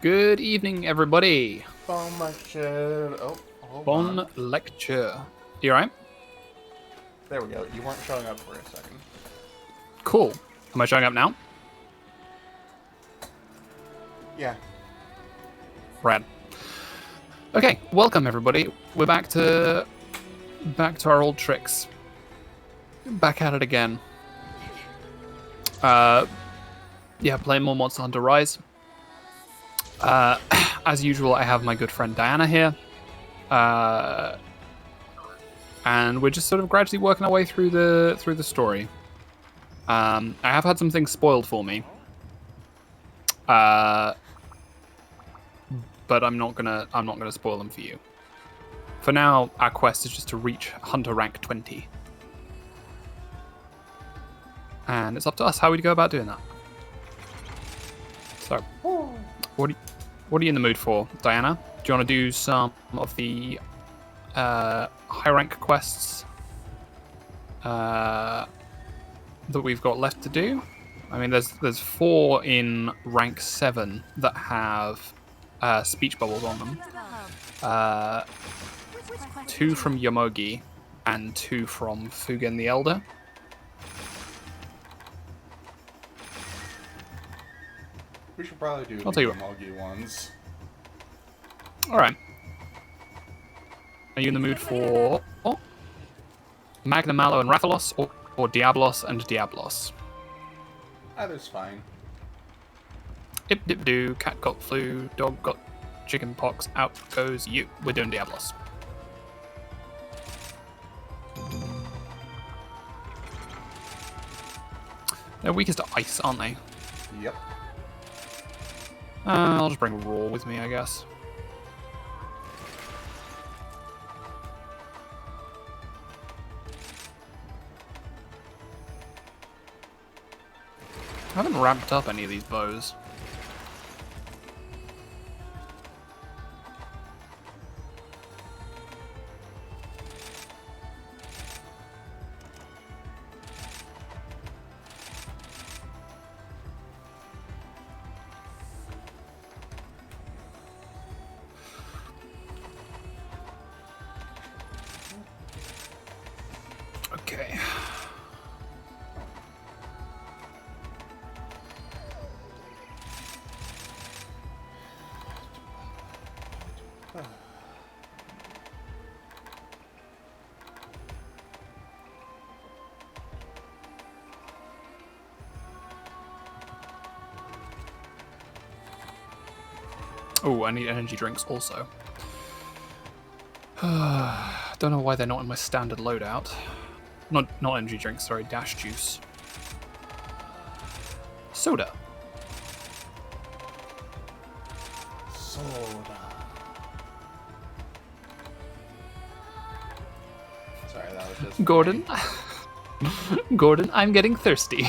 Good evening, everybody. Bon lecture. Oh, hold Bon on. lecture. You alright? There we go. You weren't showing up for a second. Cool. Am I showing up now? Yeah. Rad. Okay, welcome everybody. We're back to our old tricks. Back at it again. Yeah, playing more Monster Hunter Rise. As usual, I have my good friend Diana here. And we're just sort of gradually working our way through the story. I have had some things spoiled for me. But I'm not gonna spoil them for you. For now, our quest is just to reach Hunter rank 20. And it's up to us how we go about doing that. So, what are you in the mood for, Diana? Do you want to do some of the high rank quests that we've got left to do? I mean, there's 4 in rank 7 that have speech bubbles on them. 2 from Yomogi and 2 from Fugen the Elder. We should probably do I'll the tell you Yomogi ones. Alright. Are you in the mood for Magna Malo and Rathalos, or Diablos and Diablos? Either's fine. Dip dip doo, cat got flu, dog got chicken pox, out goes you. We're doing Diablos. They're weakest to ice, aren't they? Yep. I'll just bring Raw with me, I guess. I haven't ramped up any of these bows. Okay. Oh, I need energy drinks also. Don't know why they're not in my standard loadout. Not energy drinks, sorry, dash juice. Soda. Soda. Sorry, that was just Gordon. Gordon, I'm getting thirsty.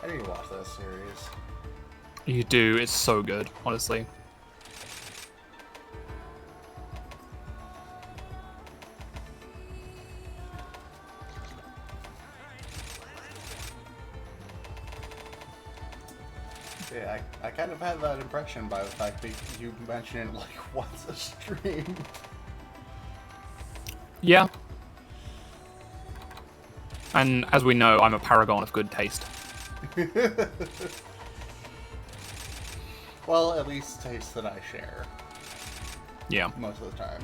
I need to watch that series. You do, it's so good, honestly. Yeah, I kind of had that impression by the fact that you mentioned like once a stream. Yeah. And as we know, I'm a paragon of good taste. Well, at least taste that I share Yeah. most of the time.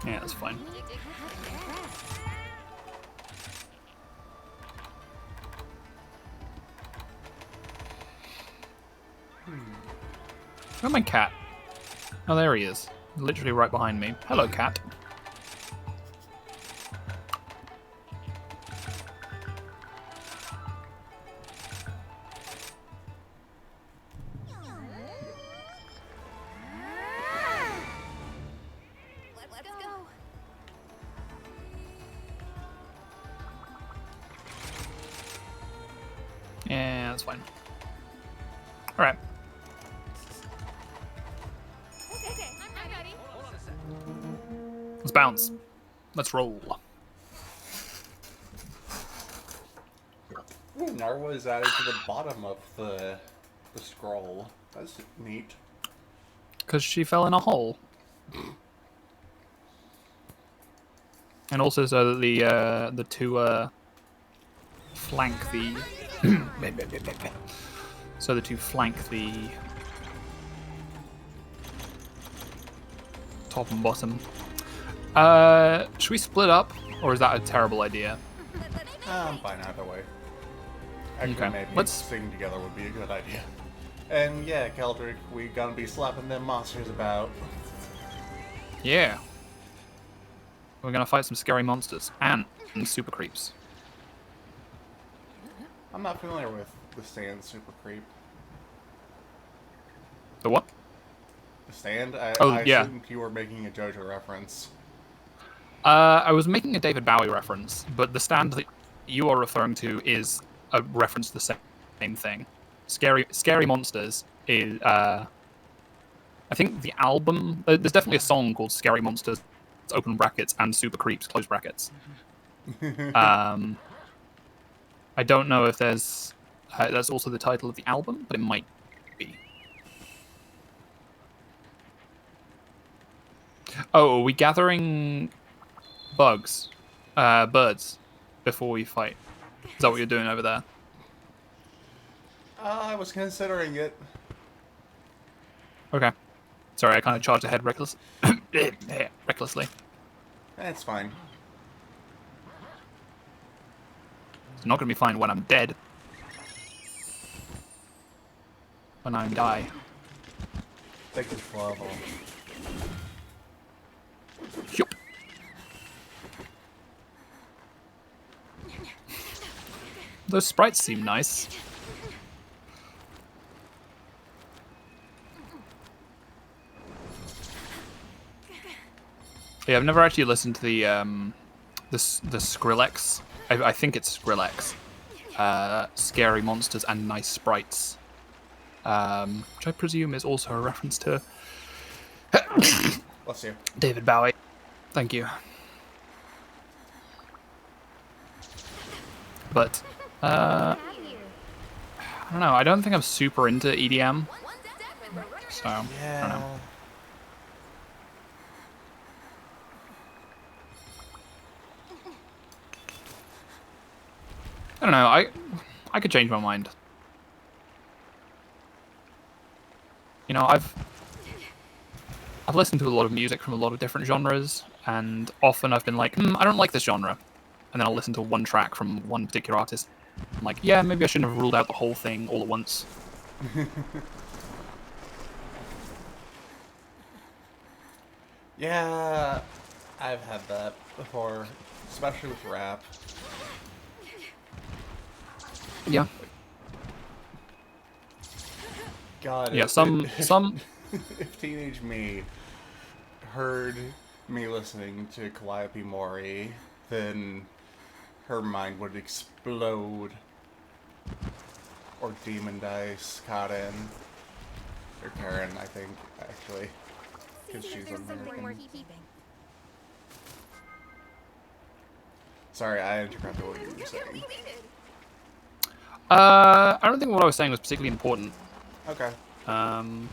Yeah, that's fine. Where's my cat? Oh, there he is. Literally right behind me. Hello, cat. Let's go. Yeah, that's fine. Alright, Okay, I'm ready. let's bounce. Let's roll. Ooh, Narwa is added to the bottom of the scroll. That's neat. Because she fell in a hole. And also so that the two flank the so the two flank the top and bottom. Should we split up, or is that a terrible idea? I'm fine either way. Actually, Okay, maybe let's- sing together would be a good idea. And yeah, Keldric, we gonna be slapping them monsters about. Yeah. We're gonna fight some scary monsters and super creeps. I'm not familiar with the Stand Super Creep. The what? The Stand? I Yeah. assumed you were making a JoJo reference. I was making a David Bowie reference, but the stand that you are referring to is a reference to the same thing. Scary Monsters is, I think the album. There's definitely a song called Scary Monsters, open brackets, and Super Creeps, close brackets. I don't know if that's also the title of the album, but it might be. Oh, are we gathering birds, before we fight? Is that what you're doing over there? I was considering it. Okay. Sorry, I kind of charged ahead recklessly. That's fine. It's not going to be fine when I'm dead. When I die. Take this level. Yup. Those sprites seem nice. Yeah, I've never actually listened to the Skrillex. I think it's Skrillex. Scary monsters and nice sprites. Which I presume is also a reference to Bless you. David Bowie. Thank you. But I don't know. I don't think I'm super into EDM, so I don't know. I don't know. I could change my mind. You know, I've listened to a lot of music from a lot of different genres, and often I've been like, I don't like this genre, and then I'll listen to one track from one particular artist. I'm like, yeah, maybe I shouldn't have ruled out the whole thing all at once. Yeah, I've had that before, especially with rap. Yeah. God. Yeah. Some. If teenage me heard me listening to Calliope Mori, then her mind would explode. Or Demon Dice, Kaden, or Karen, I think, actually, because she's American. Sorry, I interrupted what you were saying. I don't think what I was saying was particularly important. Okay. I mean,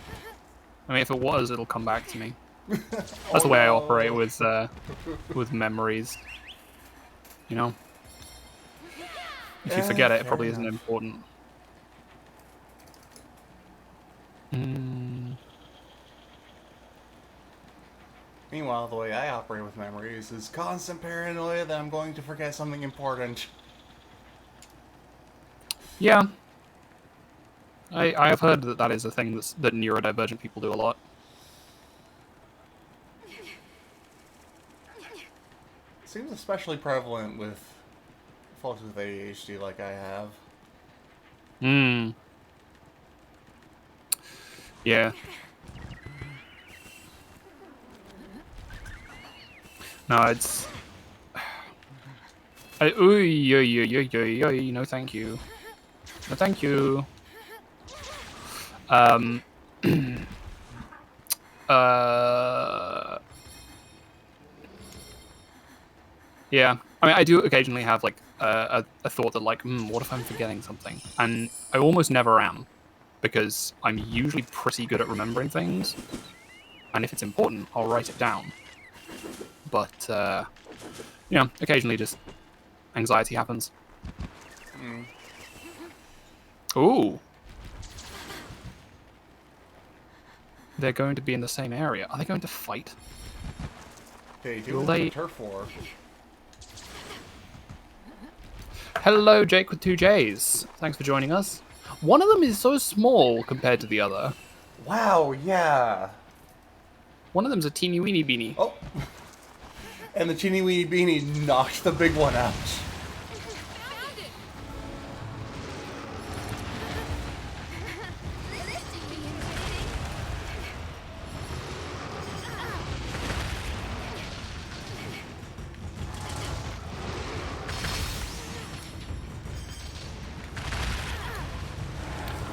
if it was, it'll come back to me. That's the way I operate with memories. You know, if you forget it, it probably isn't important. Meanwhile, the way I operate with memories is constant paranoia that I'm going to forget something important. Yeah. I have heard that is a thing that neurodivergent people do a lot. Seems especially prevalent with folks with ADHD like I have. Hmm. Yeah. No, it's. No, thank you. No, thank you. Uh. Yeah. I mean, I do occasionally have like a thought that like, what if I'm forgetting something? And I almost never am, because I'm usually pretty good at remembering things. And if it's important, I'll write it down. But occasionally just anxiety happens. Ooh. They're going to be in the same area. Are they going to fight? Hey, do Will they- the turf war. Hello, Jake with 2Js. Thanks for joining us. One of them is so small compared to the other. Wow, yeah. One of them's a teeny weeny beanie. Oh. And the teeny weeny beanie knocked the big one out.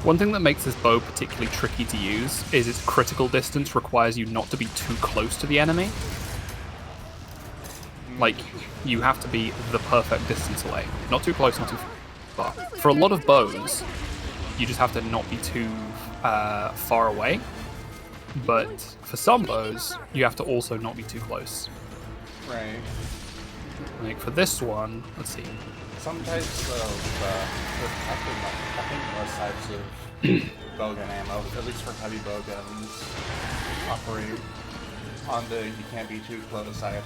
One thing that makes this bow particularly tricky to use is its critical distance requires you not to be too close to the enemy. Like, you have to be the perfect distance away. Not too close, not too far. For a lot of bows, you just have to not be too far away. But for some bows, you have to also not be too close. Right. Like for this one, let's see. Some types of, I think most types of bowgun ammo, at least for heavy bowguns, operate on the you can't be too close either.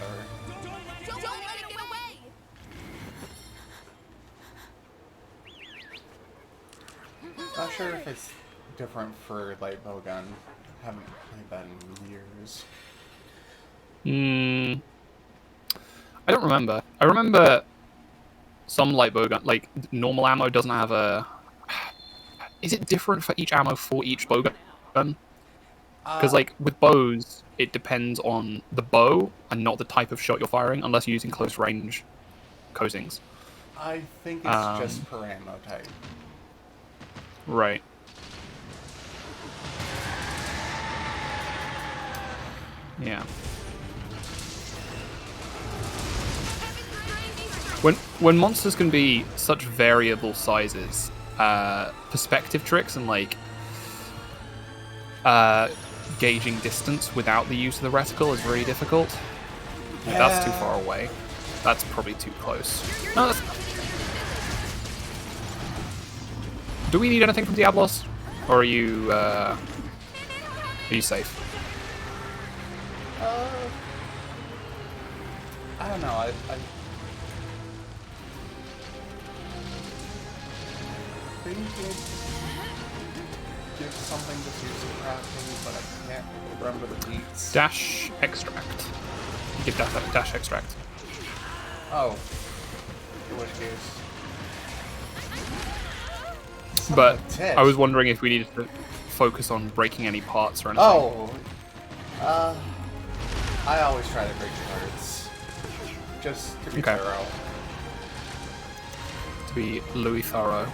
Don't let it get away! Not sure if it's different for light bowgun. Haven't played that in years. I don't remember. I remember some light bowgun, like normal ammo doesn't have a. Is it different for each ammo for each bowgun? Because like with bows, it depends on the bow and not the type of shot you're firing, unless you're using close range coatings. I think it's just per ammo type. Right. Yeah. When monsters can be such variable sizes, perspective tricks and like gauging distance without the use of the reticle is really difficult. Yeah. That's too far away. That's probably too close. No, that's... Do we need anything from Diablos, or are you safe? I don't know. I think it gives something to super crafting, but I can't remember the beats. Dash extract. Give dash extract. Oh. In which case. But I was wondering if we needed to focus on breaking any parts or anything. Oh. I always try to break parts. Just to be thorough. To be Louis thorough.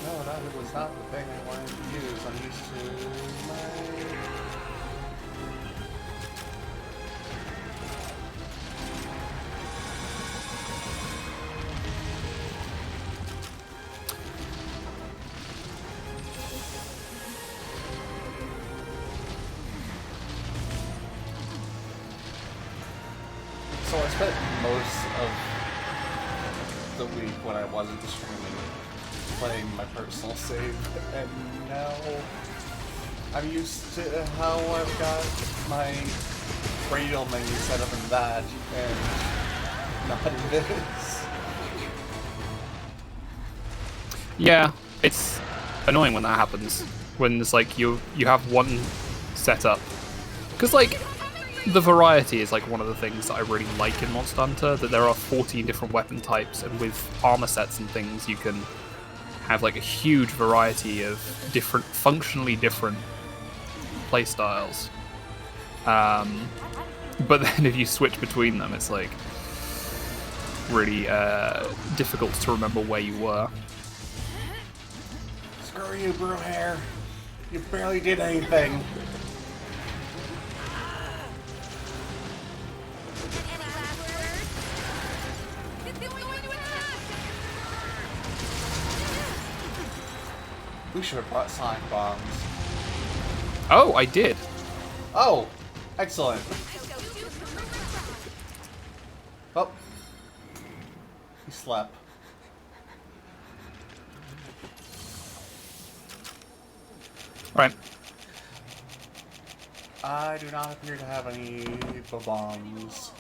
No, that was not the thing I wanted to use. I'm used to my... So I spent most of the week when I wasn't streaming playing my personal save, and now I'm used to how I've got my radial menu set up in that, and not in this. Yeah, it's annoying when that happens. When it's like you have one setup, because like the variety is like one of the things that I really like in Monster Hunter. That there are 14 different weapon types, and with armor sets and things, you can have like a huge variety of different, functionally different play styles. But then if you switch between them, it's like really difficult to remember where you were. Screw you, Brewhair. You barely did anything. Any last words? It's going to attack! We should have brought sonic bombs. Oh, I did. Oh, excellent. Oh, he slept. Right. I do not appear to have any bombs.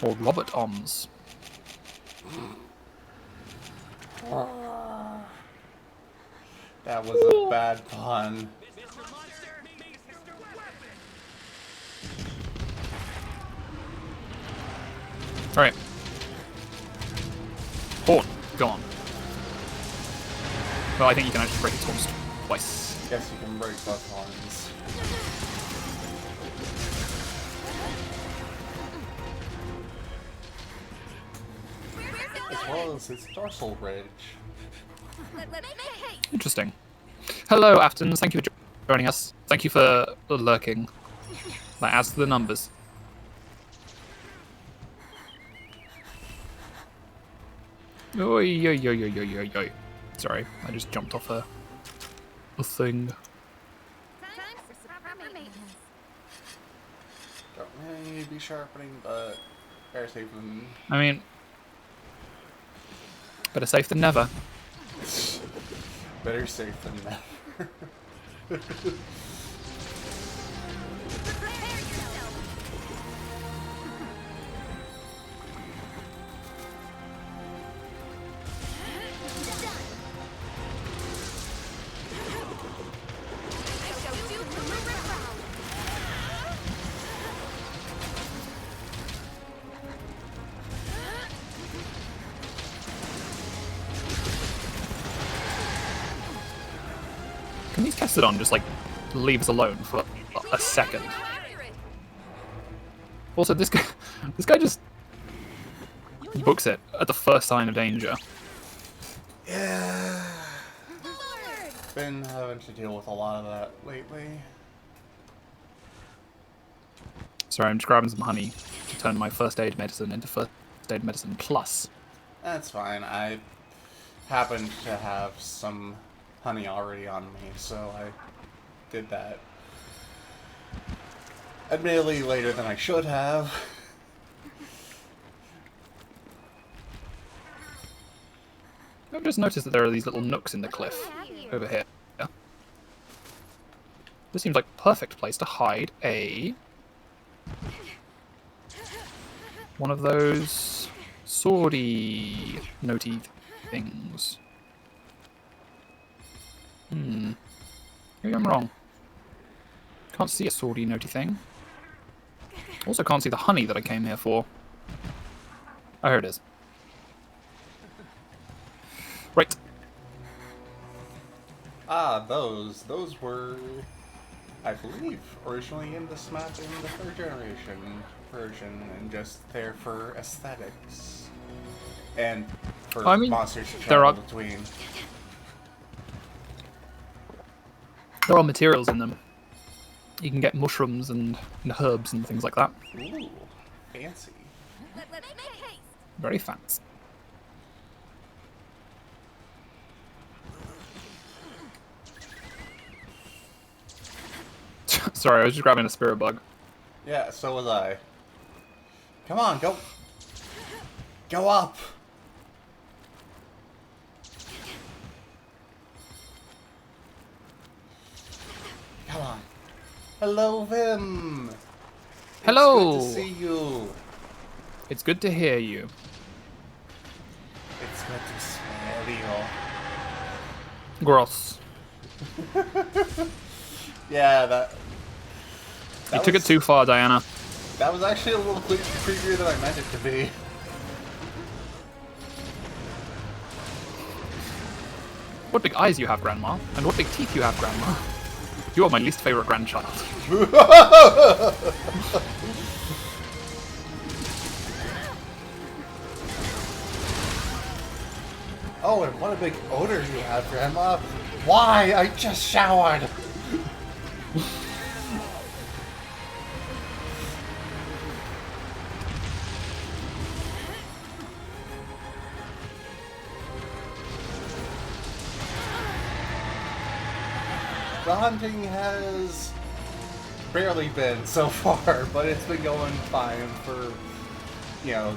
Or Robert Oms. That was a bad pun. Alright. Horn, go on. Well, I think you can actually break its horns twice. Guess you can break both horns. As well as its dorsal ridge. Let's make haste! Interesting. Hello, Aftons. Thank you for joining us. Thank you for lurking. That adds to the numbers. Oi, oi, oi, oi, oi, oi, oi. Sorry, I just jumped off a thing. Time for proper maintenance. Don't really be sharpening, but better safe than I mean, better safe than never. better safe than never. Prepare yourself! Can these Castodon just like leave us alone for a second? Also, this guy just books it at the first sign of danger. Yeah. Been having to deal with a lot of that lately. Sorry, I'm just grabbing some honey to turn my first aid medicine into first aid medicine plus. That's fine. I happened to have some honey already on me, so I did that. Admittedly later than I should have. I've just noticed that there are these little nooks in the cliff over here. This seems like a perfect place to hide one of those swordy notey things. Maybe I'm wrong. Can't see a swordy notey thing. Also can't see the honey that I came here for. Oh, here it is. Right. Ah, those were, I believe, originally in this map in the 3rd generation version, and just there for aesthetics. And for I mean, monsters to there travel are- between. There are materials in them. You can get mushrooms and herbs and things like that. Ooh, fancy. Let's make haste! Very fancy. Sorry, I was just grabbing a spirit bug. Yeah, so was I. Come on, go. Go up. Come on. Hello, Vim. Hello! It's good to see you. It's good to hear you. It's good to smell you. Gross. Yeah, You took it too far, Diana. That was actually a little creepier than I meant it to be. What big eyes you have, Grandma, and what big teeth you have, Grandma. You are my least favorite grandchild. Oh, and what a big odor you have, Grandma. Why? I just showered. The hunting has barely been so far, but it's been going fine for, you know,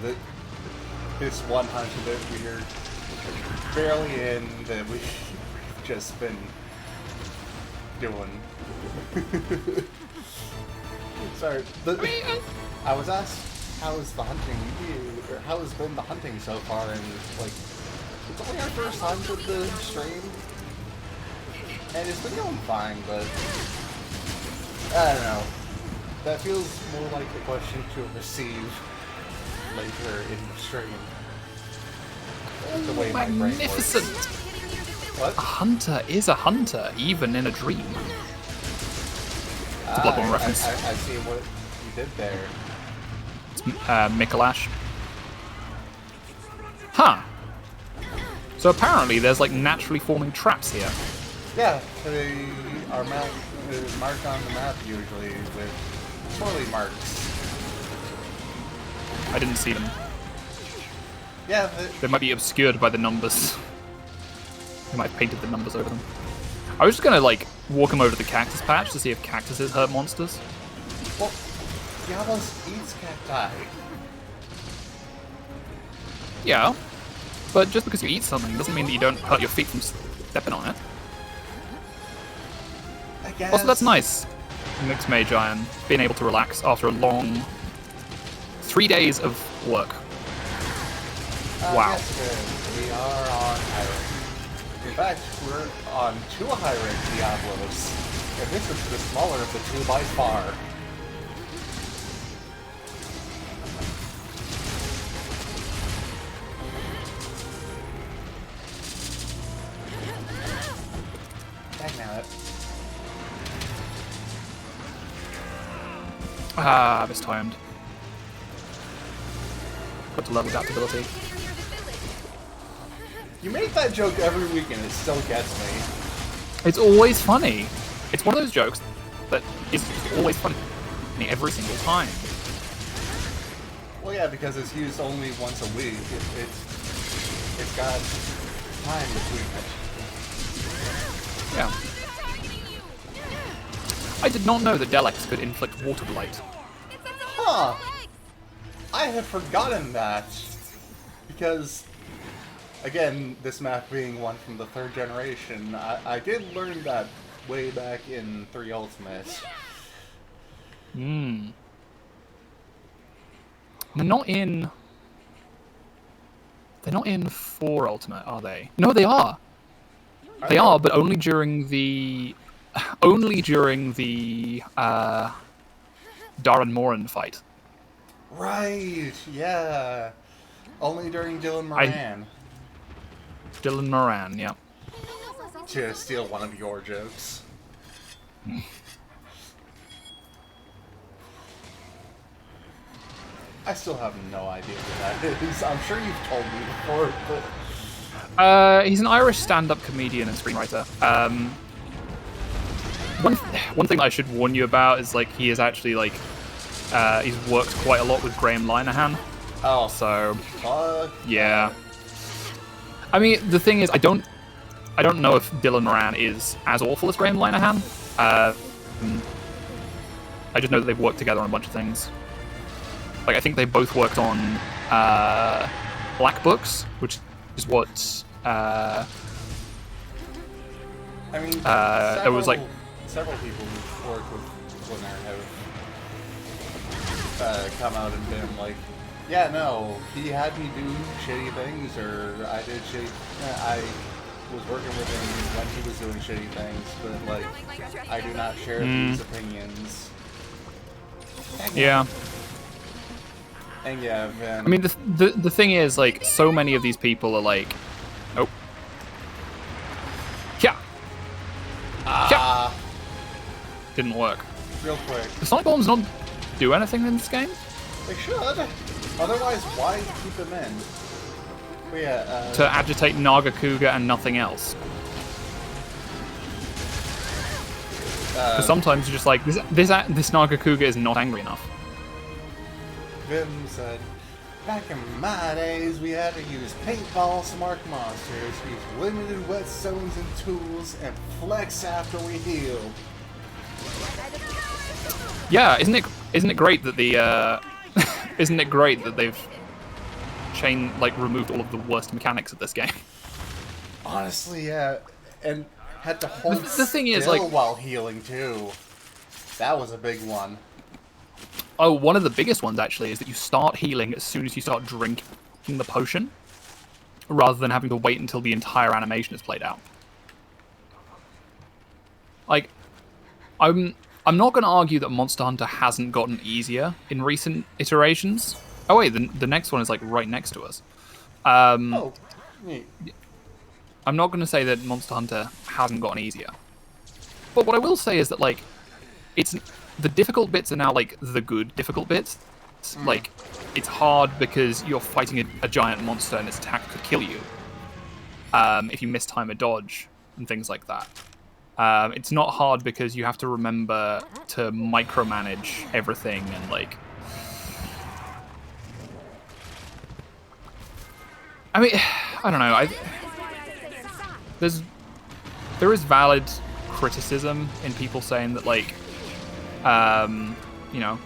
this one hunt that we're barely in, that we've just been doing. Sorry, I was asked how is the hunting, or how has been the hunting so far, and like, it's only our first hunt of the stream. And it's been going fine, but I don't know. That feels more like a question to receive later in the stream. The way my brain Magnificent! works. What? A hunter is a hunter, even in a dream. It's a Bloodborne reference. I see what you did there. It's Mikolash. Huh. So apparently there's like naturally forming traps here. Yeah, they are marked on the map usually with swirly marks. I didn't see them. Yeah, They might be obscured by the numbers. They might have painted the numbers over them. I was just gonna like walk him over to the cactus patch to see if cactuses hurt monsters. well, Diablos eats cacti. Yeah, but just because you eat something doesn't mean that you don't hurt your feet from stepping on it. I guess. Also, that's nice. Mixed Mage Iron, being able to relax after a long 3 days of work. Wow. Yes, good. We are on high rank. In fact, we're on 2 high rank Diablos. And this is the smaller of the 2 by far. Dang it. Ah, mistimed. Got to level adaptability. You make that joke every week and it still gets me. It's always funny. It's one of those jokes that is always funny every single time. Well, yeah, because it's used only once a week. It's got time between it. Yeah. I did not know that Delex could inflict water blight. Huh. I had forgotten that. Because, again, this map being one from the 3rd generation, I did learn that way back in 3 Ultimate. Hmm. They're not in 4 Ultimate, are they? No, they are. They are, but only during the Darren Morin fight. Right, yeah. Only during Dylan Moran. Dylan Moran, yeah. To steal one of your jokes. I still have no idea who that is. I'm sure you've told me before, but... He's an Irish stand-up comedian and screenwriter. One thing I should warn you about is like he is actually like he's worked quite a lot with Graham Linehan. Oh, So fuck. yeah. I mean, the thing is, I don't know if Dylan Moran is as awful as Graham Linehan. I just know that they've worked together on a bunch of things. Like I think they both worked on Black Books, which is what. I mean, there was, like- several people who work with Winner have come out and been like, yeah, no, he had me do shitty things, or I did shitty. I was working with him when he was doing shitty things, but like, I do not share these opinions. Yeah. And yeah, then... I mean, the thing is, like, so many of these people are like, oh, yeah, didn't work. Real quick. The Sonic Bombs not do anything in this game They should. Otherwise, why keep them in? But yeah, to agitate Nagakuga and nothing else. Because sometimes you're just like, this Nagakuga is not angry enough. Vim said, back in my days, we had to use paintballs to mark monsters, use limited whetstones and tools, and flex after we healed. Yeah, isn't it great that the isn't it great that they've removed all of the worst mechanics of this game? Honestly, yeah, and had to hold the thing is, still like, while healing too. That was a big one. Oh, one of the biggest ones actually is that you start healing as soon as you start drinking the potion, rather than having to wait until the entire animation is played out. Like, I'm not going to argue that Monster Hunter hasn't gotten easier in recent iterations. Oh wait, the next one is like right next to us. Oh, neat. I'm not going to say that Monster Hunter hasn't gotten easier, but what I will say is that like, the difficult bits are now like the good difficult bits. Like, it's hard because you're fighting a giant monster and its attack could kill you if you mistime a dodge and things like that. It's not hard because you have to remember to micromanage everything and like... I mean, I don't know. There is valid criticism in people saying that like, you know,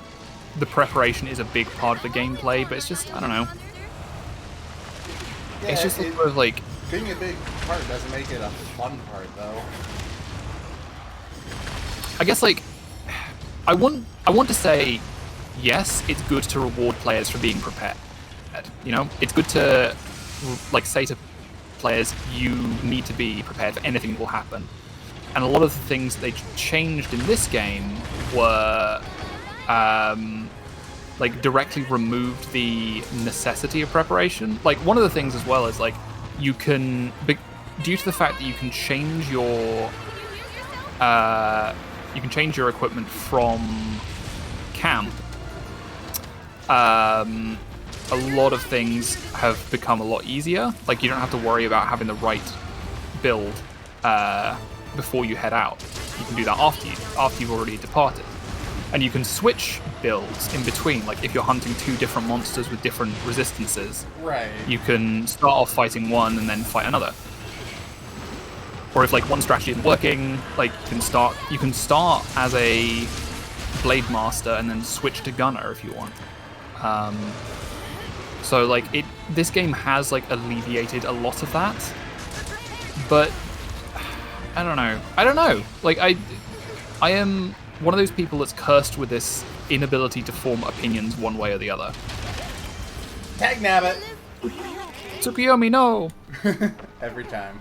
the preparation is a big part of the gameplay, but it's just, I don't know. Yeah, it's just sort of like... Being a big part doesn't make it a fun part, though. I guess, like, I want to say, yes, it's good to reward players for being prepared. You know? It's good to, like, say to players, you need to be prepared for anything that will happen. And a lot of the things they changed in this game were, like, directly removed the necessity of preparation. Like, one of the things as well is, like, you can, due to the fact that you can change your equipment from camp, a lot of things have become a lot easier. Like, you don't have to worry about having the right build before you head out. You can do that after you've already departed. And you can switch builds in between. Like, if you're hunting two different monsters with different resistances, right, you can start off fighting one and then fight another. Or if like one strategy isn't working, like you can start as a blade master and then switch to gunner if you want. So like this game has like alleviated a lot of that, but I don't know. Like I am one of those people that's cursed with this inability to form opinions one way or the other. Tag Nabbit! Tsukuyomi, no! Every time.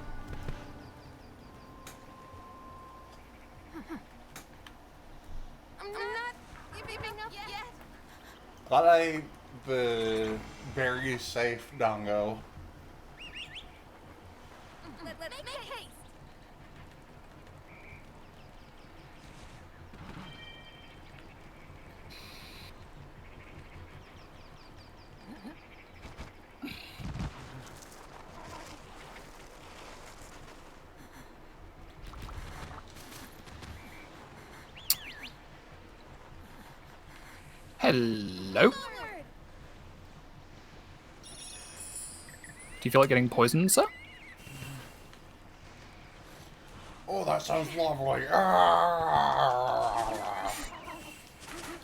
I'm not giving up yet. Thought I very safe Dongo. Let's make haste. Hello? Do you feel like getting poisoned, sir? Oh, that sounds lovely.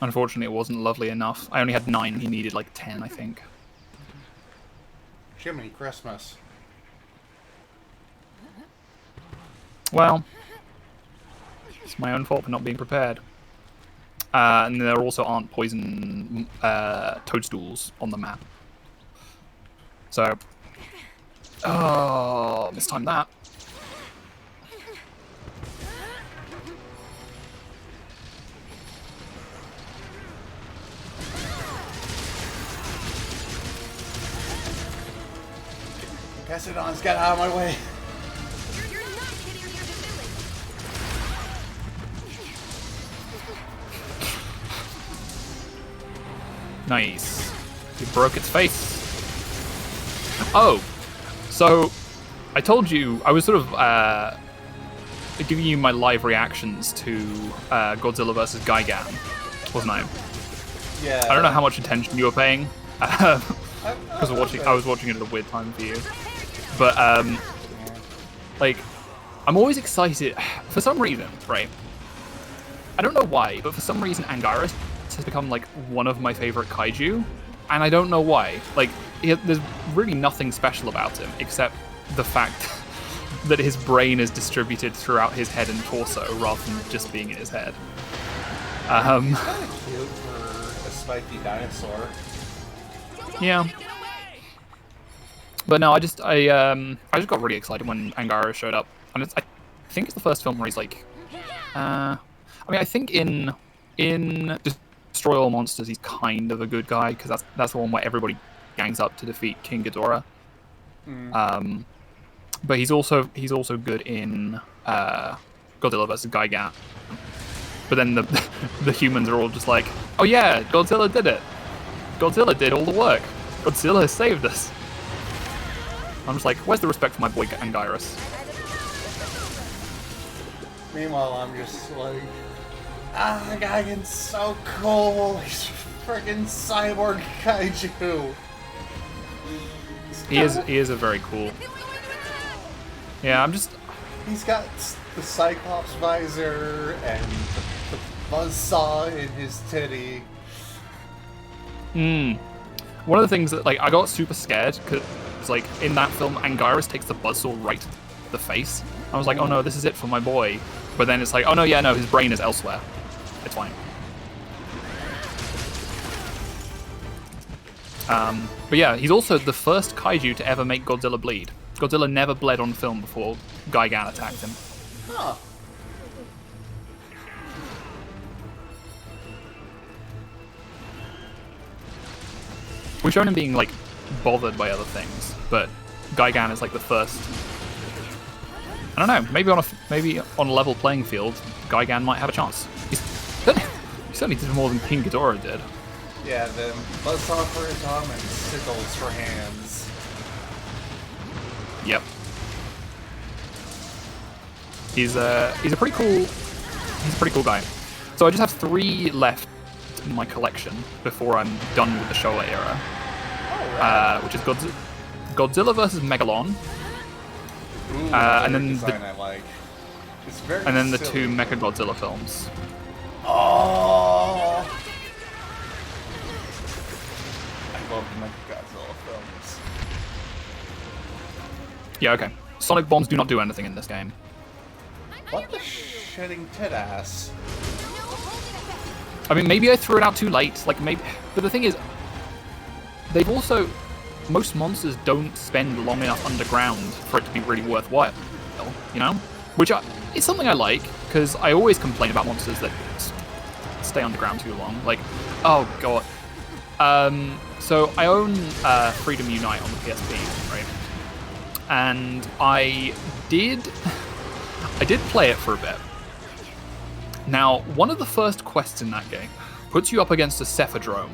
Unfortunately, it wasn't lovely enough. I only had 9. He needed like 10, I think. Jiminy Christmas. Well, it's my own fault for not being prepared. And there also aren't poison toadstools on the map. So, oh, mistimed that. Cassiodons, get out of my way! You're not getting near the village. Nice. You broke its face. Oh, so I told you I was sort of giving you my live reactions to Godzilla vs. Gigan, wasn't I? Yeah. I don't know how much attention you were paying because I was watching it at a weird time for you. But like, I'm always excited for some reason, right? I don't know why, but for some reason Anguirus has become like one of my favorite kaiju, and I don't know why. Like, there's really nothing special about him except the fact that his brain is distributed throughout his head and torso rather than just being in his head. Kind of cute for a spiky dinosaur. Yeah. But no, I just got really excited when Anguirus showed up, and I think it's the first film where he's like, I mean, I think in Destroy All Monsters he's kind of a good guy because that's the one where everybody gangs up to defeat King Ghidorah. But he's also good in Godzilla vs. Gigan. But then the humans are all just like, oh yeah, Godzilla did it. Godzilla did all the work. Godzilla has saved us. I'm just like, where's the respect for my boy Anguirus? Meanwhile, I'm just like, Gigan's so cool. He's a freaking cyborg kaiju. He is a very cool. Yeah, I'm just. He's got the Cyclops visor and the buzzsaw in his titty. One of the things that, like, I got super scared because, like, in that film, Anguirus takes the buzzsaw right to the face. I was like, oh no, this is it for my boy. But then it's like, oh no, yeah, no, his brain is elsewhere. It's fine. But yeah, he's also the first kaiju to ever make Godzilla bleed. Godzilla never bled on film before Gigan attacked him. Huh. We've shown him being, like, bothered by other things, but Gigan is like the first. I don't know. Maybe on a level playing field, Gigan might have a chance. He certainly did more than King Ghidorah did. Yeah, then buzzsaw for his arm and sickles for hands. Yep. He's a pretty cool guy. So I just have 3 left in my collection before I'm done with the Showa era. Which is Godzilla vs. Megalon. Ooh, and then design I like. It's very and then the silly. 2 Mechagodzilla films. Oh! I love the Mechagodzilla films. Yeah, okay. Sonic bombs do not do anything in this game. What the shitting tit ass? I mean, maybe I threw it out too late. Like, maybe, but the thing is, they've also, most monsters don't spend long enough underground for it to be really worthwhile. You know, which is something I like because I always complain about monsters that stay underground too long. Like, oh god. So I own Freedom Unite on the PSP, right? And I did play it for a bit. Now, one of the first quests in that game puts you up against a Cephadrome.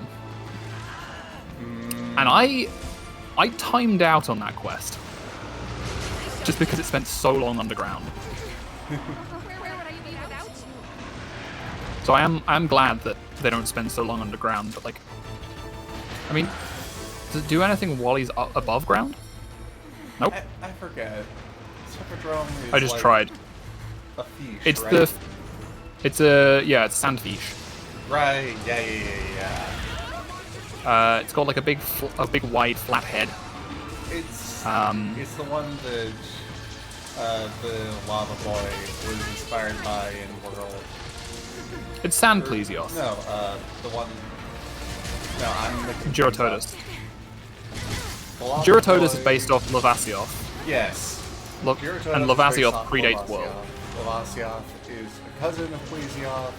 And I timed out on that quest. Just because it spent so long underground. Where would I be without you? So I am glad that they don't spend so long underground, but like, I mean, does it do anything while he's above ground? Nope. I forget. Cephadrome is I just like tried. a fish, It's right? it's sandfish. Right, yeah. It's got like a big wide flat head. It's the one that the Lava Boy was inspired by in World. It's Sand Plesioth. No, the one. No, I'm mixing Gyrototus. things up. The Lava Gyrototus Boy- is based off Lavasioth. Yes. Gyrototus And is based Lavasioth off predates Lavasioth. World. Lavasioth is a cousin of Plesioth,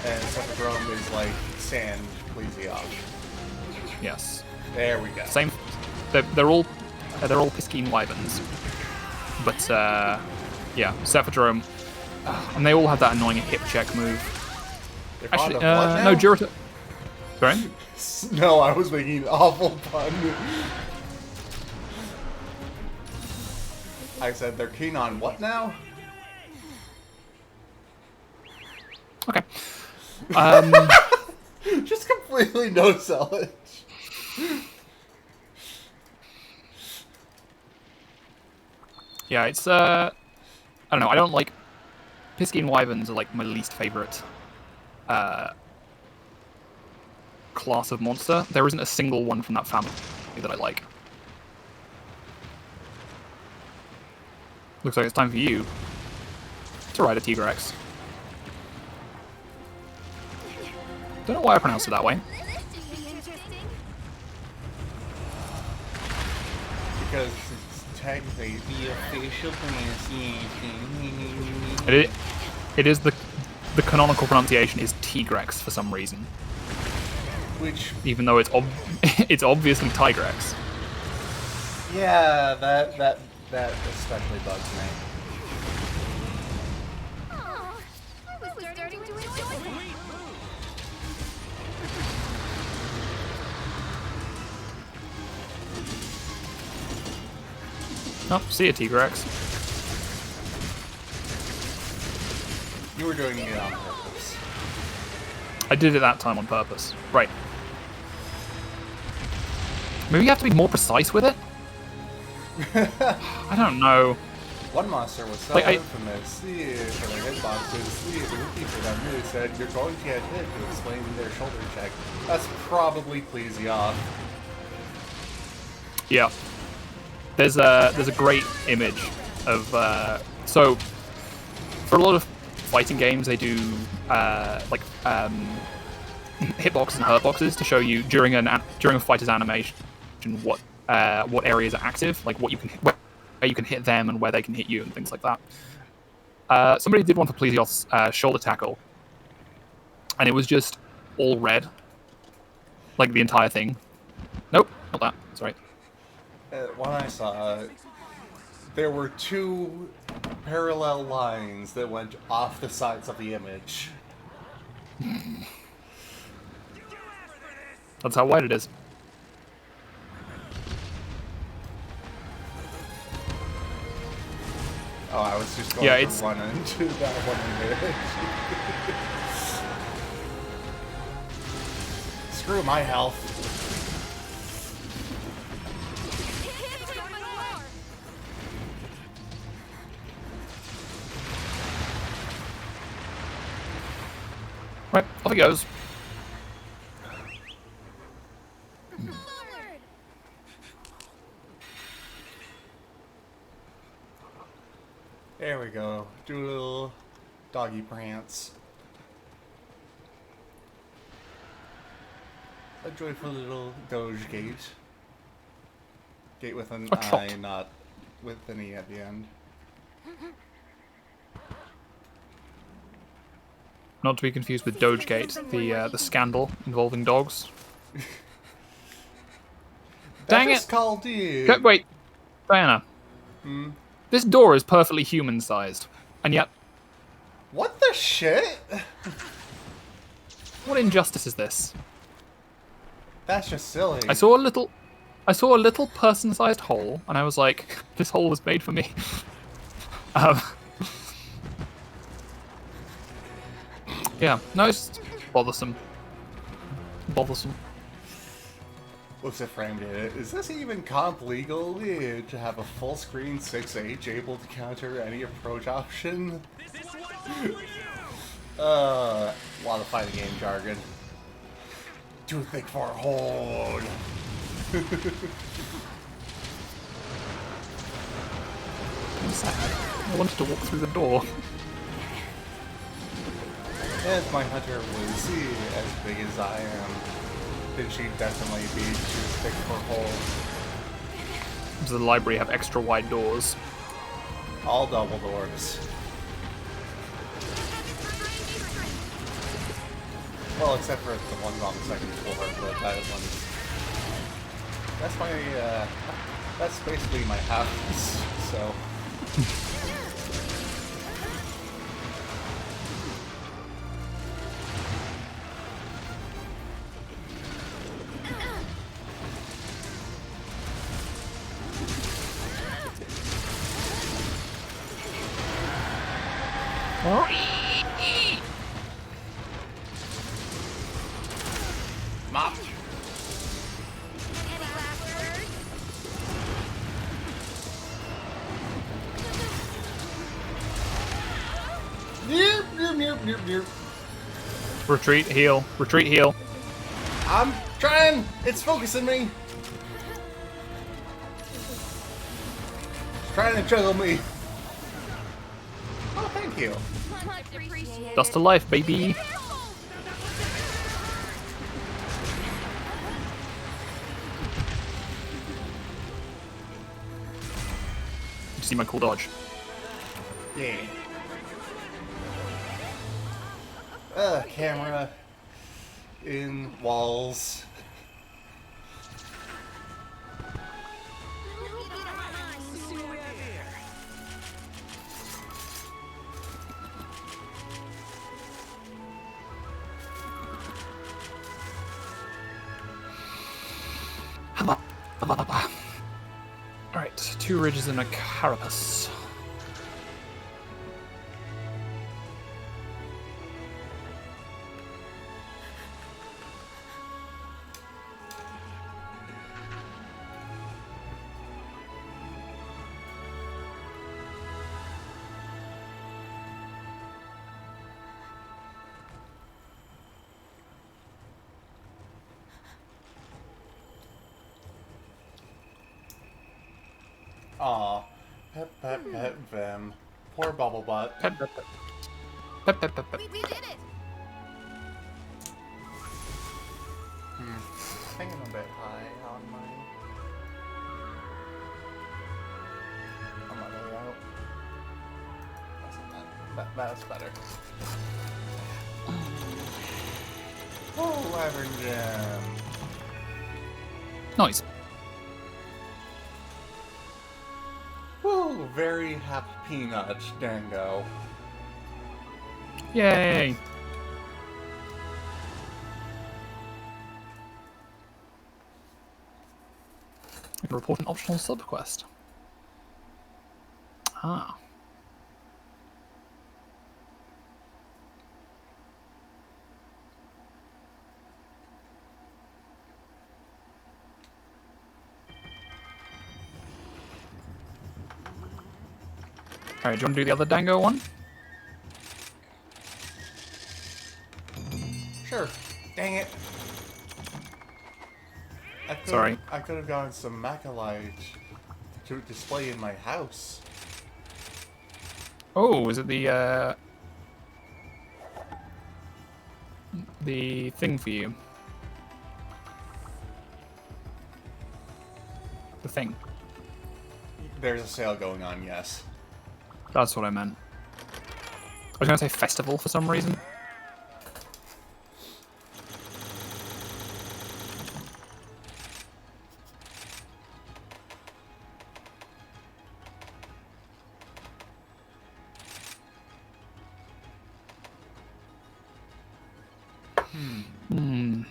and Cephadrome is like Sand Plesioth. Yes. There we go. Same. They're all They're all Piscine Wyverns. But, yeah, except for Jerome. And they all have that annoying hip check move. They're Actually, fond of what no, now? Jiraiya... Sorry? No, I was making an awful pun. I said they're keen on what now? Okay. Just completely no sellage. Yeah, it's, I don't know, I don't like... Piscine Wyverns are, like, my least favorite, class of monster. There isn't a single one from that family that I like. Looks like it's time for you to ride a Tigrex. Don't know why I pronounced it that way. This should be interesting. Because it's technically the official pronunciation. It is the canonical pronunciation is Tigrex for some reason, Which, even though it's it's obviously Tigrex. yeah, that especially bugs me. Aw, I was starting to enjoy that. Oh, see ya, Tigrex. You were doing it on purpose. I did it that time on purpose. Right. Maybe you have to be more precise with it? I don't know. One monster was so Like, infamous for their hitboxes. The rookie for them really said, "You're going to get hit," to explain their shoulder check. That's probably Plesioth. Yeah. There's a great image of so for a lot of fighting games they do hitboxes and hurtboxes to show you during a fighter's animation what areas are active, like where you can hit them and where they can hit you and things like that. Somebody did one for Plesioth's shoulder tackle, and it was just all red, like the entire thing. Nope, not that. Sorry. When I saw it, there were two parallel lines that went off the sides of the image. That's how wide it is. Oh, I was just going Yeah, from it's- one end to that one image. Screw my health. Right, off he goes. Forward. There we go. Do a little doggy prance. A joyful little Doge gate. Gate with an A trot. I, not with an E at the end. Not to be confused with Dogegate, the scandal involving dogs. Dang That's it! called you. Wait, Diana. This door is perfectly human-sized, and yet, What the shit? what injustice is this? That's just silly. I saw a little person-sized hole, and I was like, this hole was made for me. Yeah, no, it's just bothersome. Bothersome. Looks at framed it. Is this even comp legal to have a full screen 6H able to counter any approach option? A lot of fighting game jargon. Too thick for a hold. I'm sad. I wanted to walk through the door. If my hunter was as big as I am, then she'd definitely be too thick for a hold. Does the library have extra wide doors? All double doors. Well, except for the ones on the second floor, but that one's... That's my, That's basically my house, so... Mop! Any last words? Nope, nope, nope, nope, nope. Retreat, heal. Retreat, heal. I'm trying! It's focusing me! It's trying to juggle me. Oh, thank you. Much appreciated. Dust to life, baby. You see my cool dodge? Yeah. Camera in walls. Alright, 2 ridges and a carapace. Aw. Pet Vim. Poor Bubble Butt. Pep, pep, pep. Pep, pep, pep, pep. We did it. Hanging a bit high on my way out. That's better. Oh, Wyvern Gem. Nice. Woo, very happy peanuts, Dango. Yay! I can report an optional subquest. Ah. Alright, do you want to do the other Dango one? Sure. Dang it. Sorry. I could have gotten some Macalite to display in my house. Oh, is it the thing for you? The thing. There's a sale going on, yes. That's what I meant. I was going to say festival for some reason. Hmm.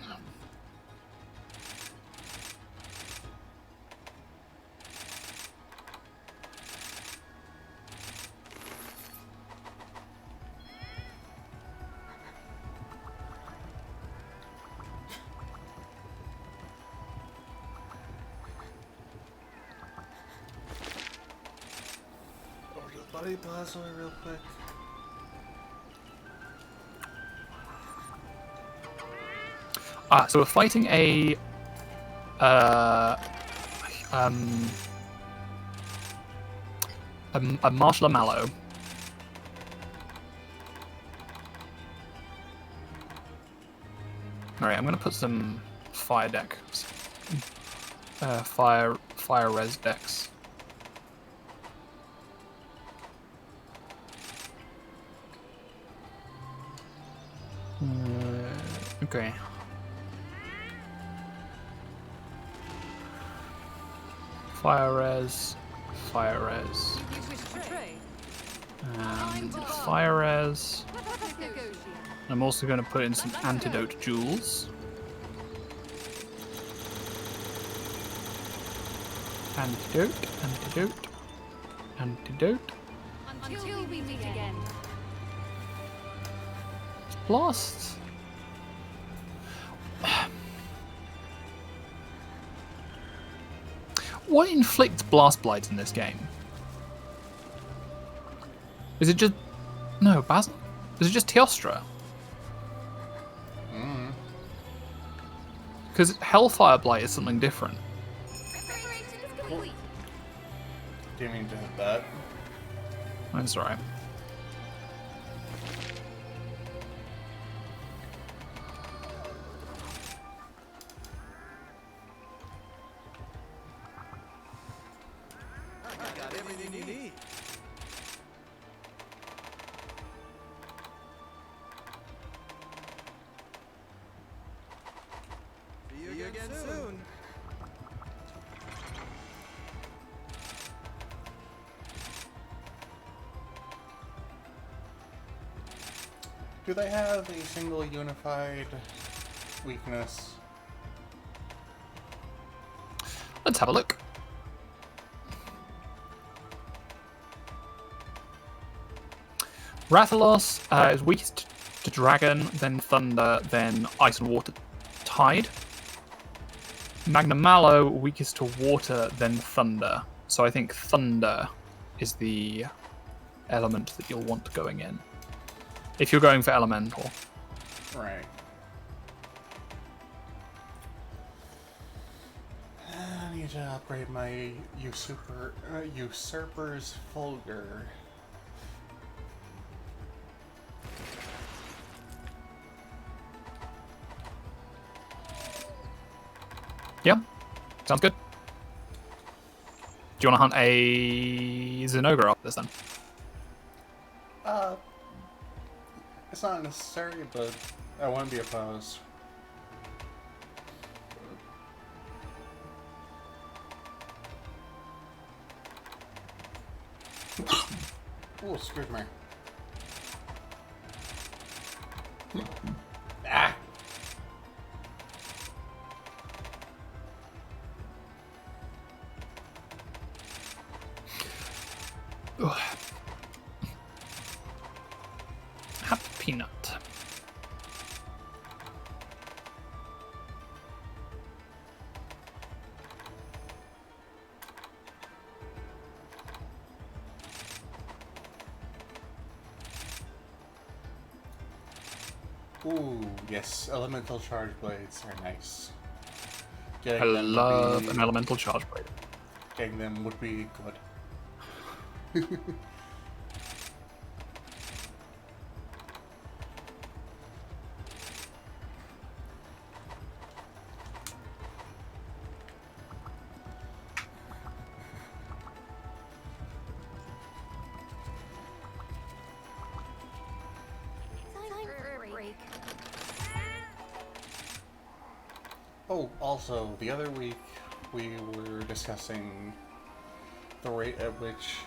Over to the Buddy Plaza real quick. Ah, so we're fighting a Marshall Mallow. Alright, I'm gonna put some fire decks. Fire res decks. Okay. Fire res. Fire res. You wish to trade? And fire res. Let's negotiate. I'm also going to put in some antidote jewels. Antidote, antidote, antidote. Until we meet again. Blast. What inflicts blast blights in this game? Is it just no Basil? Is it just Teostra? Because Hellfire Blight is something different. Preparation is complete. Didn't mean to hit that. That's right. Got everything you need. See you again soon. Do they have a single unified weakness? Let's have a look. Rathalos is weakest to Dragon, then Thunder, then Ice and Water Tide. Magnum Mallow, weakest to Water, then Thunder. So I think Thunder is the element that you'll want going in. If you're going for Elemental. Right. I need to upgrade my Usurper's Fulgur. Yeah, sounds good. Do you want to hunt a Zinogre after this then? It's not necessary, but I wouldn't be opposed. Oh, screwed me. Ah! Happy Peanut. Ooh, yes, elemental charge blades are nice. I Getting them would love be- an elemental charge blade. Getting them would be good. Time for a break. Oh, also, the other week we were discussing the rate at which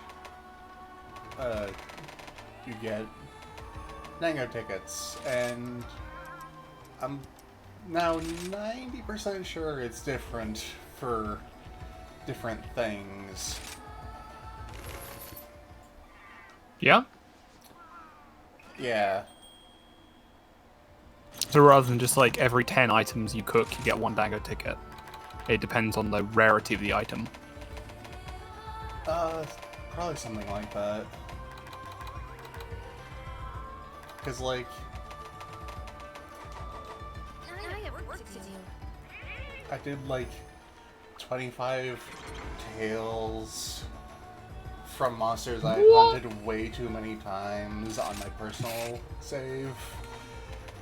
you get Nango tickets, and I'm now 90% sure it's different for different things. Yeah? Yeah. So rather than just like every 10 items you cook, you get one Dango ticket. It depends on the rarity of the item. Probably something like that. Because, like, I have work to do. I did, like, 25 tails from monsters I hunted way too many times on my personal save.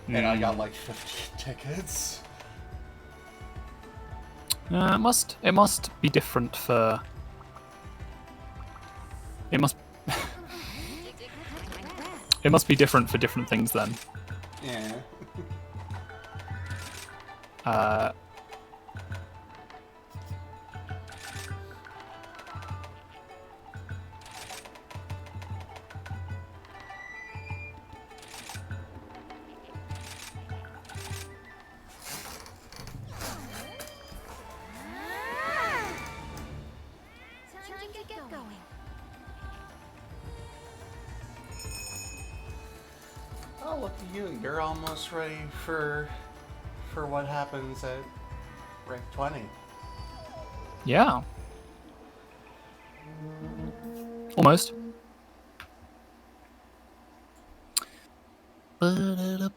And I got, like, 50 tickets. It must be different for. It must. It must be different for different things then. Yeah. get going. Oh, look at you. You're almost ready for what happens at rank 20. Yeah. Almost. I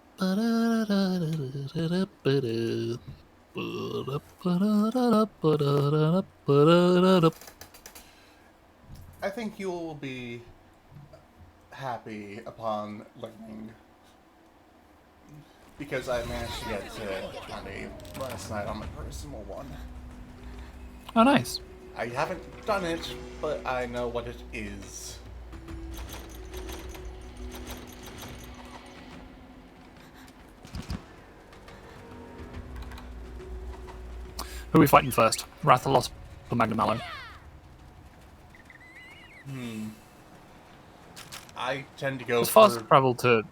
think you will be happy upon learning. Because I managed to get to 20 last night on my personal one. Oh, nice. I haven't done it, but I know what it is. Who are we fighting first? Rathalos or Magnum Mallow? I tend to go It's fast for... travel to.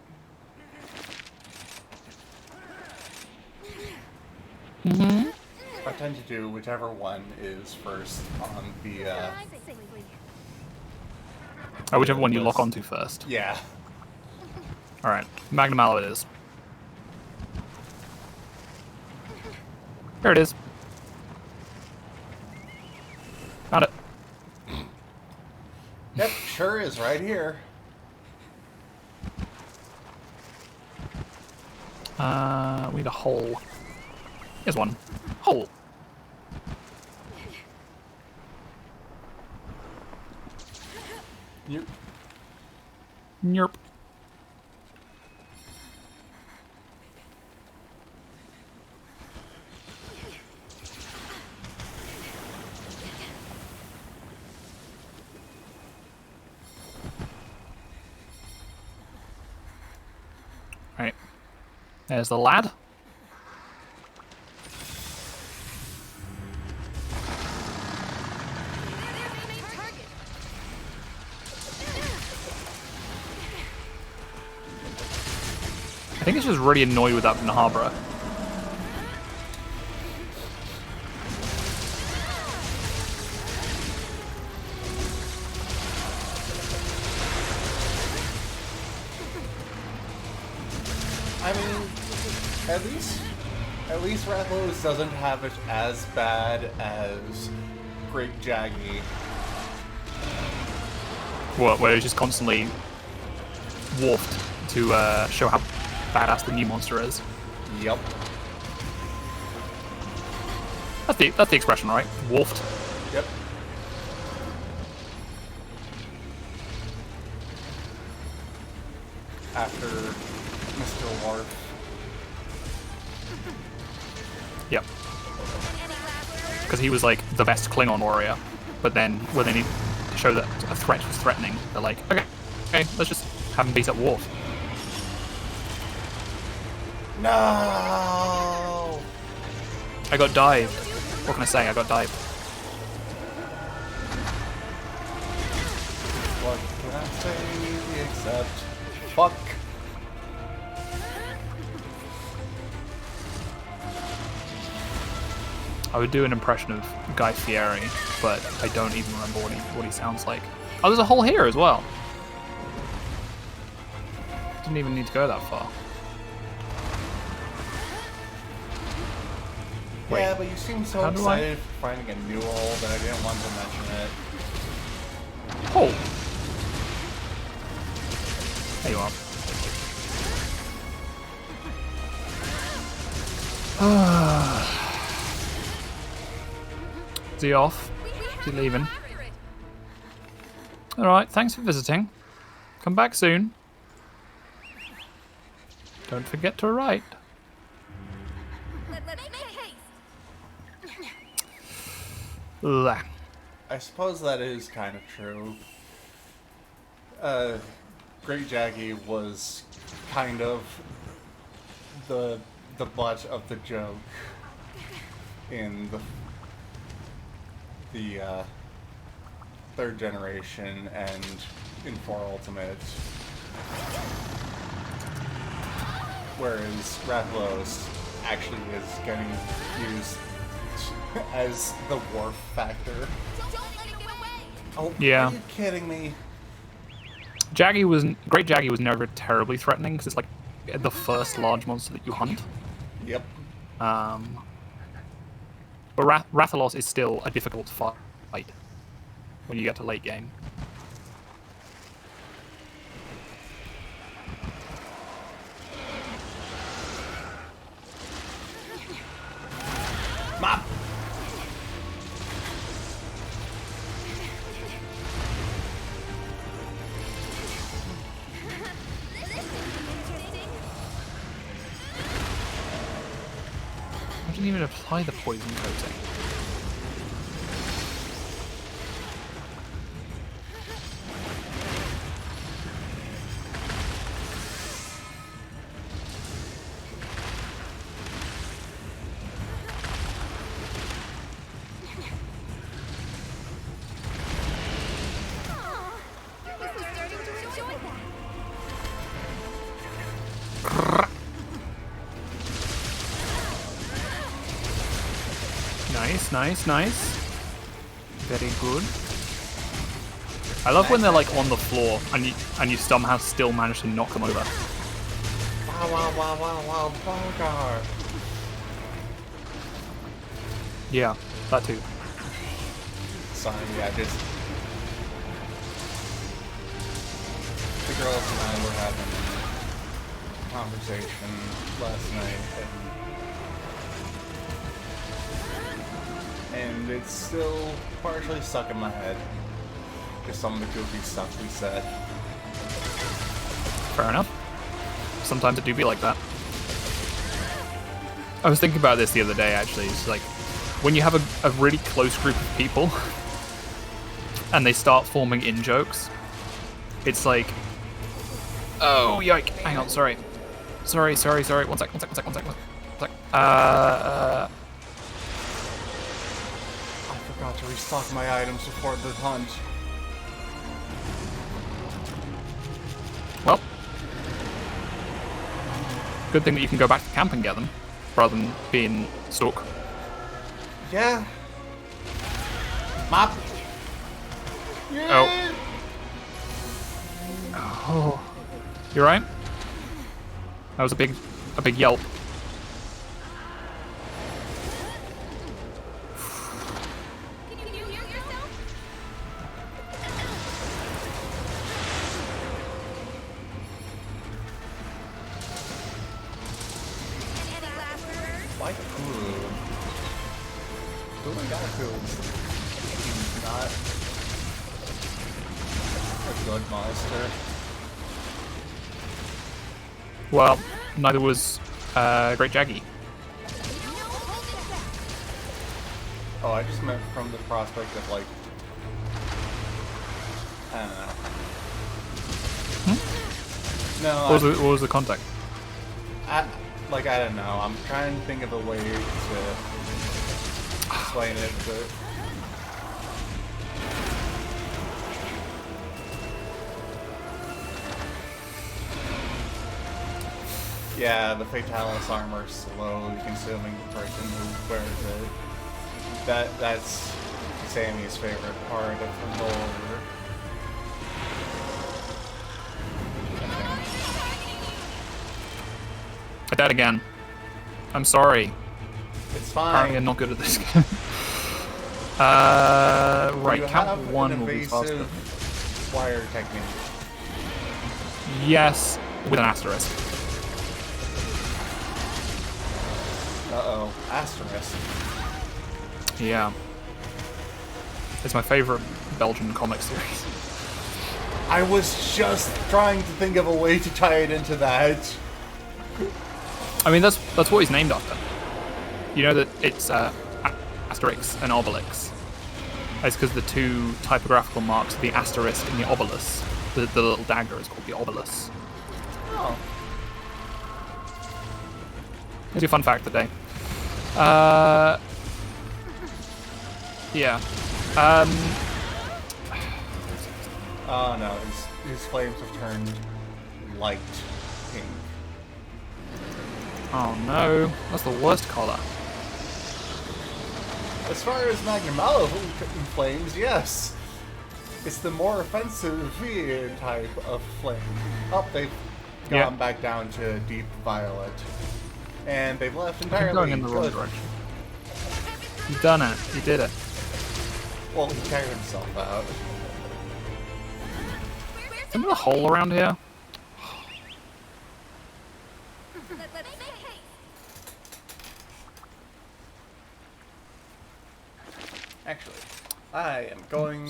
I tend to do whichever one is first on the, Whichever one you lock onto first. yeah. Alright, Magnum Mallow it is. Here it is. Found it. Yep, sure is right here. We need a hole. Here's one. Hole. You... Yerp. Right. There's the lad. I think it's just really annoyed with that Nahabra. I mean, at least Rathalos doesn't have it as bad as Great Jaggy. What, where it's just constantly warped to show how badass the new monster is. Yep. That's the expression, right? Warped. Yep. After Mr. Wharf. Yep. Because he was like the best Klingon warrior, but then when they need to show that a threat was threatening, they're like, okay, let's just have him beat up Worf. No! I got dived. What can I say? I got dived. What can I say except fuck? I would do an impression of Guy Fieri, but I don't even remember what he sounds like. Oh, there's a hole here as well. Didn't even need to go that far. Wait, Yeah, but you seem so how do I- excited for finding a new hole that I didn't want to mention it. Hole. There you are. Is he off? Is he leaving? Alright, thanks for visiting. Come back soon. Don't forget to write. Let's make haste. Ugh. I suppose that is kind of true. Great Jaggy was kind of the butt of the joke in the third generation and in 4 Ultimate. Whereas Rathalos actually is getting used as the Worf factor. Don't let it get away. Oh, Yeah. are you kidding me? Great Jaggy was never terribly threatening because it's like the first large monster that you hunt. Yep. But Rathalos is still a difficult fight when you get to late game. Mom! I didn't even apply the poison coating. I was starting to enjoy that. Nice. Very good. I love when they're like on the floor and you somehow still manage to knock them over. Wow, Bogar. Yeah, that too. Sorry, yeah, just... The girls and I were having a conversation last night, and it's still partially stuck in my head. Just some of the goofy stuff we said. Fair enough. Sometimes it do be like that. I was thinking about this the other day, actually. It's like, when you have a really close group of people, and they start forming in-jokes, it's like, oh, yike. Hang on, sorry. Sorry. One sec. I forgot to restock my items before the hunt. Well, good thing that you can go back to camp and get them, rather than being stuck. Yeah. Mop. Yeah. Oh. You right? That was a big yelp. Can you hear yourself? Any last words? Like Kuru. Urugaku is not a good monster. Well, neither was Great Jaggy. Oh, I just meant from the prospect of, like, I don't know. No, What was the context? I don't know. I'm trying to think of a way to explain it, but... Yeah, the Fatalis armor is slowly consuming the person who wears it. That's Sammy's favorite part of the lore. I died again. I'm sorry. It's Apparently I'm fine. not good at this game. Right, You count have one an will be faster. evasive wire technique. Yes, with an asterisk. Uh-oh. Asterisk. Yeah. It's my favorite Belgian comic series. I was just trying to think of a way to tie it into that. I mean, that's what he's named after. You know that it's Asterix and Obelix. It's because the two typographical marks, the asterisk and the obelus, the little dagger is called the obelus. Oh. Here's your fun fact today. Yeah. Oh no, his flames have turned light pink. Oh no, that's the worst color. As far as Magnum Mallow flames, yes. It's the more offensive type of flame. Oh, they've Yeah. gone back down to deep violet. And they've left I'm entirely. going in the wrong Good. direction. You've done it. You did it. Well, he carried himself out. Isn't there a hole around here? Let's make haste. Actually, I am going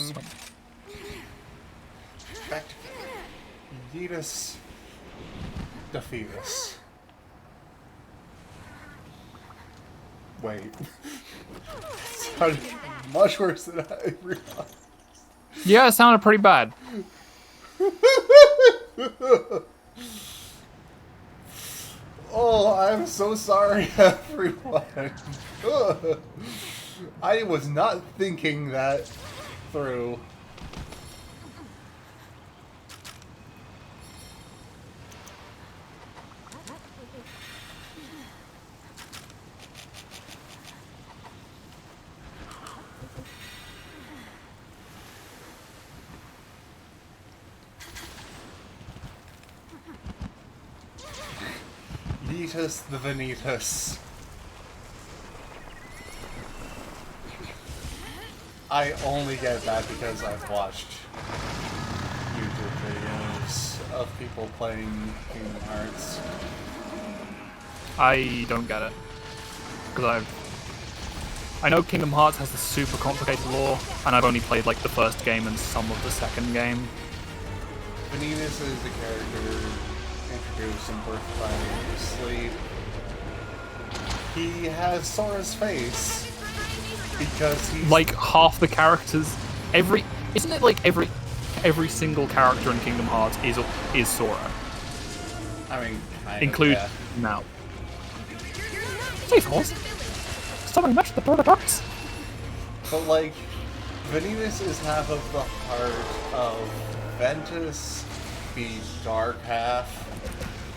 back to Yeetus Defeatus. Wait. Sounded much worse than I realized. Yeah, it sounded pretty bad. Oh, I'm so sorry, everyone. I was not thinking that through. Yeetus the Vanitas. I only get that because I've watched YouTube videos of people playing Kingdom Hearts. I don't get it. Because I know Kingdom Hearts has the super complicated lore, and I've only played like the first game and some of the second game. Vanitas is the character introduced in Birth by Sleep. He has Sora's face because he's Like half the characters, isn't it like every single character in Kingdom Hearts is Sora, I mean, kind include of, now. Safe horse. Somebody matched the prototypes. but like, Vanitas is half of the heart of Ventus, the dark half,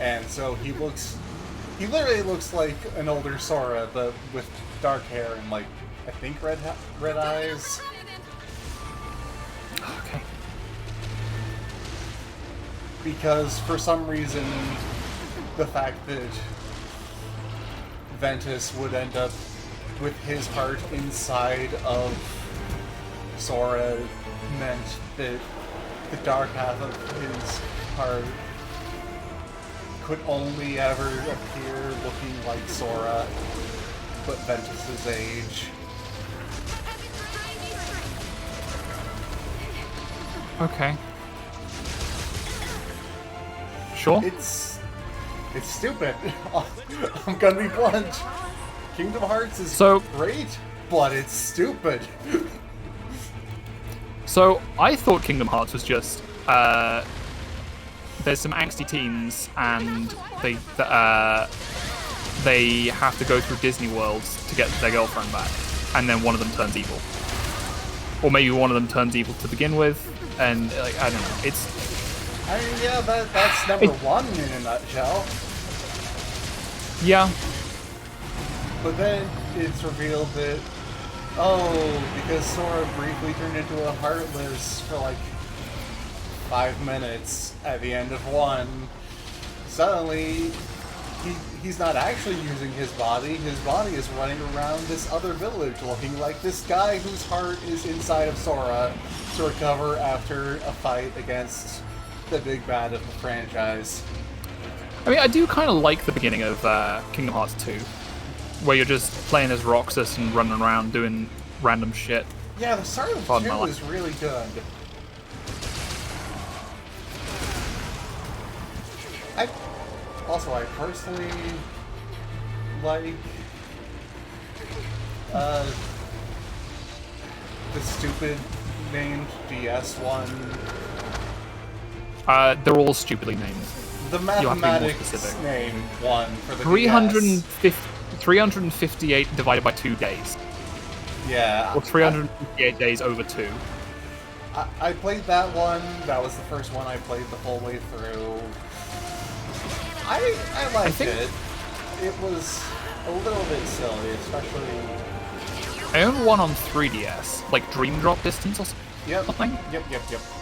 and so he literally looks like an older Sora, but with dark hair and like, I think red eyes. Okay. Because for some reason, the fact that Ventus would end up with his heart inside of Sora meant that the dark half of his heart could only ever appear looking like Sora, but Ventus's age. Okay. Sure. It's stupid. I'm gonna be blunt. Kingdom Hearts is So- great, but it's stupid. So I thought Kingdom Hearts was just there's some angsty teens and they have to go through Disney worlds to get their girlfriend back, and then one of them turns evil, or maybe one of them turns evil to begin with, and like I don't know. I mean, yeah, that's number one in a nutshell. Yeah, But then it's revealed that, because Sora briefly turned into a Heartless for like 5 minutes at the end of one, suddenly he's not actually using his body. His body is running around this other village looking like this guy whose heart is inside of Sora to recover after a fight against the big bad of the franchise. I mean I do kind of like the beginning of Kingdom Hearts 2, where you're just playing as Roxas and running around doing random shit. Yeah, the start of Pardon 2 my was really good. I personally like the stupid named DS one. They're all stupidly named. The have to be more mathematics specific. name one for the 350, 358 divided by 2 days, DS. Yeah. or 358 days over 2. I played that one. That was the first one I played the whole way through. I liked think- it. It was a little bit silly, especially. I own one on 3DS, like Dream Drop Distance or something. Yep. something. Yep.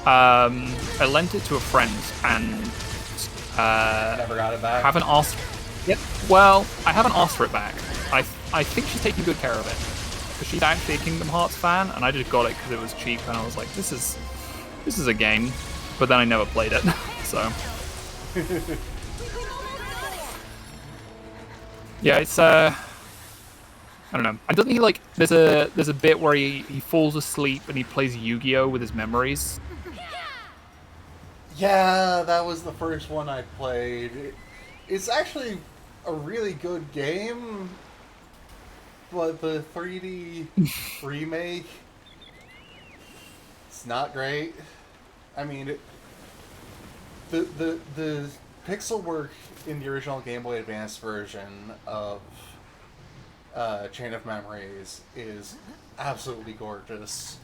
I lent it to a friend and Never got it back. haven't asked. Yep. Well, I haven't asked for it back. I think she's taking good care of it. Because she's actually a Kingdom Hearts fan, and I just got it because it was cheap, and I was like, this is a game. But then I never played it, so. Yeah, it's I don't know. And doesn't he like? There's a bit where he falls asleep and he plays Yu-Gi-Oh with his memories. Yeah, that was the first one I played. It's actually a really good game, but the 3D remake, it's not great. I mean, the pixel work in the original Game Boy Advance version of Chain of Memories is absolutely gorgeous.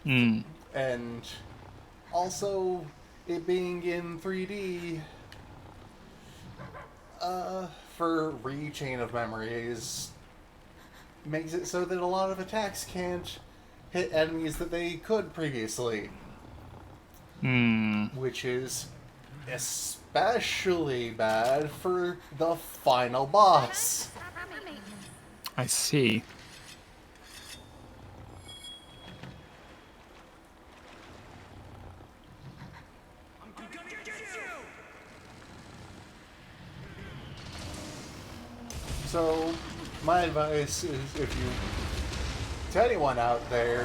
Mm. And also, it being in 3D for Chain of Memories makes it so that a lot of attacks can't hit enemies that they could previously. Mm. Which is especially bad for the final boss. I see. So, my advice is if you, to anyone out there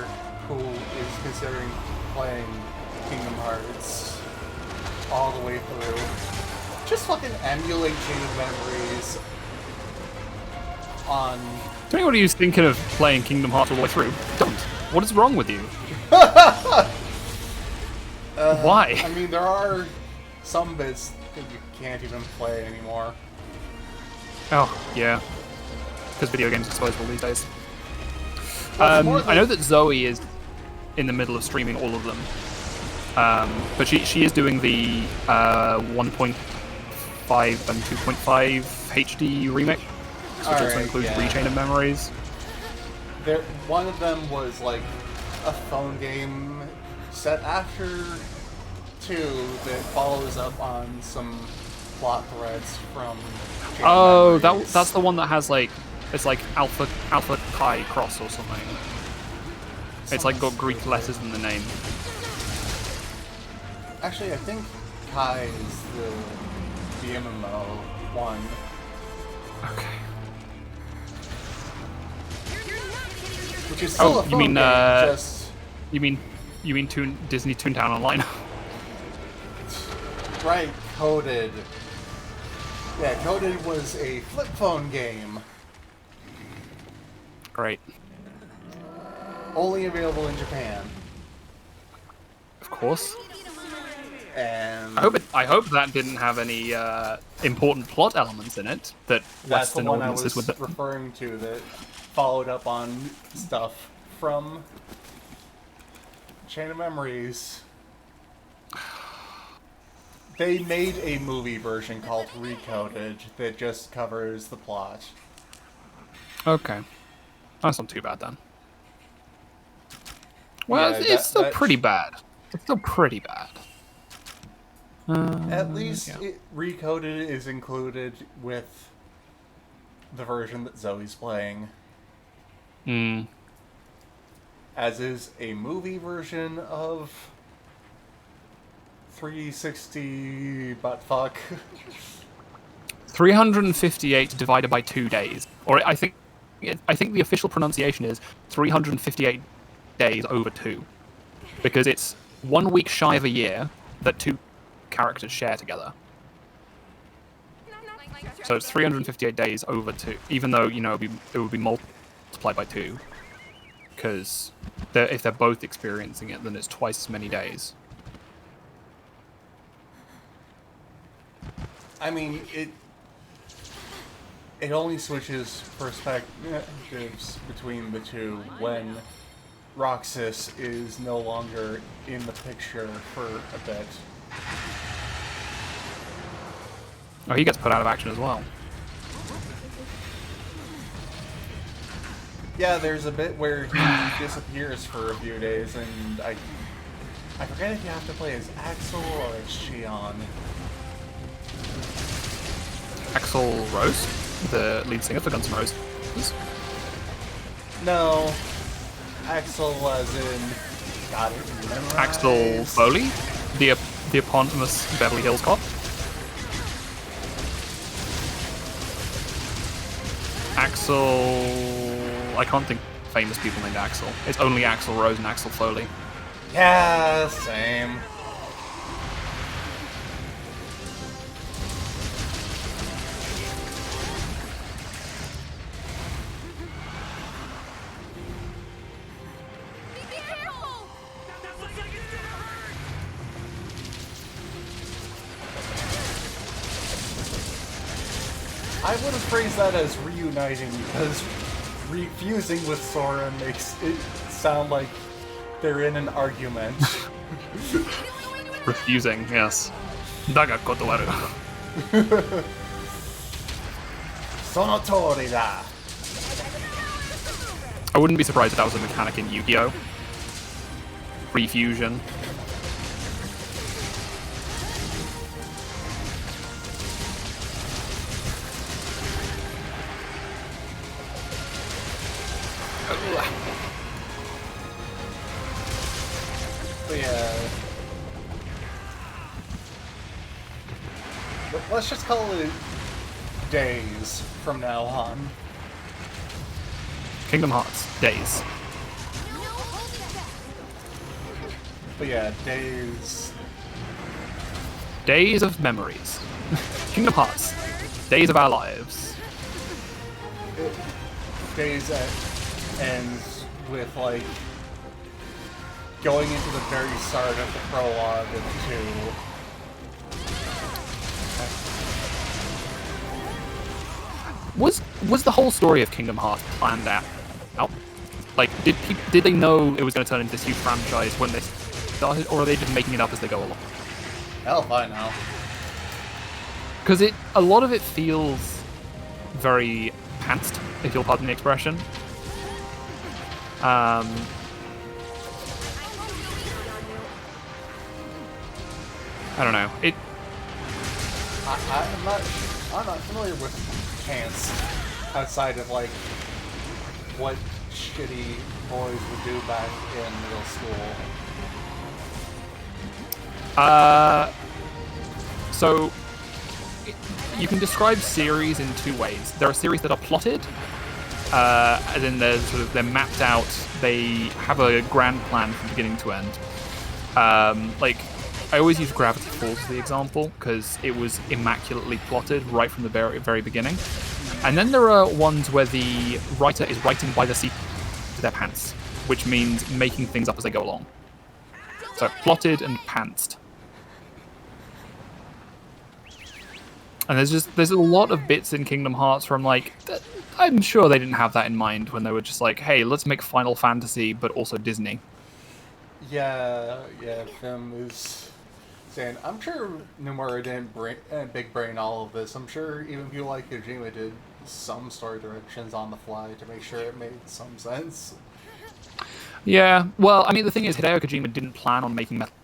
who is considering playing Kingdom Hearts all the way through, just fucking emulate Chain of Memories on... To anybody who's thinking of playing Kingdom Hearts all the way through, don't. What is wrong with you? Why? I mean, there are some bits that you can't even play anymore. Oh, yeah. Because video games are disposable these days. Well, more I know that Zoe is in the middle of streaming all of them. But she is doing the 1.5 and 2.5 HD remake, which also Alright, includes yeah. Rechain of Memories. One of them was like a phone game set after 2 that follows up on some plot threads from Chain of Oh, Memories. that's the one that has like it's like Alpha Chi Cross or something. It's like got Greek letters in the name. Actually, I think Kai is the MMO one. Okay. Which is still a Oh, you phone mean game, just you mean Disney Toontown Online? right, Coded. Yeah, Coded was a flip phone game. Great. Only available in Japan. Of course. And I hope that didn't have any important plot elements in it that that's the Western one I audiences was would. referring to that followed up on stuff from Chain of Memories. They made a movie version called Recoded that just covers the plot. Okay, that's not too bad then. Well, Yeah, it's still that- pretty bad. It's still pretty bad. At least yeah. Recoded is included with the version that Zoe's playing. Hmm. As is a movie version of 360 buttfuck. 358 divided by 2 days, or I think the official pronunciation is 358 days over 2, because it's 1 week shy of a year that 2 characters share together. So it's 358 days over 2, even though it would be multiplied by 2, because if they're both experiencing it, then it's twice as many days. I mean, it only switches perspectives between the two when Roxas is no longer in the picture for a bit. Oh, he gets put out of action as well. Yeah, there's a bit where he disappears for a few days, and I forget if you have to play as Axel or as Shion. Axl Rose, the lead singer for Guns N' Roses. No, Axel was in. Got it. Memorized. Axel Foley, the eponymous Beverly Hills Cop. Axel... I can't think of famous people named Axel. It's only Axl Rose and Axel Foley. Yeah, same. Be careful! I would have phrased that as reuniting because refusing with Sora makes it sound like they're in an argument. Refusing, yes. Daga kotowaru. Sono tori da. I wouldn't be surprised if that was a mechanic in Yu-Gi-Oh! Refusion. But yeah. Let's just call it days from now on. Kingdom Hearts. Days. No holding back! But yeah, days. Days of memories. Kingdom Hearts. Days of our lives. Days that ends with like going into the very start of the prologue of 2. Was the whole story of Kingdom Hearts planned out? Like, did they know it was going to turn into this huge franchise when they started, or are they just making it up as they go along? Hell if I know. Because a lot of it feels very pantsed, if you'll pardon the expression. I hope I don't know. I'm not familiar with pants outside of like what shitty boys would do back in middle school. So you can describe series in two ways. There are series that are plotted, as in they're mapped out. They have a grand plan from beginning to end. Like, I always use Gravity Falls as the example because it was immaculately plotted right from the very, very beginning. And then there are ones where the writer is writing by the seat of their pants, which means making things up as they go along. So plotted and pantsed. And there's a lot of bits in Kingdom Hearts from like, I'm sure they didn't have that in mind when they were just like, hey, let's make Final Fantasy but also Disney. Yeah, Tim is saying, I'm sure Nomura didn't big brain all of this. I'm sure even people like Kojima did some story directions on the fly to make sure it made some sense. Yeah, well, I mean, the thing is, Hideo Kojima didn't plan on making Metal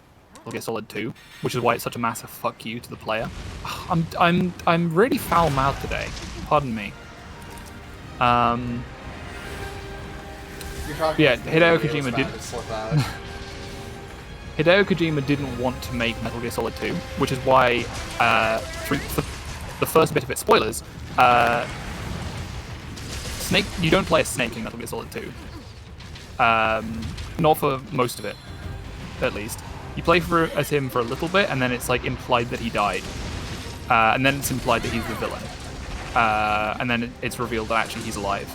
Gear Solid 2, which is why it's such a massive fuck you to the player. I'm really foul-mouthed today. Pardon me. You're talking Yeah, to Hideo me, it was Kojima about did- to slip out. Hideo Kojima didn't want to make Metal Gear Solid 2, which is why, through the first bit of it, spoilers, Snake, you don't play as Snake in Metal Gear Solid 2. Not for most of it, at least. You play as him for a little bit, and then it's like implied that he died. And then it's implied that he's the villain. And then it's revealed that actually he's alive.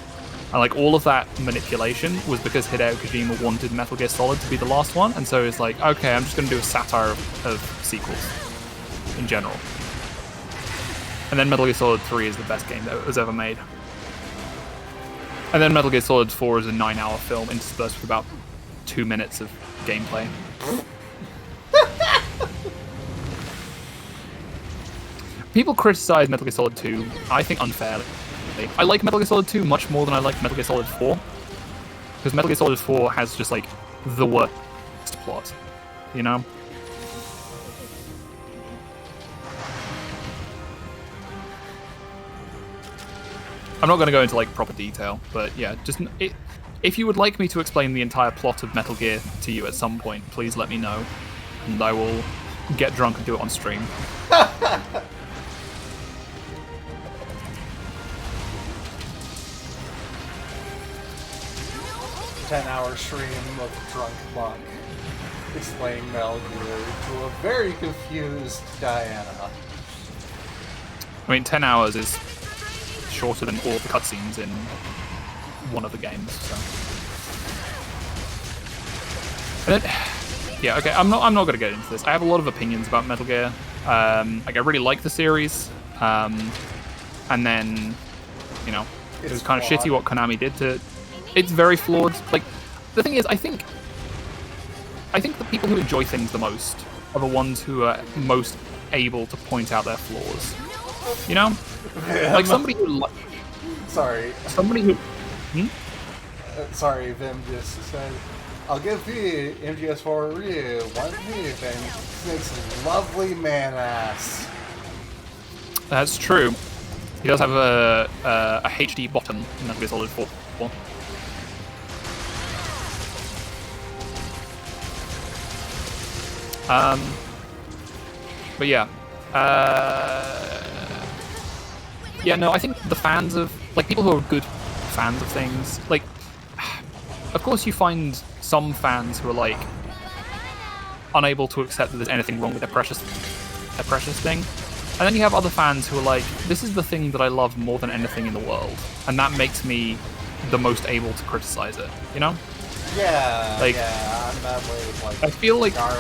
And like all of that manipulation was because Hideo Kojima wanted Metal Gear Solid to be the last one, and so it's like, okay, I'm just going to do a satire of sequels in general. And then Metal Gear Solid 3 is the best game that was ever made. And then Metal Gear Solid 4 is a 9-hour film interspersed with about 2 minutes of gameplay. People criticize Metal Gear Solid 2, I think unfairly. I like Metal Gear Solid 2 much more than I like Metal Gear Solid 4, because Metal Gear Solid 4 has just like the worst plot, you know. I'm not going to go into like proper detail, but yeah, just if you would like me to explain the entire plot of Metal Gear to you at some point, please let me know, and I will get drunk and do it on stream. 10-hour stream of drunk Buck explaining Metal Gear to a very confused Diana. I mean, 10 hours is shorter than all the cutscenes in one of the games. So. And then, yeah, okay. I'm not going to get into this. I have a lot of opinions about Metal Gear. Like I really like the series, and then, you know, it was kind of shitty what Konami did to. It's very flawed. Like the thing is, I think the people who enjoy things the most are the ones who are most able to point out their flaws. You know, like somebody who. Sorry. Somebody who. Sorry, Vim just said, I'll give the MGS4 Ryu one thing. Snake's lovely man ass. That's true. He does have a HD bottom in Metal Gear Solid 4. But yeah. Yeah, no, I think the fans of, like, people who are good fans of things, like, of course you find some fans who are, like, unable to accept that there's anything wrong with their precious thing. And then you have other fans who are like, this is the thing that I love more than anything in the world. And that makes me the most able to criticize it, you know? Yeah, like, yeah, I'm that way with, like, I feel like Star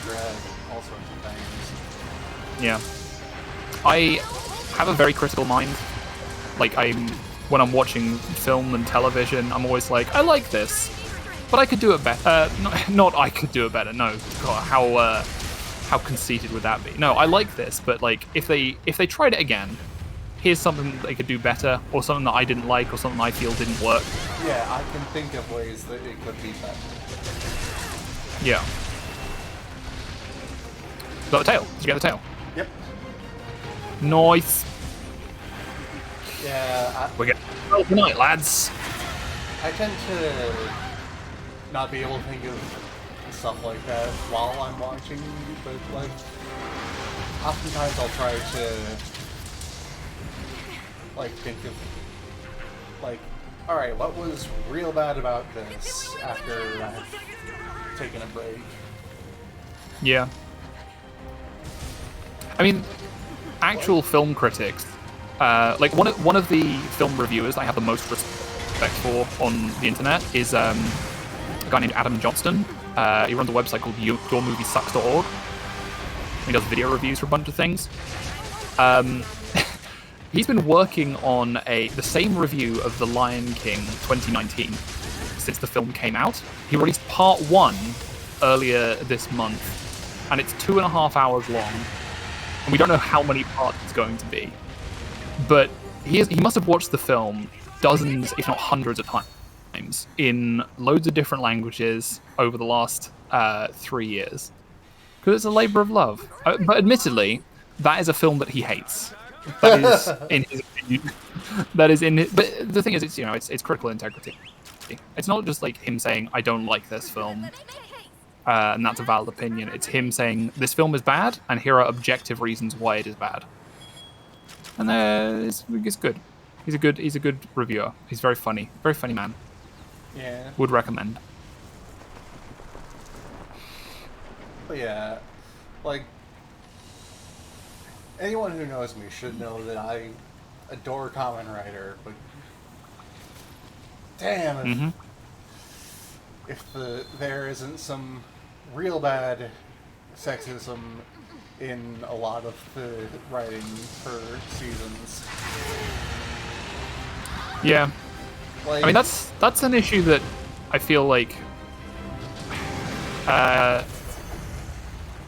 Dread, all sorts of things. Yeah. I have a very critical mind. Like, when I'm watching film and television, I'm always like, I like this, but I could do it better. Not I could do it better. No, God, how conceited would that be? No, I like this, but like, if they tried it again, here's something that they could do better, or something that I didn't like, or something I feel didn't work. Yeah, I can think of ways that it could be better. Yeah. Got the tail. Did you get the tail? Yep. Nice. Yeah, We're getting well tonight, lads. I tend to not be able to think of stuff like that while I'm watching, but like, oftentimes I'll try to like think of like, alright, what was real bad about this after I've taken a break? Yeah. I mean, actual film critics, like one of the film reviewers I have the most respect for on the internet is a guy named Adam Johnston. He runs a website called yourmoviesucks.org. He does video reviews for a bunch of things. He's been working on the same review of The Lion King 2019 since the film came out. He released part 1 earlier this month, and it's 2.5 hours long. And we don't know how many parts it's going to be. But he must have watched the film dozens, if not hundreds of times, in loads of different languages over the last 3 years. Because it's a labor of love. But admittedly, that is a film that he hates. That is in his opinion. That is in his, but the thing is, it's critical integrity. It's not just like him saying, I don't like this film. And that's a valid opinion. It's him saying, this film is bad, and here are objective reasons why it is bad. And it's good. He's a good reviewer. He's very funny man. Yeah. Would recommend. But yeah, like, anyone who knows me should know that I adore Kamen Rider, but damn, if there isn't some real bad sexism in a lot of the writing for seasons. Yeah. Like, I mean, that's an issue that I feel like I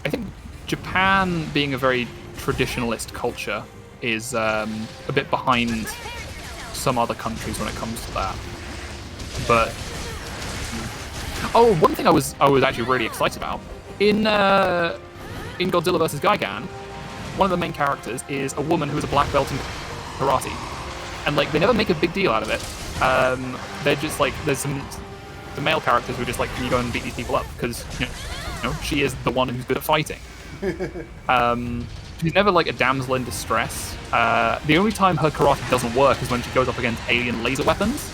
think Japan, being a very traditionalist culture, is a bit behind some other countries when it comes to that. But oh, one thing I was actually really excited about in Godzilla vs Gigan, one of the main characters is a woman who is a black belt in karate, and like they never make a big deal out of it. They're just like there's the male characters who are just like, can you go and beat these people up because you know she is the one who's good at fighting. She's never like a damsel in distress. The only time her karate doesn't work is when she goes up against alien laser weapons.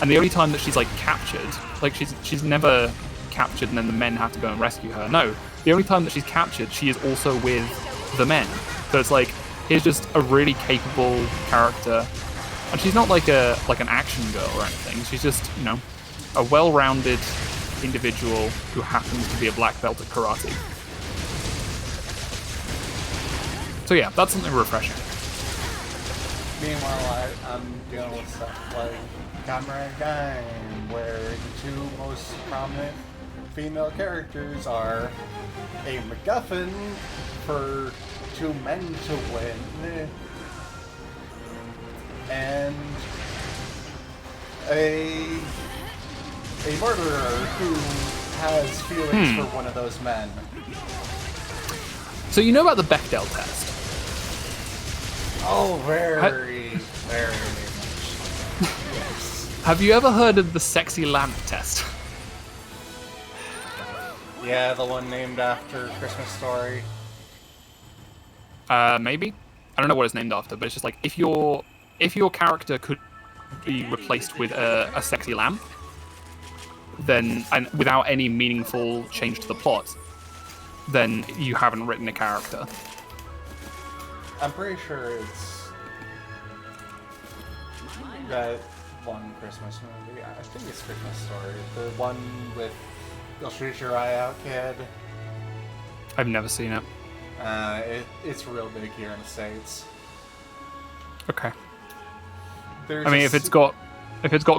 And the only time that she's like captured, like she's never captured and then the men have to go and rescue her. No, the only time that she's captured, she is also with the men. So it's like, here's just a really capable character. And she's not like an action girl or anything. She's just, you know, a well-rounded individual who happens to be a black belt at karate. So yeah, that's something refreshing. Meanwhile, I'm dealing with stuff like Camera Game, where the two most prominent female characters are a MacGuffin for two men to win, and a murderer who has feelings for one of those men. So you know about the Bechdel test? Oh, very much. Yes. Have you ever heard of the sexy lamp test? Yeah, the one named after Christmas Story. Maybe. I don't know what it's named after, but it's just like if your character could be replaced with a sexy lamp, then and without any meaningful change to the plot, then you haven't written a character. I'm pretty sure it's that one Christmas movie. I think it's Christmas Story. The one with You'll Shoot Your Eye Out Kid. I've never seen it. It's real big here in the States. Okay. There's I mean, if it's got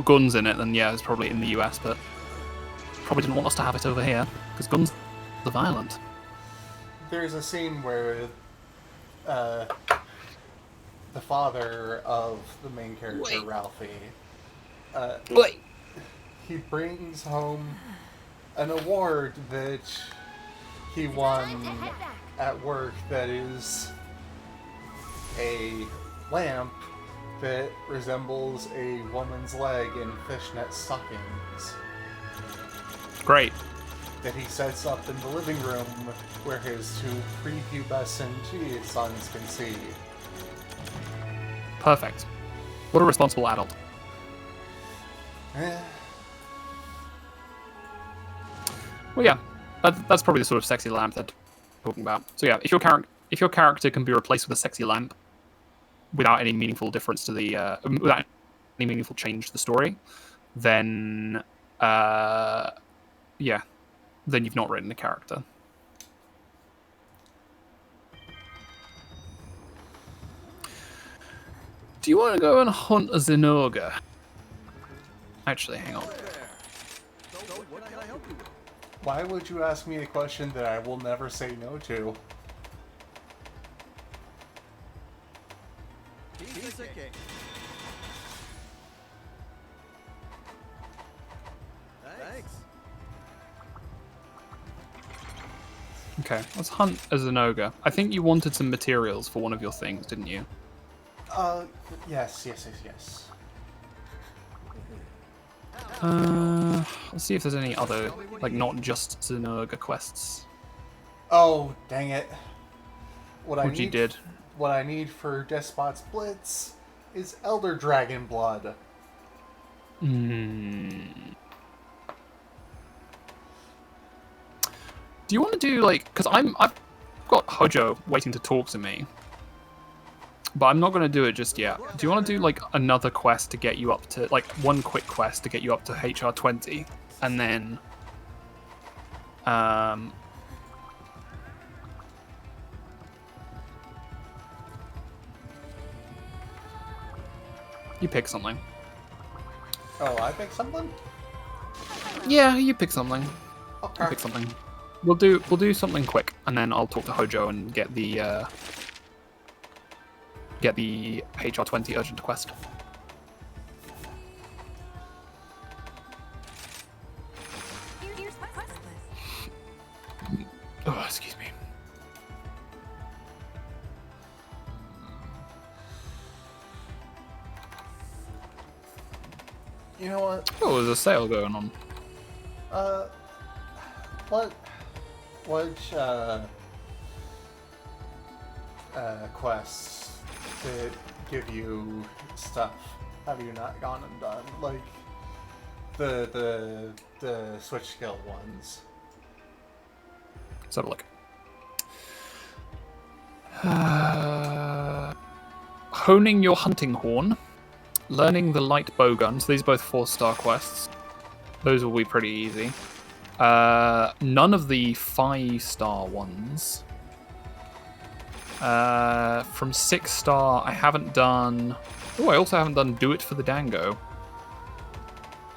guns in it, then yeah, it's probably in the US, but probably didn't want us to have it over here because guns are violent. There's a scene where the father of the main character, Ralphie, he brings home an award that he won at work that is a lamp that resembles a woman's leg in fishnet stockings. Great. That he sets up in the living room where his two prepubescent sons can see. Perfect. What a responsible adult. Well, yeah, that's probably the sort of sexy lamp that I'm talking about. So yeah, if your character can be replaced with a sexy lamp without any meaningful difference to the without any meaningful change to the story, then yeah, then you've not written a character. Do you want to go and hunt a Zinurga? Actually, hang on. So what can I help you with? Why would you ask me a question that I will never say no to? Piece of cake. Thanks. Okay, let's hunt a Zinurga. I think you wanted some materials for one of your things, didn't you? Yes. Let's see if there's any other, like, not just Zinurga quests. Oh, dang it. What you did. What I need for Despot's Blitz is Elder Dragon Blood. Do you want to do, like, because I've got Hojo waiting to talk to me, but I'm not going to do it just yet. Do you want to do, like, another quest to get you up to, like, one quick quest to get you up to HR 20, and then, you pick something. Oh, I picked something? Yeah, you pick something. Okay. You pick something. We'll do something quick, and then I'll talk to Hojo and get the HR 20 urgent quest. Oh, excuse me. You know what? Oh, there's a sale going on. Uh, what? Which quests that give you stuff have you not gone and done? Like the switch skill ones. Let's have a look. Honing your hunting horn, learning the light bowgun. So these are both 4-star quests. Those will be pretty easy. None of the 5-star ones. From 6-star, I haven't done. Oh, I also haven't done Do It for the Dango.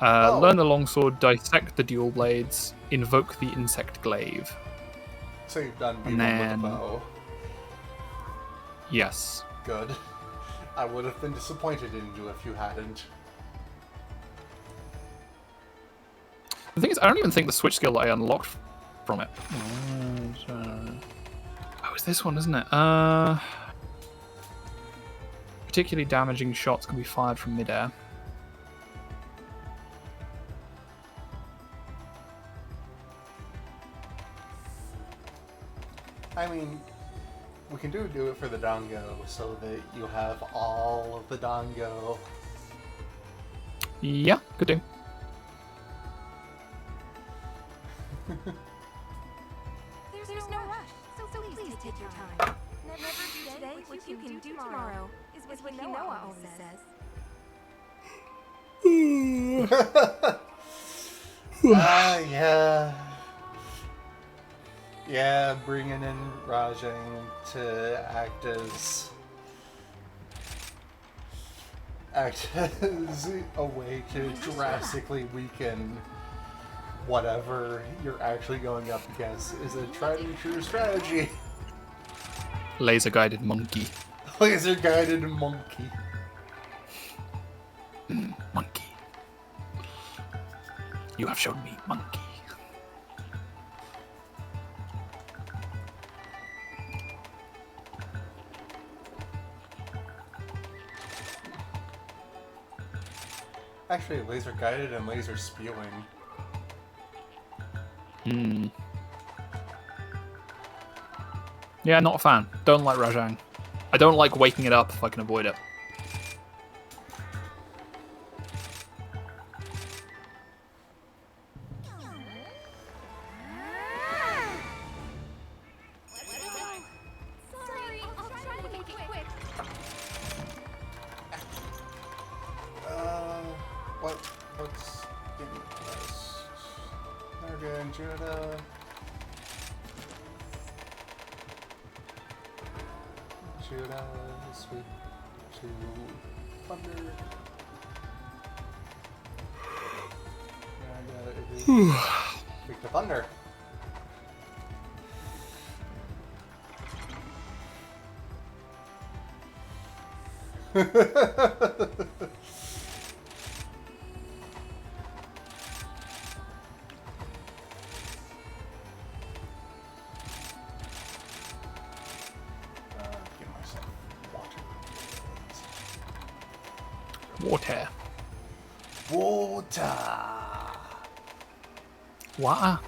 Learn the longsword, dissect the dual blades, invoke the insect glaive. So you've done And V1 then- with the bow. Yes. Good. I would have been disappointed in you if you hadn't. The thing is, I don't even think the switch skill that I unlocked from it. Oh, it's this one, isn't it? Particularly damaging shots can be fired from midair. I mean, we can do it for the Dango so that you have all of the Dango. Yeah, could do. There's no rush, so please take your time. Never do today what you can do tomorrow, is what Noah always says. Yeah. Yeah, bringing in Rajang to act as a way to drastically weaken whatever you're actually going up against is a tried and true strategy. Laser guided monkey. Laser guided monkey. Monkey. You have shown me monkey. Actually, laser guided and laser spewing. Yeah, not a fan. Don't like Rajang. I don't like waking it up if I can avoid it. Sorry, I'll try to make it quick. What's getting us? Narga and Judah. Judah, sweep to Thunder. Narga is sweep to Thunder. Give myself water. Water. Water. Water.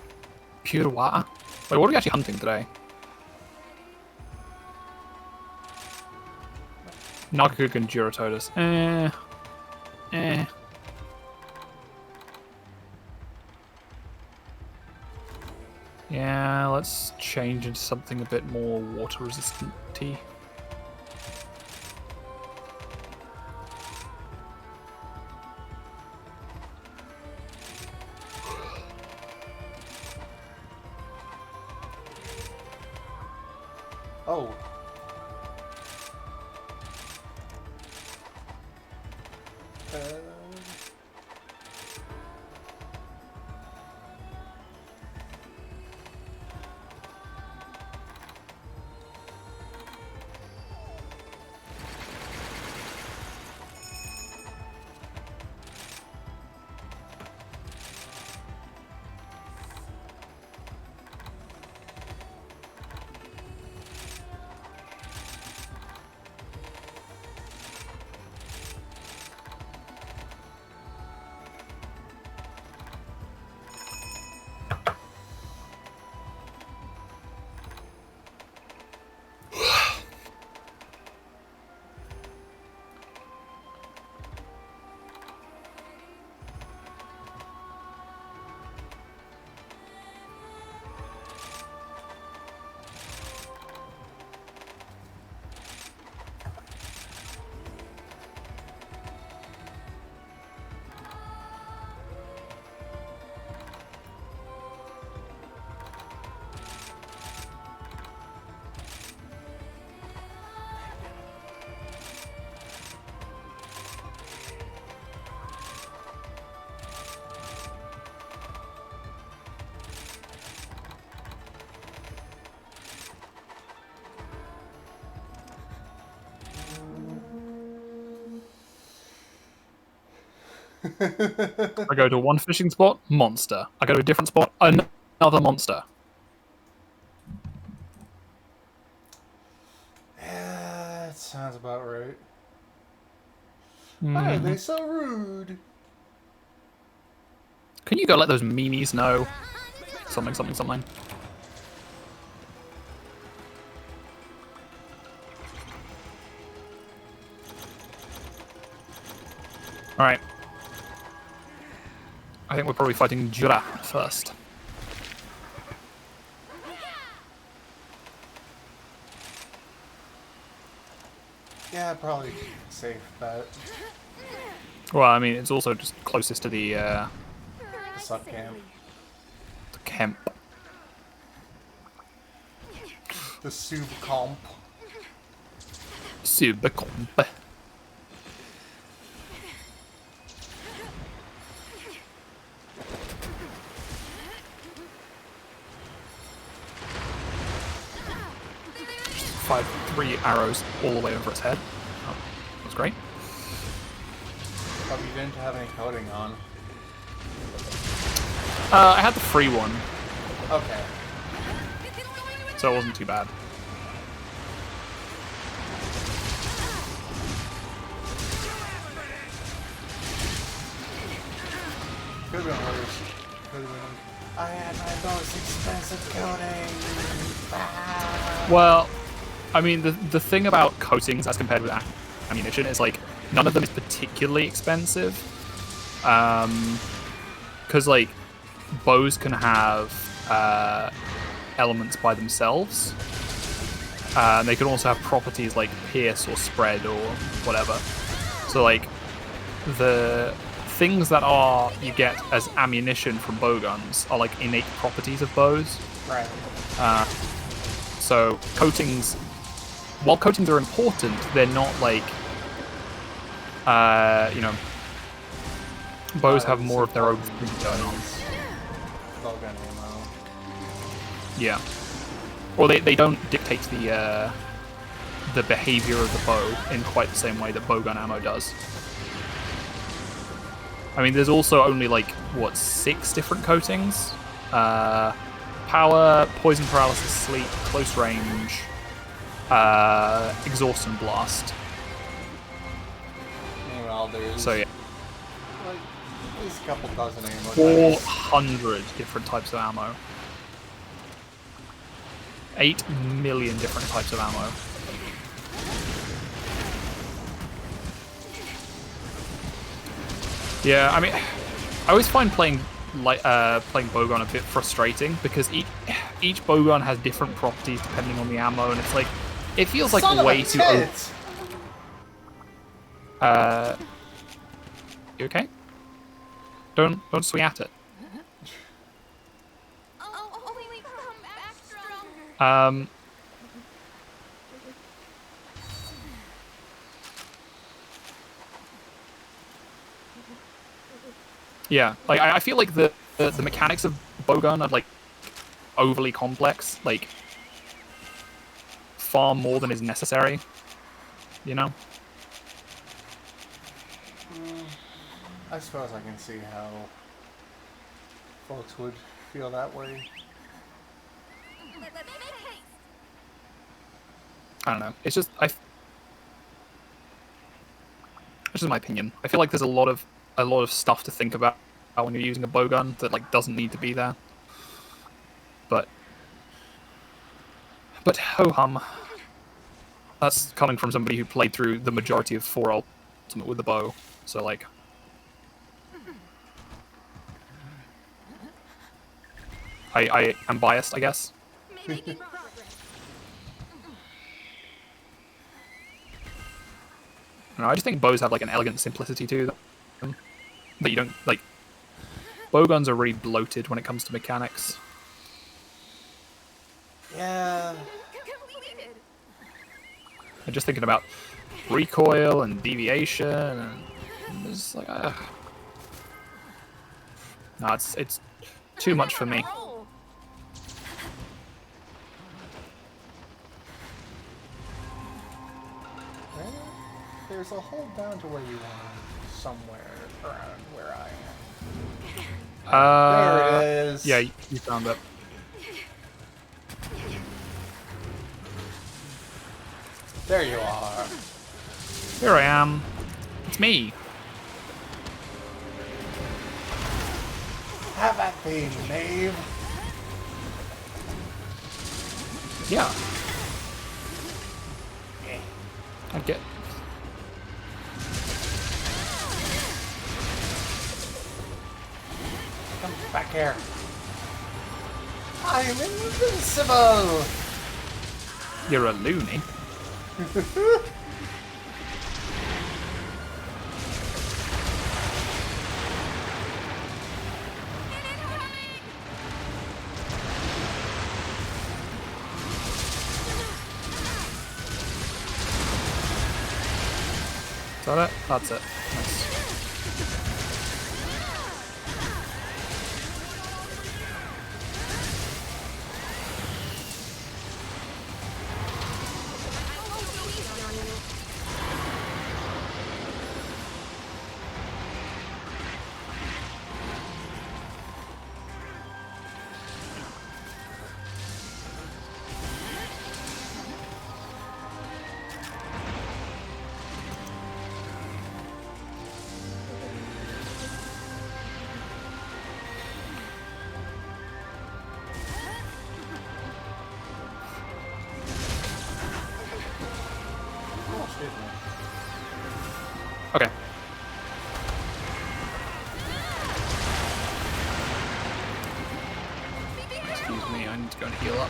Pure water. Wait, what are we actually hunting today? Nagakook and Duratotus. Eh. Yeah, let's change into something a bit more water resistant-y. Oh. I go to one fishing spot, monster. I go to a different spot, another monster. Yeah, that sounds about right. Why are they so rude? Can you go let those memes know? Something, something, something. Alright. I think we're probably fighting Jura first. Yeah, probably safe bet. Well, I mean, it's also just closest to the Sub camp. camp. The sub comp. Supercomp. Fired 3 arrows all the way over its head. Oh, that's great. But you didn't have any coating on. I had the free one, Okay. so it wasn't too bad. Could have been worse. Could have been. I had my most expensive coating. Ah. Well, I mean, the thing about coatings as compared with ammunition is like none of them is particularly expensive. Because like bows can have elements by themselves. They can also have properties like pierce or spread or whatever. So like the things that you get as ammunition from bowguns are like innate properties of bows. Right. So coatings, while coatings are important, they're not like, bows have more of their own thing going on. Bowgun ammo. Yeah. Or they don't dictate the behavior of the bow in quite the same way that bowgun ammo does. I mean, there's also only like, what, 6 different coatings? Power, poison paralysis, sleep, close range, exhaust and blast. Meanwhile, there's So yeah, like at least a couple dozen ammo types. 400 different types of ammo. 8 million different types of ammo. Yeah, I mean, I always find playing bowgun a bit frustrating because each bowgun has different properties depending on the ammo, and it's like it feels like Son of way a too. tit! You okay? Don't swing at it. Oh, wait, come back stronger. Yeah, like I feel like the mechanics of bowgun are like overly complex, like far more than is necessary. You know? I suppose I can see how folks would feel that way. Let's make haste. I don't know. It's just It's just my opinion. I feel like there's a lot of stuff to think about when you're using a bowgun that like doesn't need to be there. But ho hum. That's coming from somebody who played through the majority of 4 Ultimate with the bow. So like I am biased, I guess. Making progress. I just think bows have like an elegant simplicity to them that you don't like. Bowguns are really bloated when it comes to mechanics. Yeah. Completed. I'm just thinking about recoil and deviation, and it's like, no, it's too much for me. Roll. There's a hole down to where you are somewhere. around where I am. Uh, There it is. Yeah, you found it. There you are. Here I am. It's me. Have at thee, knave. Yeah. I get. Come back here. I'm invincible. You're a loony. Is that it? That's it. Nice. Oh, excuse me. Okay. Excuse me, I need to go and heal up.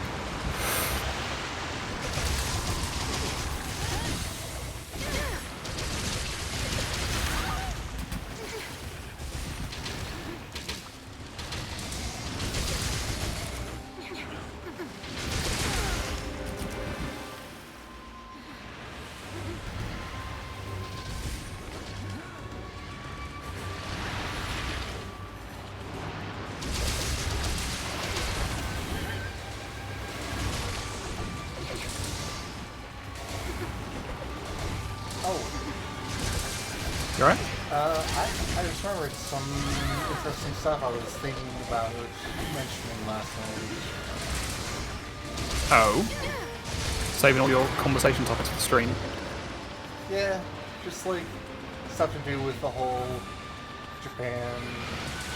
Oh, You alright? I just remembered some interesting stuff I was thinking about mentioning last night. Oh. Saving all your conversation topics for the stream. Yeah, just like stuff to do with the whole Japan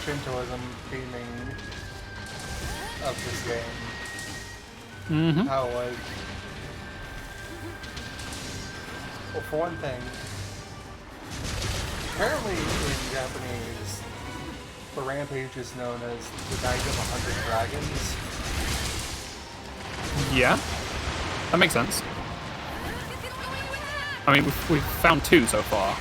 Shintoism theming of this game. Mm-hmm. How like, well, for one thing, apparently in Japanese, the rampage is known as the Night of 100 Dragons. Yeah. That makes sense. I mean, we've found 2 so far.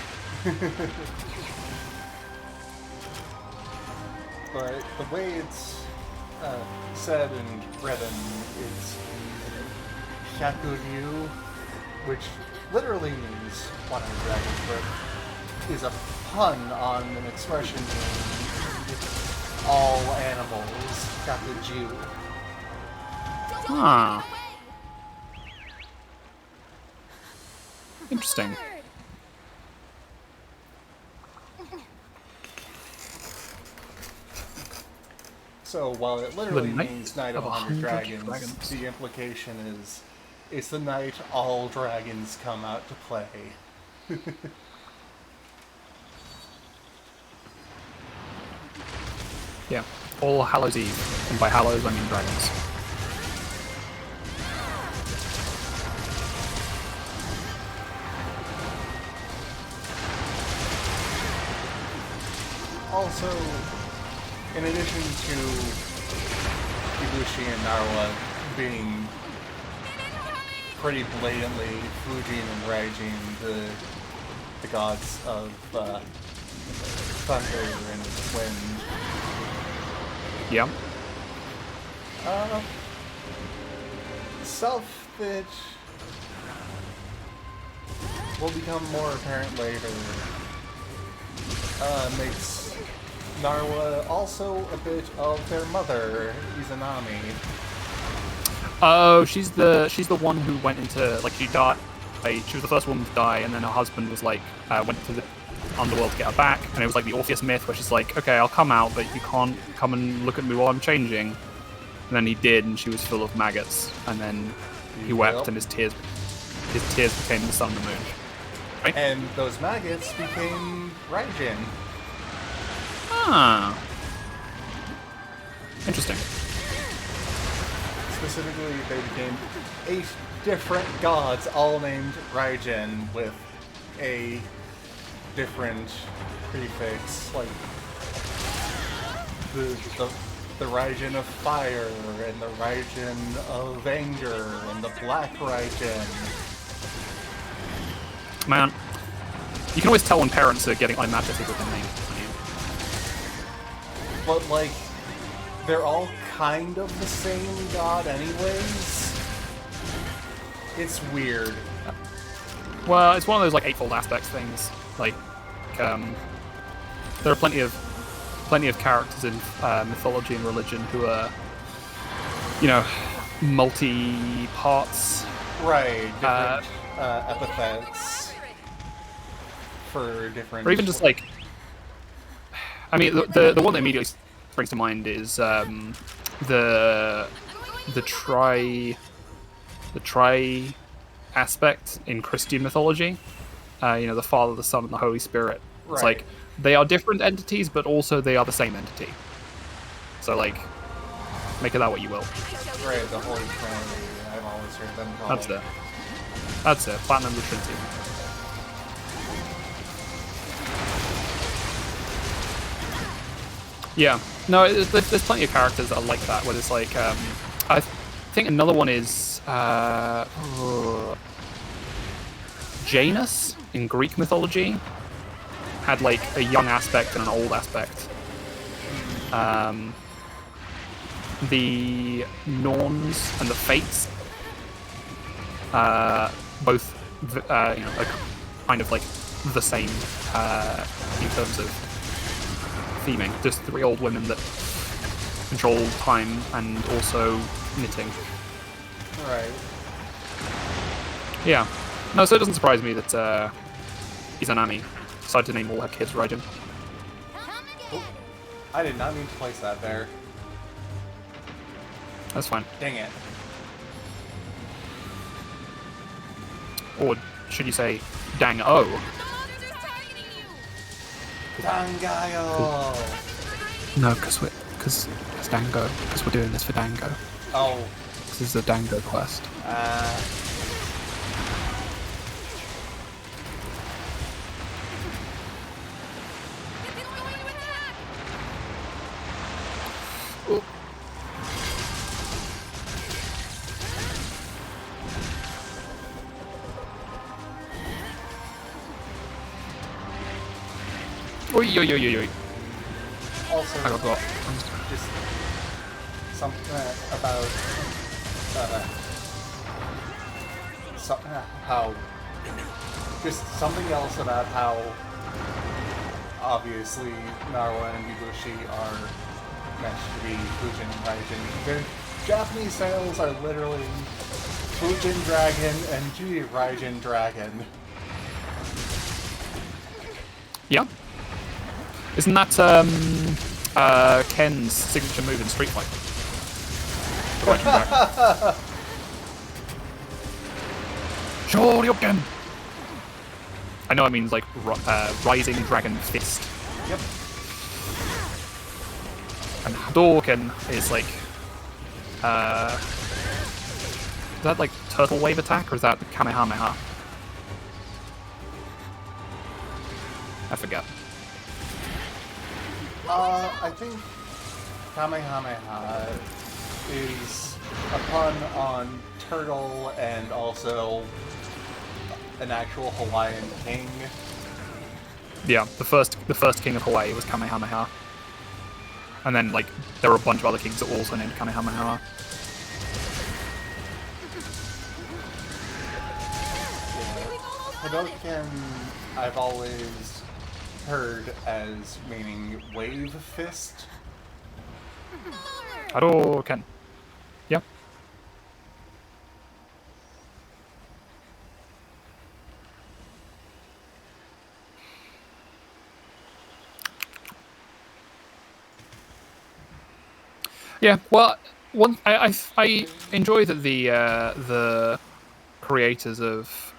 But the way it's said and written is Hyakuryu, which literally means 100 dragons, but is a pun on an expression meaning all animals, Hyakuju. Huh. Interesting. So while it literally The night means Night of of 100 100 dragons, dragons. the implication is it's the night all dragons come out to play. Yeah. All Hallows Eve. And by Hallows, I mean dragons. Also, in addition to Ibushi and Narwa being pretty blatantly Fujin and Raijin, the gods of thunder and wind, Yeah. stuff that will become more apparent later makes Narwa also a bit of their mother, Izanami. Oh, she's the one who went into, like, she died. She was the first woman to die, and then her husband was like went to the underworld to get her back, and it was like the Orpheus myth, where she's like, okay, I'll come out, but you can't come and look at me while I'm changing. And then he did, and she was full of maggots, and then he wept, Yep. and his tears became the sun and the moon. Right? And those maggots became Raijin. Ah. Interesting. Specifically, they became 8 different gods, all named Raijin, with a different prefix, like the Raijin of fire, and the Raijin of anger, and the black Raijin. Man, you can always tell when parents are getting unimaginative with their name. But, like, they're all kind of the same god anyways. It's weird. Well, it's one of those like eightfold aspects things. Like, there are plenty of characters in mythology and religion who are, you know, multi parts. Right, different epithets for different... Or even just like, I mean, the one that immediately springs to mind is the tri aspect in Christian mythology. You know, the Father, the Son, and the Holy Spirit. It's Right. like they are different entities, but also they are the same entity. So like, make of that what you will. Right, the Holy Trinity. I've always heard them call That's it. That's it. Platinum the Trinity. Yeah. No, there's plenty of characters that are like that, where it's like, I think another one is Janus in Greek mythology had like a young aspect and an old aspect. The Norns and the Fates, both you know, are kind of like the same in terms of theming. Just 3 old women that control time and also knitting. Right. Yeah. No, so it doesn't surprise me that Izanami decided to name all her kids Raijin. I did not mean to place that there. That's fine. Dang it. Or should you say, dang oh? Dangayo! No, because Dango. Because we're doing this for Dango. Oh, This is the Dango quest. Oi, oi, oi, oi, oi. also, I got got. just something about how just something else about how obviously Narwa and Yugoshi are meant to be Fujin and Raijin. Their Japanese sales are literally Fujin Dragon and G Raijin Dragon. Yeah. Isn't that Ken's signature move in Street Fighter? The Raijin Dragon. Shoryuken! I know it means like Rising Dragon Fist. Yep. And Hadouken is like is that like Turtle Wave attack or is that Kamehameha? I forget. I think Kamehameha is a pun on turtle and also an actual Hawaiian king. Yeah, the first king of Hawaii was Kamehameha. And then like there were a bunch of other kings that were also named Kamehameha. Hadouken, I've always heard as meaning wave fist. Hadouken. Yeah. Yeah, well, I enjoy that the creators of.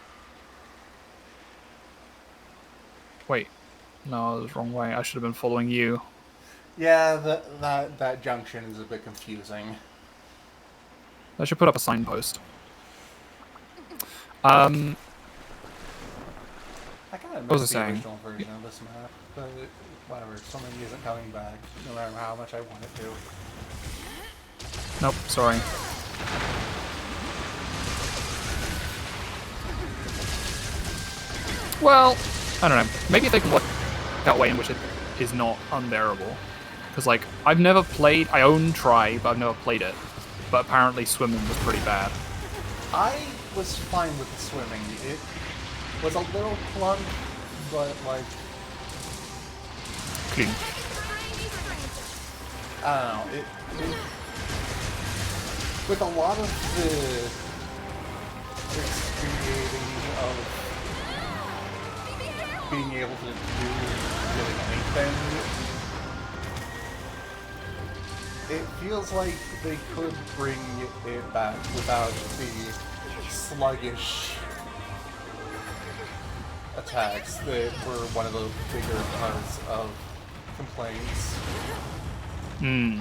Wait, no, I was the wrong way. I should have been following you. Yeah, that junction is a bit confusing. I should put up a signpost. Um, I kind of What was miss I the saying? original version of this map, but whatever. Something isn't coming back, no matter how much I want it to. Nope, sorry. Well, I don't know. Maybe they can work that way in which it is not unbearable. Because, like, I've never played. I own Tri, but I've never played it. But apparently, swimming was pretty bad. I was fine with the swimming. It was a little clunky, but like Clean. I don't know. It with a lot of the experience of being able to do really anything, it feels like they could bring it back without the sluggish attacks that were one of the bigger parts of complaints. Hmm.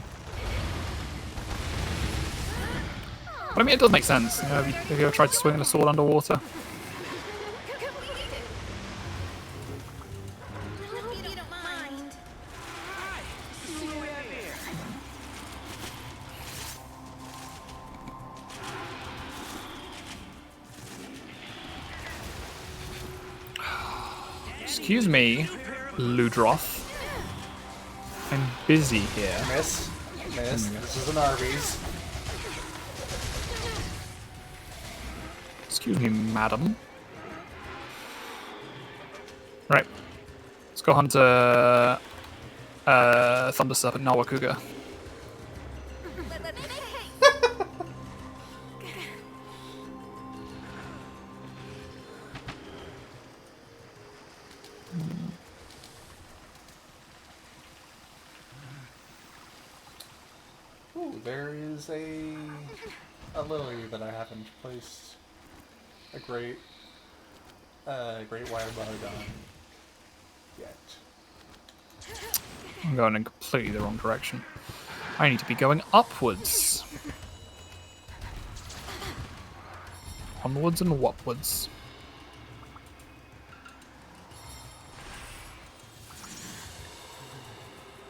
But I mean, it does make sense. You know, have you ever tried to swing a sword underwater? Hope you don't mind. Excuse me, Ludroth. I'm busy here. Miss, this is an Arby's. Excuse me, madam. Right. Let's go hunt Thunder Serpent Nawakuga. Ooh, there is a lily that I haven't placed a great wire bug on yet. I'm going in completely the wrong direction. I need to be going upwards. Onwards and upwards.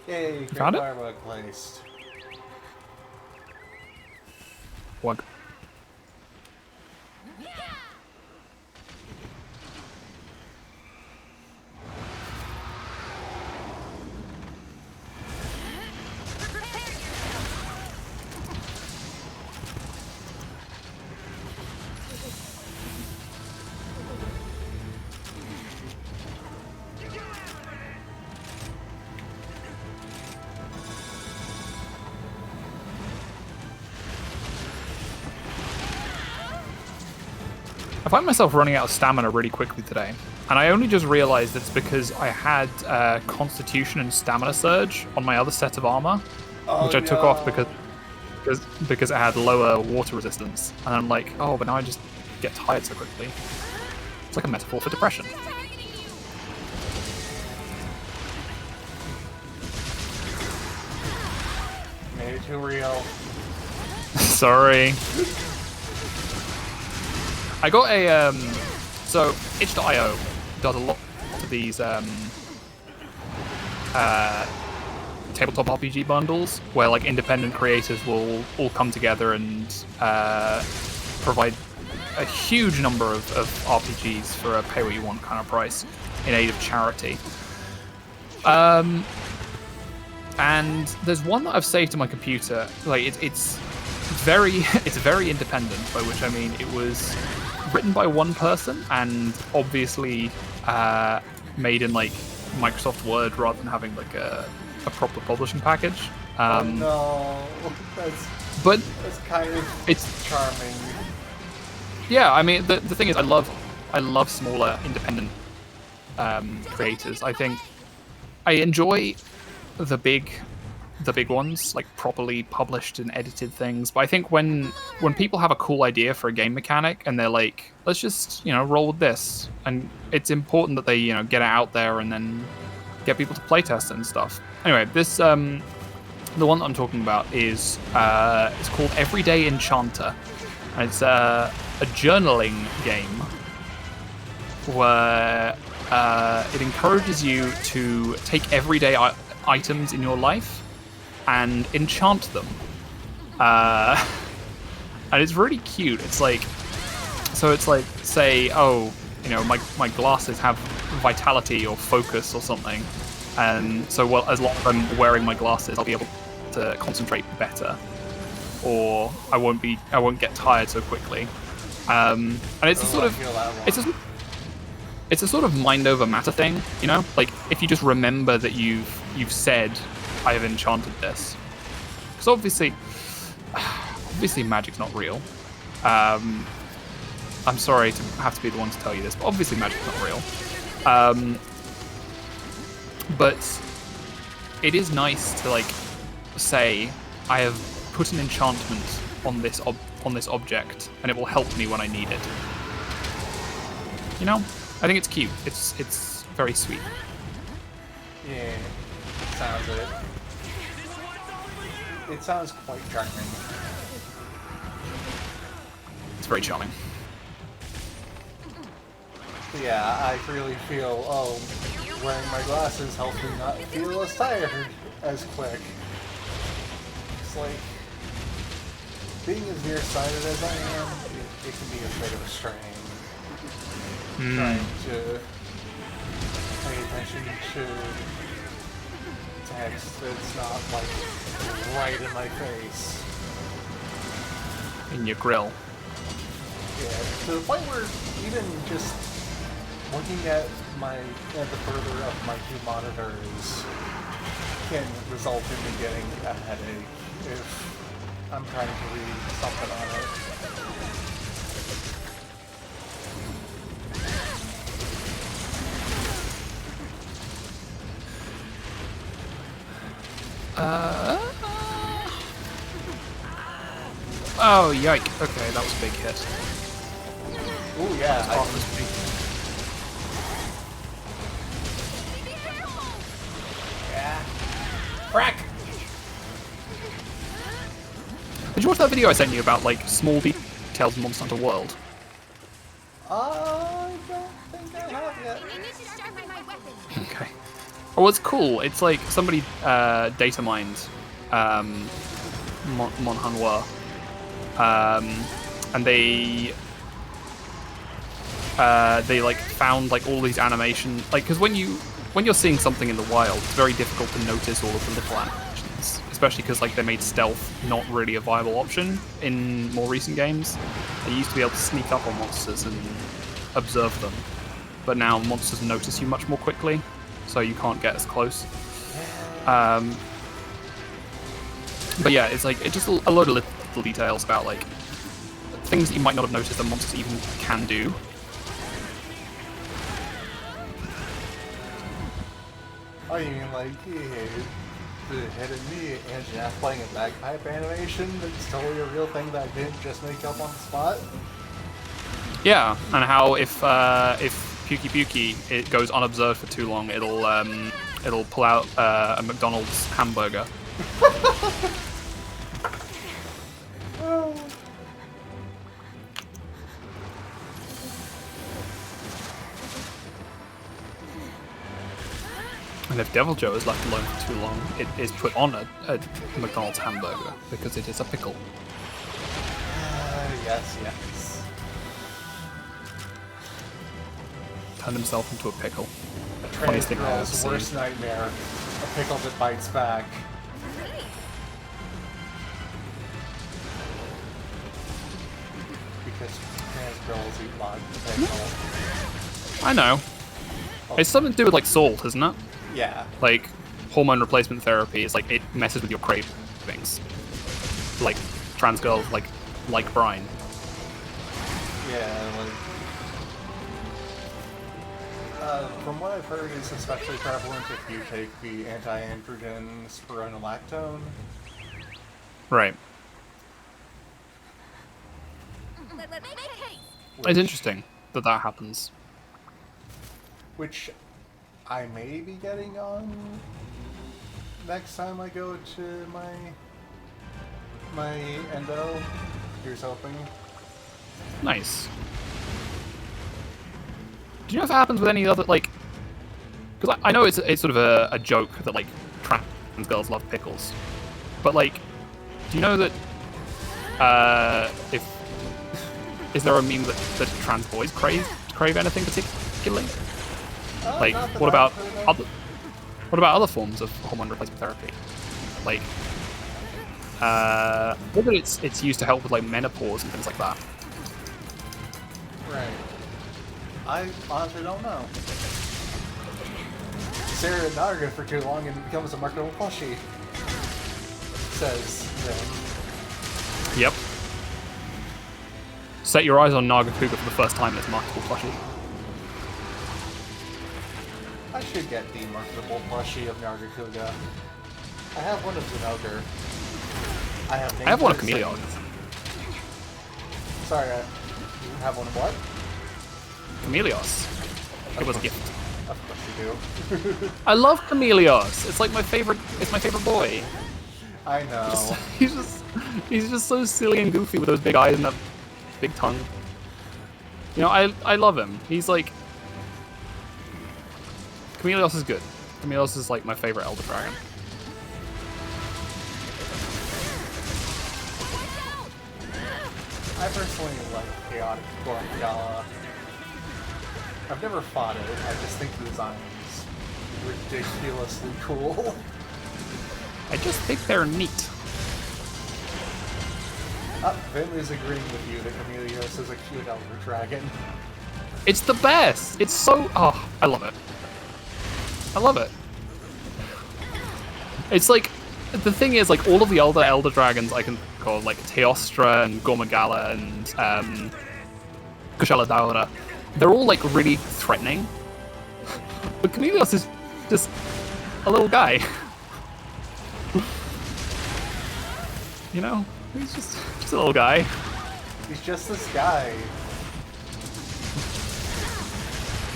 Yay, great found it? wire bug placed. What? I find myself running out of stamina really quickly today, and I only just realized it's because I had Constitution and Stamina Surge on my other set of armor, which I took off because it had lower water resistance, and I'm like, oh, but now I just get tired so quickly. It's like a metaphor for depression. Made it too real. Sorry. I got a so itch.io does a lot of these tabletop RPG bundles where like independent creators will all come together and provide a huge number of RPGs for a pay what you want kind of price in aid of charity. And there's one that I've saved to my computer. Like it's very independent, by which I mean it was written by one person and obviously made in like Microsoft Word rather than having like a proper publishing package. No, that's kind of it's charming. Yeah, I mean the thing is I love smaller independent creators. I think I enjoy the big the big ones, like properly published and edited things. But I think when people have a cool idea for a game mechanic and they're like, let's just roll with this, and it's important that they get it out there and then get people to playtest it and stuff. Anyway, this the one that I'm talking about is it's called Everyday Enchanter, and it's a journaling game where it encourages you to take everyday items in your life and enchant them. And it's really cute. It's like, say, my glasses have vitality or focus or something, and so as long as I'm wearing my glasses, I'll be able to concentrate better, or I won't get tired so quickly. And it's it's a sort of mind over matter thing, like if you just remember that you've said, I have enchanted this, because obviously magic's not real. I'm sorry to have to be the one to tell you this, but obviously magic's not real. But it is nice to say, I have put an enchantment on this object, and it will help me when I need it. I think it's cute. It's very sweet. Yeah, sounds it. It sounds quite charming. It's very charming. Yeah, I really feel, wearing my glasses helps me not feel as tired as quick. It's like, being as nearsighted as I am, it can be a bit of a strain. Trying to pay attention to text that's not, right in my face. In your grill. Yeah, to the point where even just looking at the further of my two monitors can result in me getting a headache if I'm trying to read something on it. Oh, yike. Okay, that was a big hit. Ooh, yeah. Yeah. Crack! Did you watch that video I sent you about, small details in Monster Hunter World? I don't think I have yet. Okay. Well, it's cool. It's like somebody data mined Monhanhua. And they found all these animation, because when you're seeing something in the wild, it's very difficult to notice all of the little animations, especially because they made stealth not really a viable option in more recent games. They used to be able to sneak up on monsters and observe them, but now monsters notice you much more quickly, so you can't get as close. But yeah, it's just a load of little details about things that you might not have noticed that monsters even can do. Oh, you mean the head of me and Jeff playing a bagpipe animation that's totally a real thing that I didn't just make up on the spot? Yeah, and how if Pukey Pukey it goes unobserved for too long, it'll pull out a McDonald's hamburger. And if Deviljho is left alone for too long, it is put on a McDonald's hamburger because it is a pickle. Yes. Turned himself into a pickle. A trans girl's worst nightmare. A pickle that bites back. Because trans girls eat lots of pickle. I know. It's something to do with salt, isn't it? Yeah. Hormone replacement therapy is it messes with your cravings. Trans girls like brine. Yeah, From what I've heard, it's especially prevalent if you take the anti-androgen spironolactone. Right. Let's make haste. It's interesting that that happens. Which I may be getting on next time I go to my endo. Here's hoping. Nice. Do you know if it happens with any other, like... Because I know it's sort of a joke that, like, trans girls love pickles. But, like, do you know that, is there a meme that trans boys crave anything particularly? Like, Not that what about I've heard of. other forms of hormone replacement therapy? Like, whether it's used to help with, like, menopause and things like that. Right. I honestly don't know. Sarah Naga for too long and becomes a marketable plushie. Says them. Yep. Set your eyes on Nagakuga for the first time in its marketable plushie. I should get the marketable plushie of Nargacuga. I have one of Zenogre. I have one of Chameleon. Sorry, you have one of what? Chameleos. It was a gift. Of course you do. I love Chameleos. It's like my favorite. It's my favorite boy. I know. He's just so silly and goofy with those big eyes and that big tongue. You know, I love him. He's like Chameleos is good. Chameleos is like my favorite Elder Dragon. I personally like Chaotic Gorgala. I've never fought it. I just think the design is ridiculously cool. I just think they're neat. Finley's agreeing with you that Chameleos is a cute Elder Dragon. It's the best. It's so I love it. I love it. It's like the thing is like all of the Elder Dragons I can call like Teostra and Gormagala and Kushala Daura. They're all like really threatening. But Chameleos is just a little guy. You know? He's just a little guy. He's just this guy.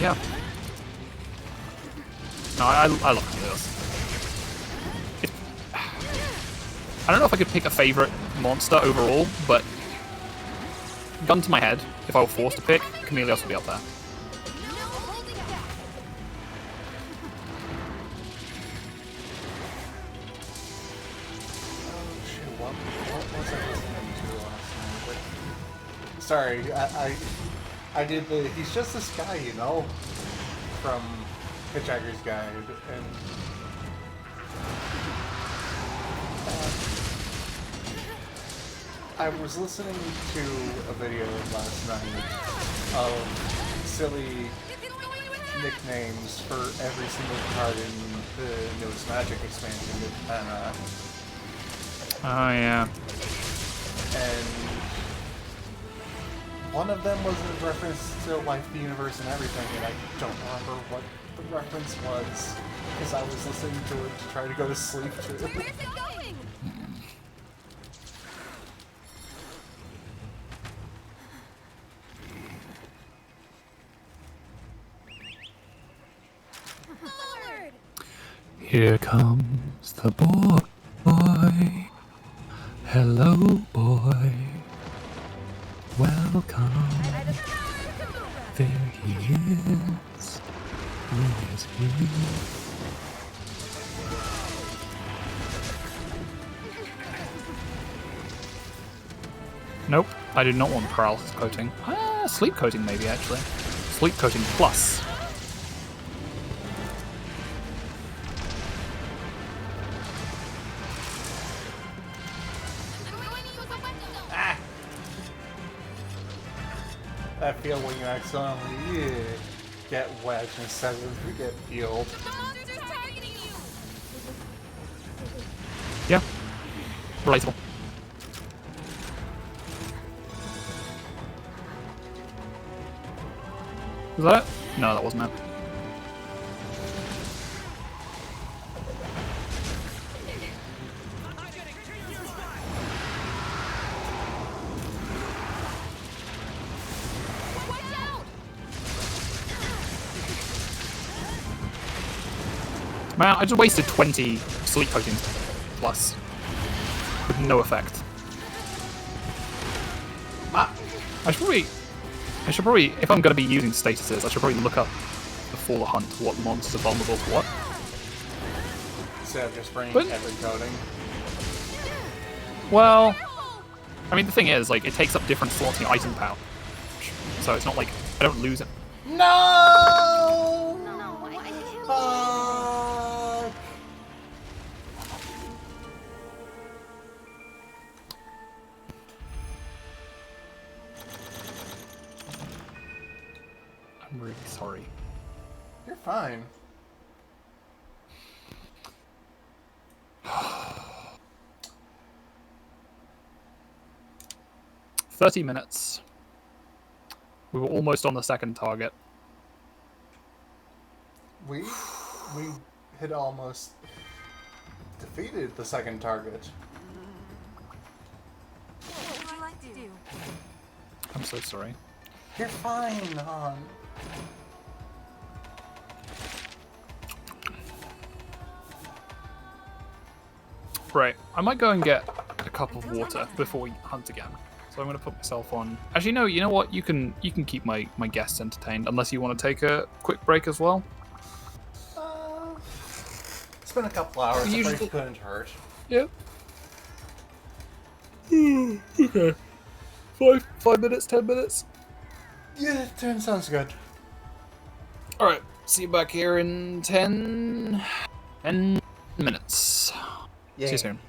Yeah. No, I love Chameleos. I don't know if I could pick a favorite monster overall, but gun to my head, if I were forced to pick, Chameleos would be up there. What was I listening to last night? Sorry, I did the he's just this guy, you know, from Hitchhiker's Guide, and I was listening to a video last night of silly nicknames for every single card in the newest Magic expansion with Pana. Oh yeah. And one of them was in reference to Life, the Universe, and everything, and I don't remember what the reference was, because I was listening to it to try to go to sleep to it. Where's it going? Forward! Here comes the boy. Hello, boy. Welcome. There he is. Where is he? Nope, I do not want paralysis coating. Sleep coating maybe, actually. Sleep coating plus. I feel when you accidentally get wedged instead of get healed. Yeah. Relatable. Was that it? No, that wasn't it. Man, I just wasted 20 sleep potions plus with no effect. I should probably, if I'm going to be using statuses, I should probably look up before the hunt what monsters are vulnerable to what. Instead of just bringing But- every coating. Well, I mean, the thing is, like, it takes up different slots in your item pouch, so it's not like I don't lose it. No! No, why did you? Fuck! I'm really sorry. You're fine. "30 minutes. We were almost on the second target. We had almost defeated the second target. What would you like to do? I'm so sorry. You're fine, Han. Right, I might go and get a cup of water before we hunt again. So I'm gonna put myself on. Actually, no. You know what? You can keep my guests entertained, unless you want to take a quick break as well. It's been a couple hours. The Usually- break couldn't hurt. Yep. Okay. 5 minutes, 10 minutes. Yeah, 10 sounds good. All right. See you back here in 10 minutes. See you soon.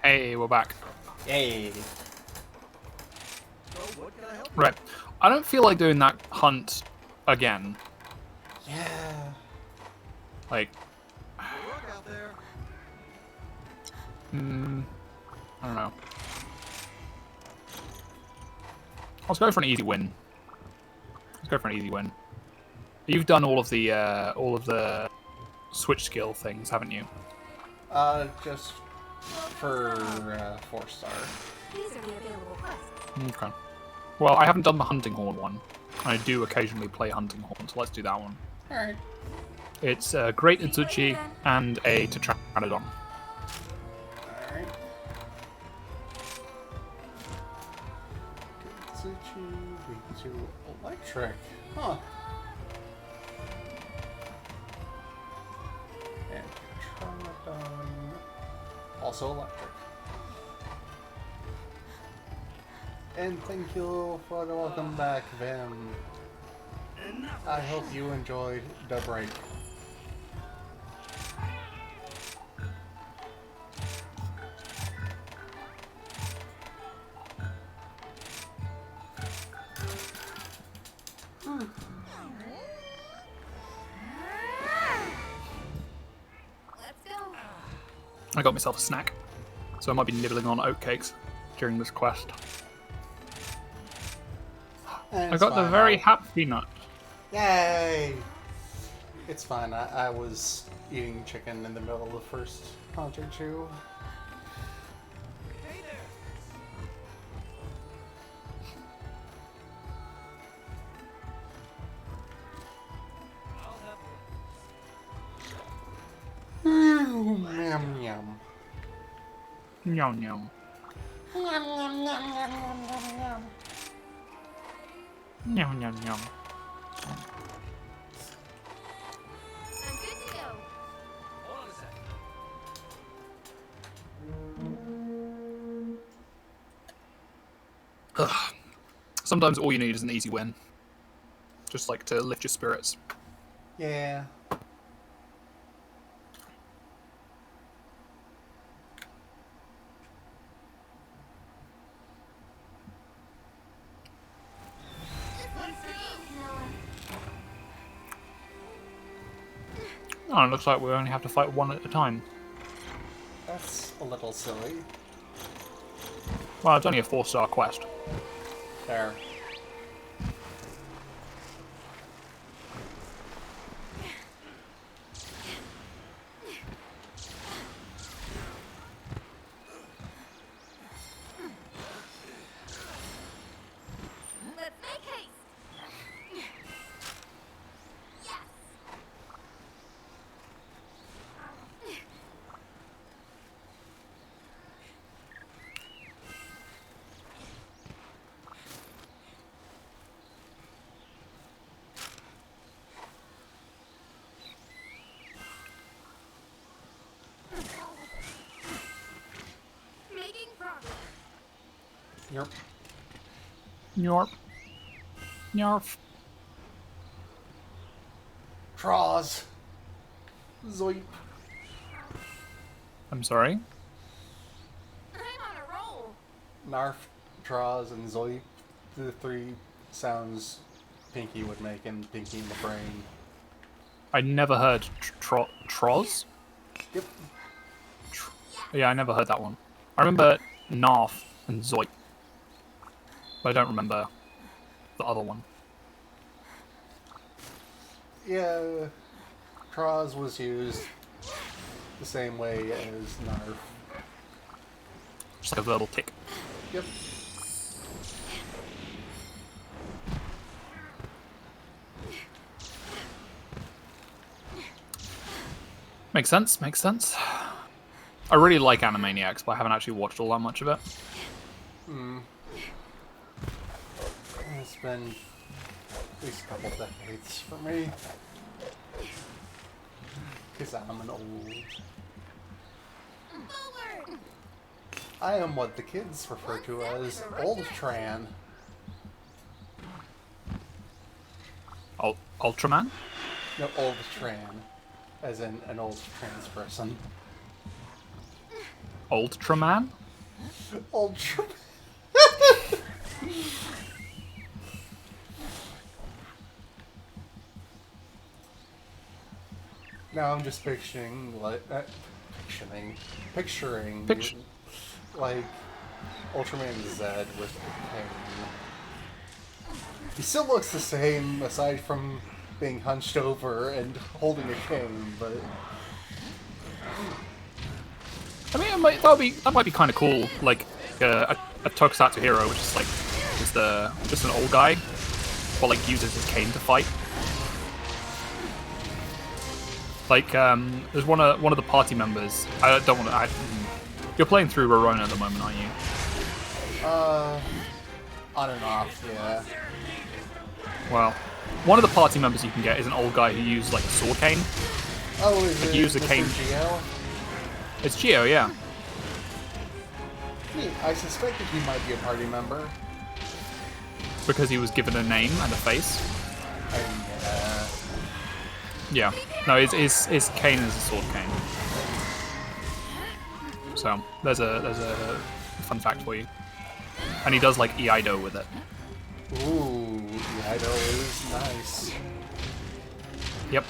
Hey, we're back. Yay. So, what can I help you Right. I don't feel like doing that hunt again. Yeah. Like, with? Good luck out there. I don't know. Let's go for an easy win. Let's go for an easy win. You've done all of the switch skill things, haven't you? Just for 4-star. These are the available quests. Okay. Well, I haven't done the hunting horn one. I do occasionally play hunting horn, so let's do that one. Alright. It's a Great Itsuchi and a Tetranodon. Alright. Kitsuchi, weak to electric. Huh. And Tetranodon, also electric. And thank you for the welcome back, Vim. I hope you enjoyed the break. Let's go. I got myself a snack, so I might be nibbling on oatcakes during this quest. And I it's got the fine. very happy nut. Yay! It's fine. I was eating chicken in the middle of the first hunt or two. Hey there. Yum yum. Yum yum. Yum yum yum. I'm good to go. Ugh. Sometimes all you need is an easy win. Just like to lift your spirits. Yeah. This one's for you, Noah. Oh, it looks like we only have to fight one at a time. That's a little silly. Well, it's only a 4-star quest. There. Let's make haste. Yes. Making progress. Yep. Yorp. Yarf. Draws. Zoip. I'm sorry? I'm on a roll. Narf, draws, and Zoip. The 3 sounds Pinky would make in Pinky in the Brain. I never heard Troz? Yep. Yeah, I never heard that one. I remember Narf and Zoip. But I don't remember the other one. Yeah. Draws was used the same way as Narf. Just like a verbal tick. Yep. Makes sense, makes sense. I really like Animaniacs, but I haven't actually watched all that much of it. It's been at least a couple decades for me. Because I'm an old. Forward. I am what the kids refer to as Old Tran. Ultraman? No, Old Tran. As in an old trans person. Ultraman? Ultra. Now I'm just picturing like picturing like Ultraman Z with a cane. He still looks the same aside from being hunched over and holding a cane, but I mean, that might be kind of cool. Like a tokusatsu hero, which is like just an old guy, but like uses his cane to fight. Like there's one of the party members. I don't want to. You're playing through Rorona at the moment, aren't you? On and off, yeah. Well, one of the party members you can get is an old guy who uses like a sword cane. Oh, is it use a Mr. cane. Geo? It's Geo, yeah. I suspected he might be a party member. Because he was given a name and a face. Yeah. No, his cane is a sword cane. So there's a fun fact for you. And he does like Iaido with it. Ooh, Iaido is nice. Yep.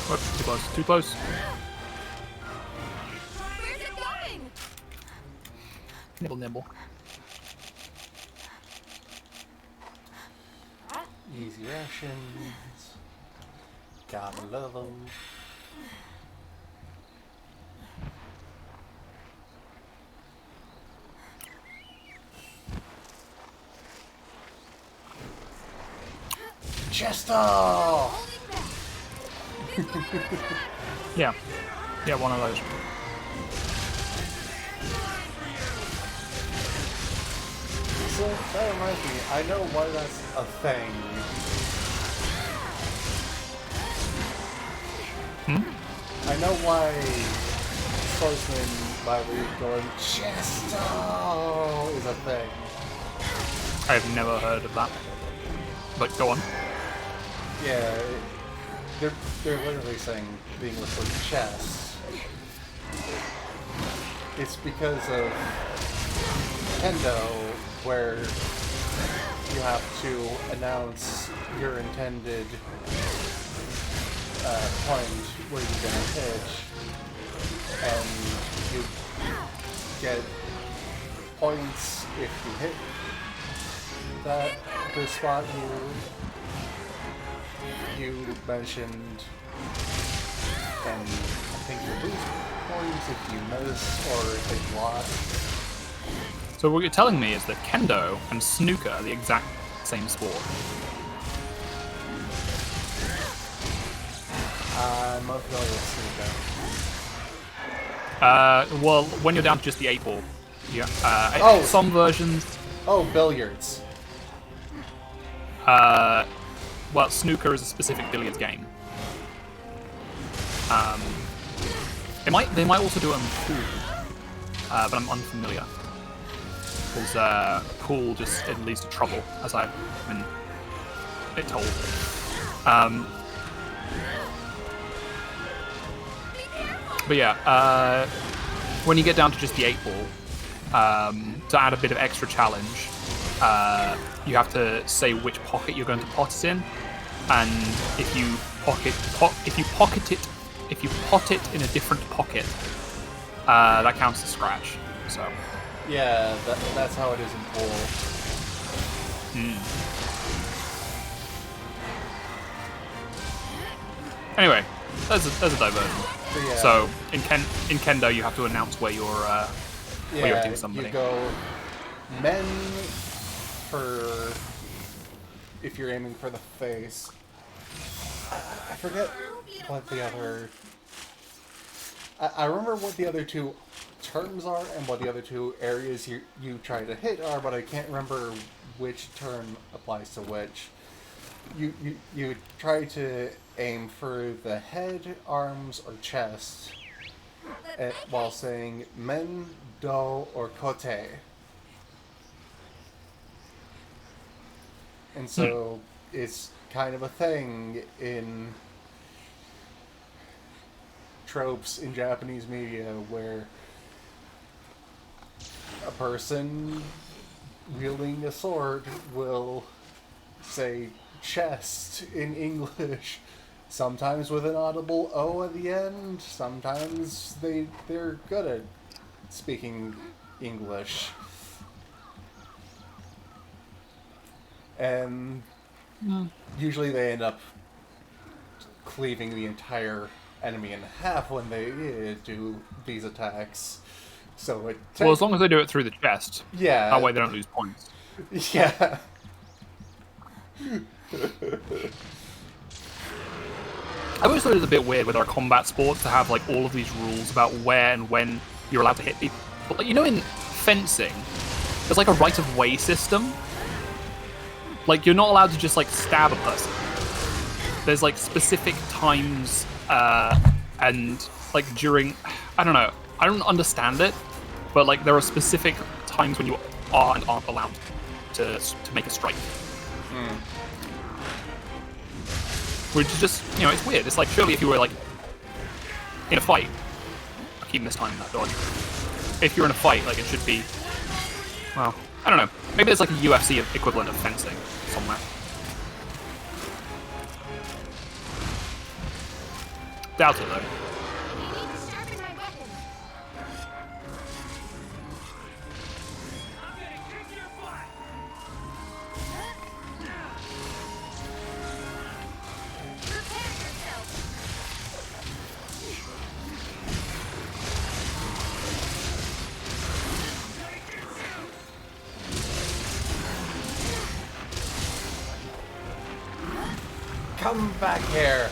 Oh, too close. Too close. Where's it going? Nibble, nibble. Easy rations. Gotta love them. Chesto! Yeah. Yeah, one of those. So that reminds me, I know why that's a thing. I know why Swordsman by League going Chesto is a thing. I've never heard of that. But go on. Yeah, they're literally saying being liquid chess. It's because of Kendo, where you have to announce your intended point where you're gonna hit, and you get points if you hit the spot you mentioned, and I think you lose points if you miss or if they block. So what you're telling me is that Kendo and snooker are the exact same sport. I'm unfamiliar with snooker. Well, when you're down to just the 8-ball, yeah. Oh. Some versions. Oh, billiards. Well, snooker is a specific billiards game. They might also do it on pool, but I'm unfamiliar. Because pool just it leads to trouble, as I've been told. But yeah, when you get down to just the 8-ball, to add a bit of extra challenge, you have to say which pocket you're going to pot it in, and if you pot it in a different pocket, that counts as scratch. So. Yeah, that's how it is in pool. Anyway, there's a diversion. Yeah. So in Kendo, you have to announce where you're hitting somebody. You go men for if you're aiming for the face. I forget what the other... I remember what the other two terms are and what the other two areas you try to hit are, but I can't remember which term applies to which. You try to aim for the head, arms, or chest while saying men, do, or kote. And so it's kind of a thing in tropes in Japanese media where a person wielding a sword will say chest in English, sometimes with an audible O at the end, sometimes they're good at speaking English. And usually they end up cleaving the entire enemy in half when they do these attacks. So it Well, as long as they do it through the chest, yeah, that way they don't lose points. yeah. I always thought it was a bit weird with our combat sports to have like all of these rules about where and when you're allowed to hit people. But like, you know, in fencing, there's like a right of way system. Like you're not allowed to just like stab a person. There's like specific times and like during, I don't know, I don't understand it, but like there are specific times when you are and aren't allowed to make a strike. Which is just, you know, it's weird. It's like, surely if you were like in a fight, I'm keeping this time in that dodge. If you're in a fight, like it should be, well, I don't know. Maybe there's like a UFC equivalent of fencing somewhere. Doubt it though. I need to sharpen my weapon. Prepare yourself. Come back here.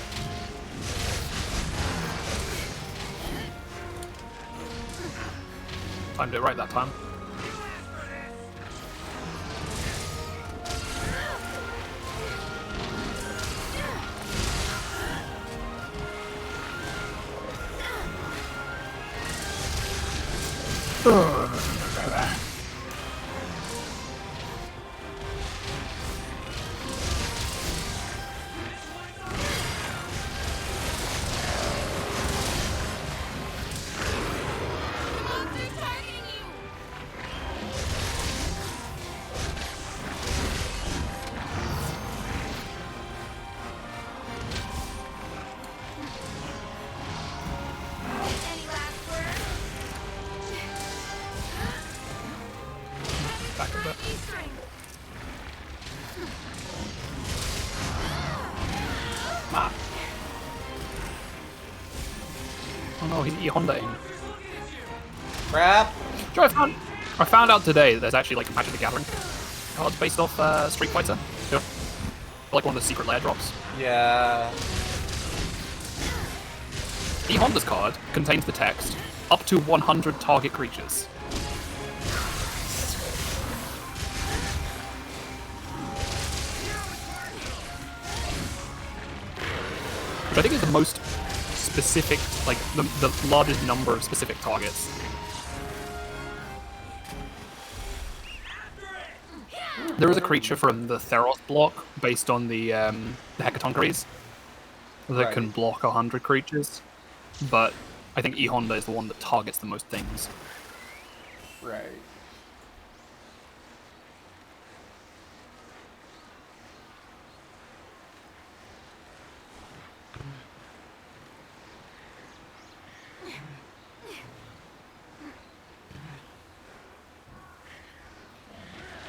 Timed it right that time. Monster's targeting you. Any last words? Back a bit. E-string. Oh no, he's E-Honda-ing. Crap. Sure, I found out today that there's actually like Magic the Gathering cards based off Street Fighter. Yeah. Like one of the secret lair drops. Yeah. E-Honda's card contains the text, up to 100 target creatures. Which I think is the most specific, like the largest number of specific targets. There is a creature from the Theros block based on the Hecatoncheires that can Right. block 100 creatures, but I think E-Honda is the one that targets the most things. Right.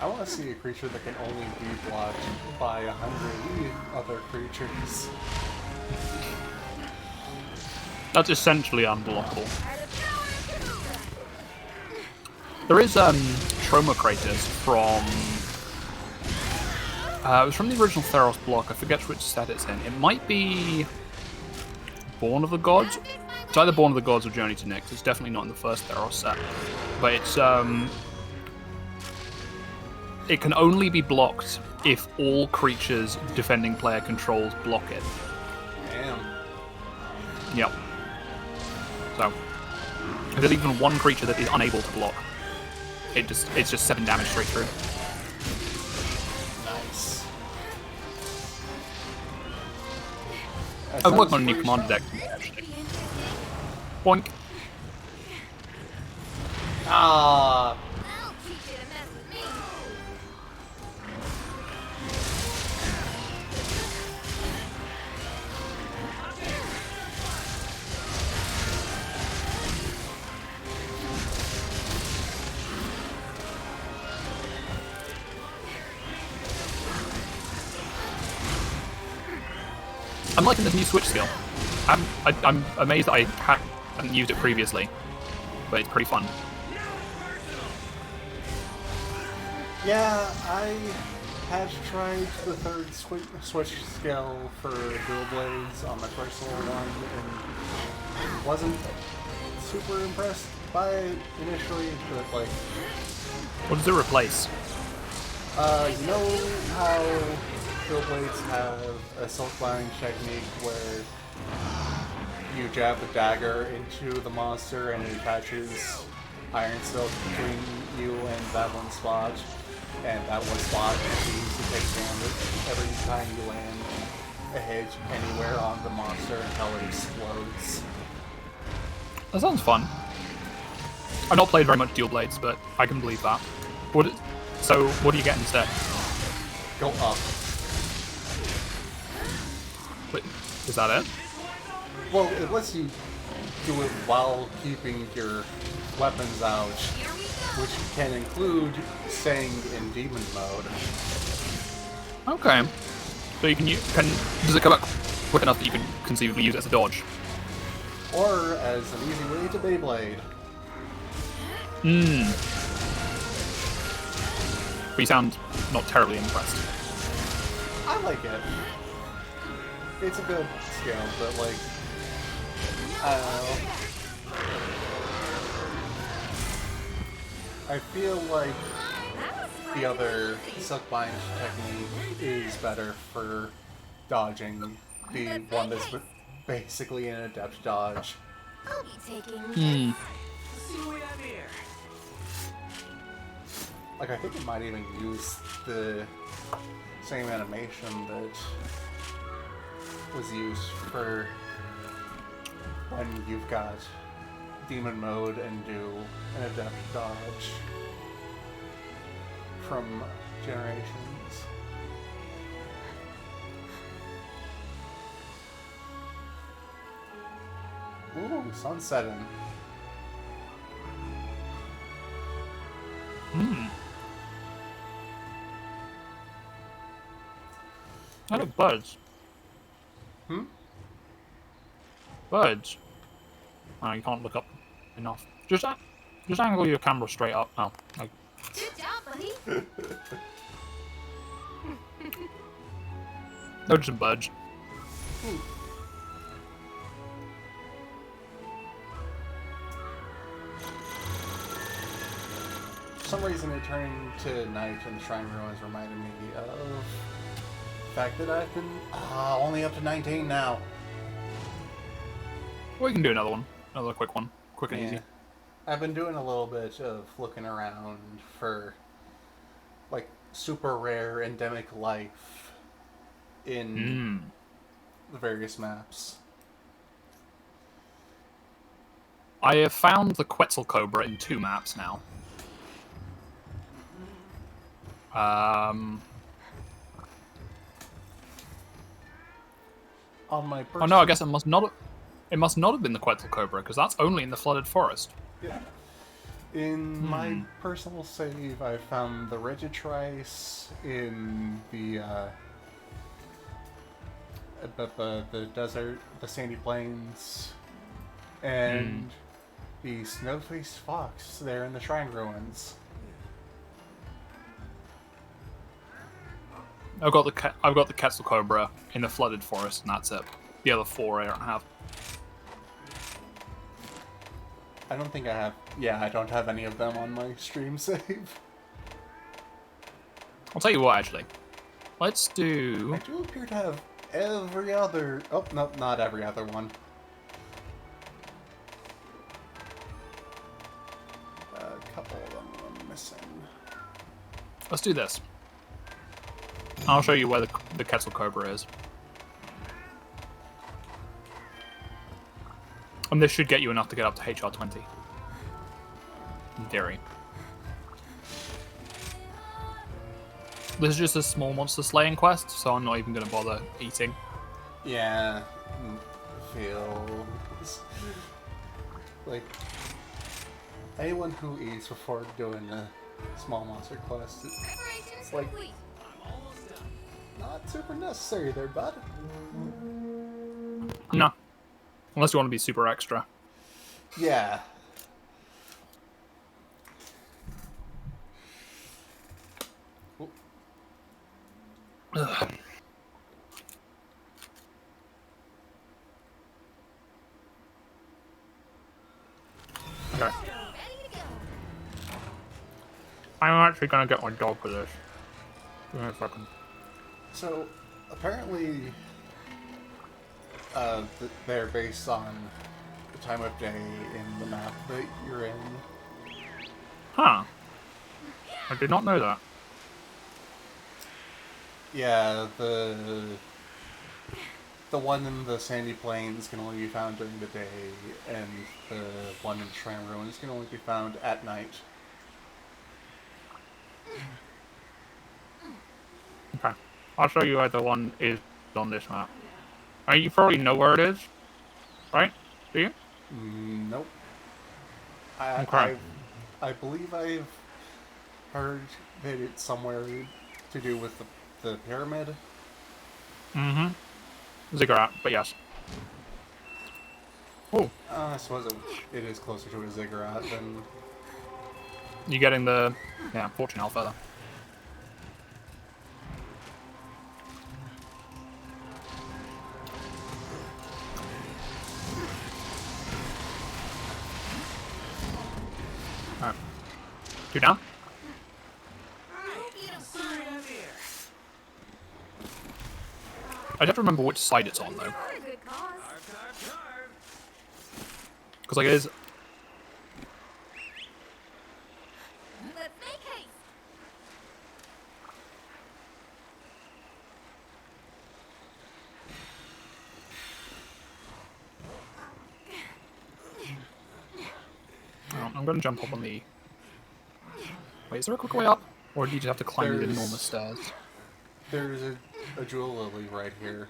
I want to see a creature that can only be blocked by 100 other creatures. That's essentially unblockable. There is Trauma Craters from It was from the original Theros block. I forget which set it's in. It might be Born of the Gods. It's either Born of the Gods or Journey to Nyx. It's definitely not in the first Theros set. But it's it can only be blocked if all creatures defending player controls block it. Damn. Yep. So if there's even one creature that is unable to block, it's just 7 damage straight through. Nice. I'm working on a new commander deck actually. Boink. Ah. I'll teach you to mess with me. I'm liking this new switch skill. I'm amazed that I hadn't used it previously, but it's pretty fun. Yeah, I had tried the third switch skill for Dual Blades on my personal one, and wasn't super impressed by it initially, but like, What does it replace? you know how Dual Blades have a silk lining technique where you jab the dagger into the monster and it attaches iron silk between you and that one spot, and that one spot seems to take damage every time you land a hit anywhere on the monster until it explodes. That sounds fun. I've not played very much Dual Blades, but I can believe that. So what do you get instead? Go up. Wait, is that it? Well, it lets you do it while keeping your weapons out, which can include staying in demon mode. Okay. So you does it come up quick enough that you can conceivably use it as a dodge? Or as an easy way to Beyblade. But you sound not terribly impressed. I like it. It's a good skill, but like, I don't know. I feel like the other Silk Bind technique is better for dodging the one that's basically an adept dodge. I'll be taking this. Like, I think it might even use the same animation that was used for when you've got demon mode and do an adept dodge from Generations. Ooh, sun's setting. I look birds. Birds. Oh, you can't look up enough. Just angle your camera straight up. Oh, okay. Good job, buddy. They're just birds. For some reason, it turned to night and the Shrine Ruins reminded me of the fact that I've been only up to 19 now. We can do another one. Another quick one. Quick and easy. I've been doing a little bit of looking around for like super rare endemic life in the various maps. I have found the Quetzal Cobra in 2 maps now. On my Oh no, I guess it must not have been the Quetzal Cobra, because that's only in the Flooded Forest. Yeah. In my personal save, I found the Regitrice in the desert, the sandy plains, and the Snowface Fox there in the Shrine Ruins. I've got the Quetzal Cobra in the flooded forest, and that's it. The other 4 I don't have. I don't think I have... Yeah, I don't have any of them on my stream save. I'll tell you what, actually. Let's do... I do appear to have every other... Oh, no, not every other one. A couple of them I'm missing. Let's do this. I'll show you where the Quetzal Cobra is. And this should get you enough to get up to HR 20. In theory. This is just a small monster slaying quest, so I'm not even going to bother eating. Yeah, feels like anyone who eats before doing a small monster quest, it's like not super necessary there, bud. No. Unless you want to be super extra. Yeah. Ugh. Okay. I'm actually gonna get my dog for this. Give me a second. So apparently, they're based on the time of day in the map that you're in. Huh. I did not know that. Yeah, the one in the Sandy Plains can only be found during the day, and the one in Shrine Ruins can only be found at night. Okay. I'll show you where the one is on this map. You probably know where it is, right? Do you? Nope. Okay. I believe I've heard that it's somewhere to do with the pyramid. Mm-hmm. Ziggurat, but yes. Oh, I suppose it is closer to a ziggurat than... you getting the fortune health further. Alright. 2 down. I have to remember which side it's on though. For a good cause. Because like it is. Let's make haste. Oh, I'm going to jump up on the... Wait, is there a quick way up? Or do you just have to climb the There's- enormous stairs? There's a jewel lily right here.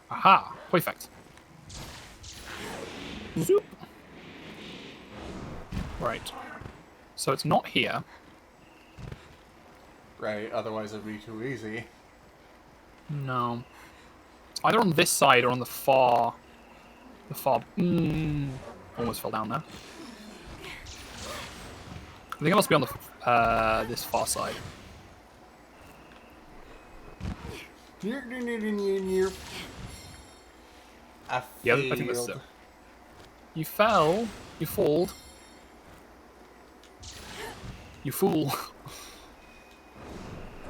Aha! Perfect. Zoop! Right. So it's not here. Right, otherwise it'd be too easy. No. It's either on this side or on the far... almost fell down there. I think it must be on the this far side. Near, near, near, near, near. I Yeah, I think that's it. failed. You fell. You fooled. You fool.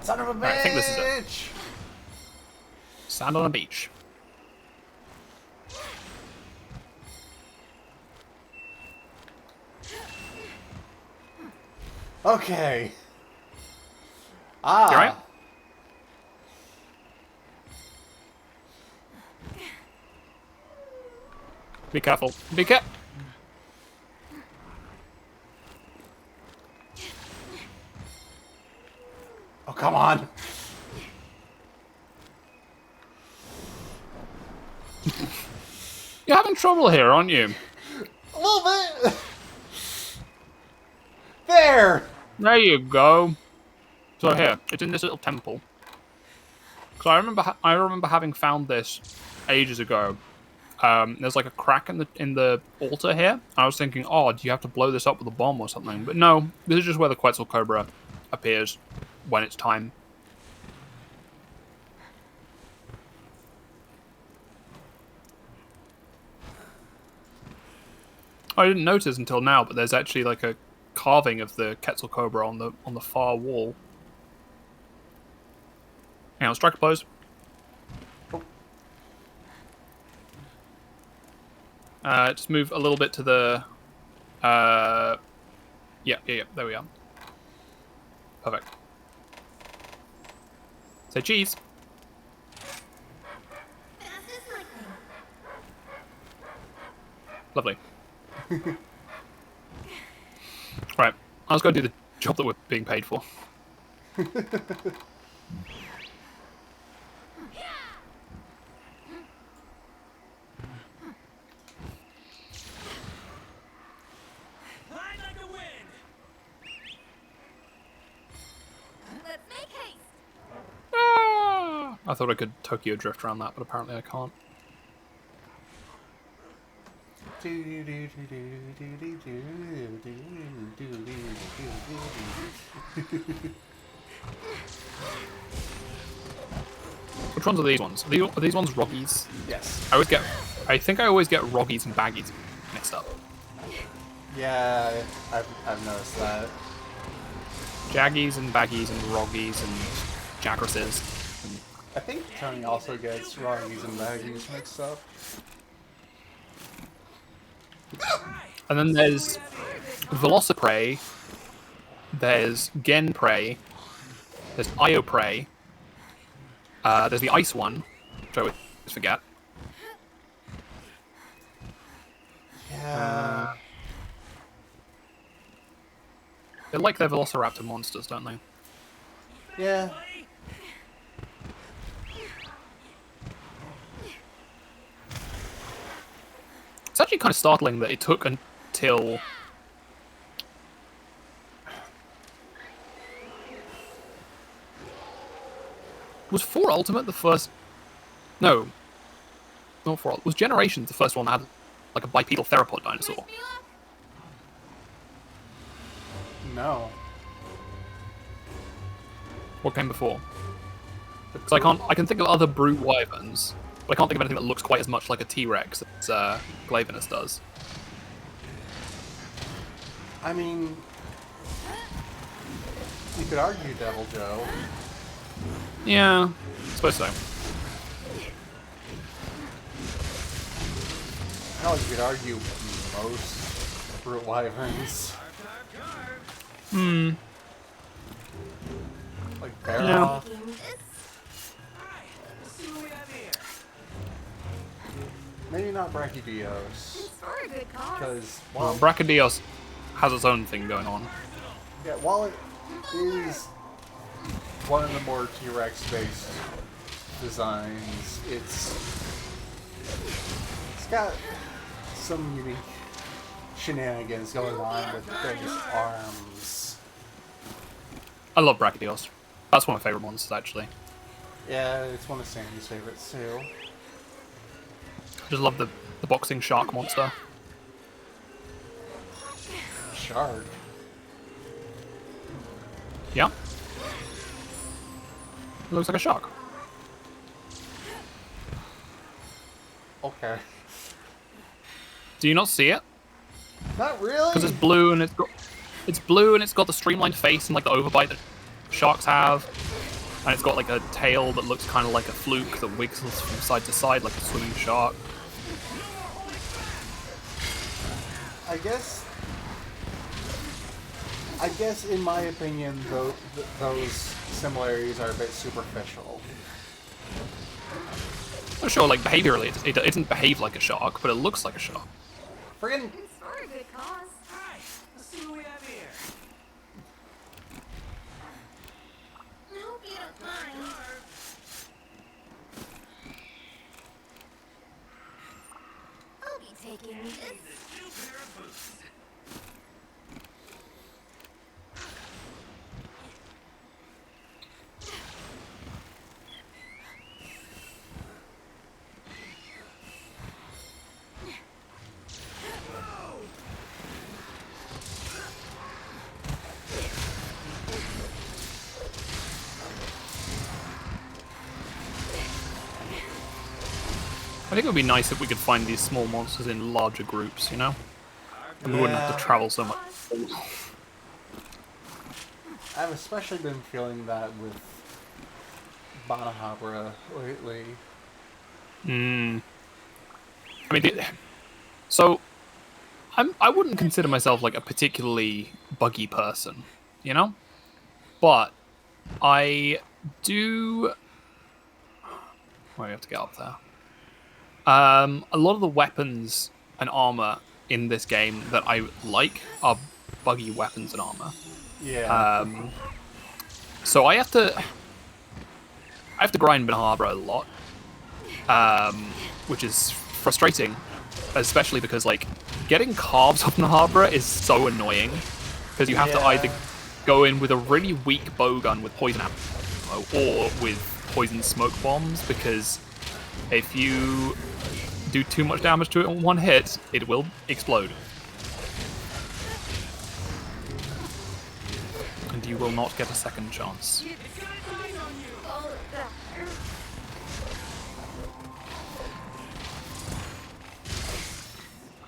Son of a bitch! Right, I think this is it. Sand on a beach. Okay. Ah. You alright? Be careful. Be careful. Oh, come on. You're having trouble here, aren't you? A little bit. There. There you go. So here, it's in this little temple. So I remember having found this ages ago. There's like a crack in the altar here. I was thinking, oh, do you have to blow this up with a bomb or something? But no, this is just where the Quetzal Cobra appears when it's time. I didn't notice until now, but there's actually like a carving of the Quetzal Cobra on the far wall. Hang on, strike a pose. Just move a little bit to the. Yeah. There we are. Perfect. Say cheese. Lovely. Right, I was going to do the job that we're being paid for. Let's make haste. Ah! I thought I could Tokyo drift around that, but apparently I can't. Which ones are these ones? Are these ones Roggies? Yes. I think I always get Roggies and Baggies mixed up. Yeah, I've noticed that. Jaggies and Baggies and Roggies and Jagresses. I think Tony also gets Roggies and Baggies mixed up. And then there's Velociprey, there's Genprey, there's Ioprey, there's the ice one, which I always forget. Yeah. They like their Velociraptor monsters, don't they? Yeah. It's actually kind of startling that it took until... Was 4 Ultimate the first... No. Not 4 Was Generations the first one that had like a bipedal theropod dinosaur? No. What came before? Because I can think of other brute wyverns, but I can't think of anything that looks quite as much like a T-Rex as Glavenus does. I mean, you could argue Devil Joe. Yeah, I suppose so. Hell, you could argue most brute wyverns. Hmm. Like Barrow. Maybe not Brachydios. For a good cause. Because, Well, well, Brachydios has its own thing going on. yeah, while it is one of the more T-Rex-based designs, it's got some unique shenanigans going on with its arms. I love Brachydios. That's one of my favorite monsters, actually. Yeah, it's one of Sandy's favorites too. I just love the boxing shark monster. Shark. Yeah. It looks like a shark. Okay. Do you not see it? Not really. Because it's blue and it's blue and it's got the streamlined face and like the overbite that sharks have, and it's got like a tail that looks kind of like a fluke that wiggles from side to side like a swimming shark. I guess, in my opinion, those similarities are a bit superficial. I'm sure, like behaviorally, it doesn't behave like a shark, but it looks like a shark. Friggin' It's for a good cause. Let's see what we have here. I hope you don't mind. I'll be taking this. I think it would be nice if we could find these small monsters in larger groups, you know? and we wouldn't have to Yeah. travel so much. I've especially been feeling that with Banahabra lately. Mm. I mean, so I wouldn't consider myself like a particularly buggy person, you know, but I do. Well, you have to get up there. A lot of the weapons and armor in this game that I like are buggy weapons and armor. Yeah. So I have to grind Banahabra a lot, which is frustrating, especially because like getting carbs off Banahabra is so annoying because you have to either go in with a really weak bowgun with poison ammo or with poison smoke bombs, because if you do too much damage to it in one hit, it will explode. And you will not get a second chance.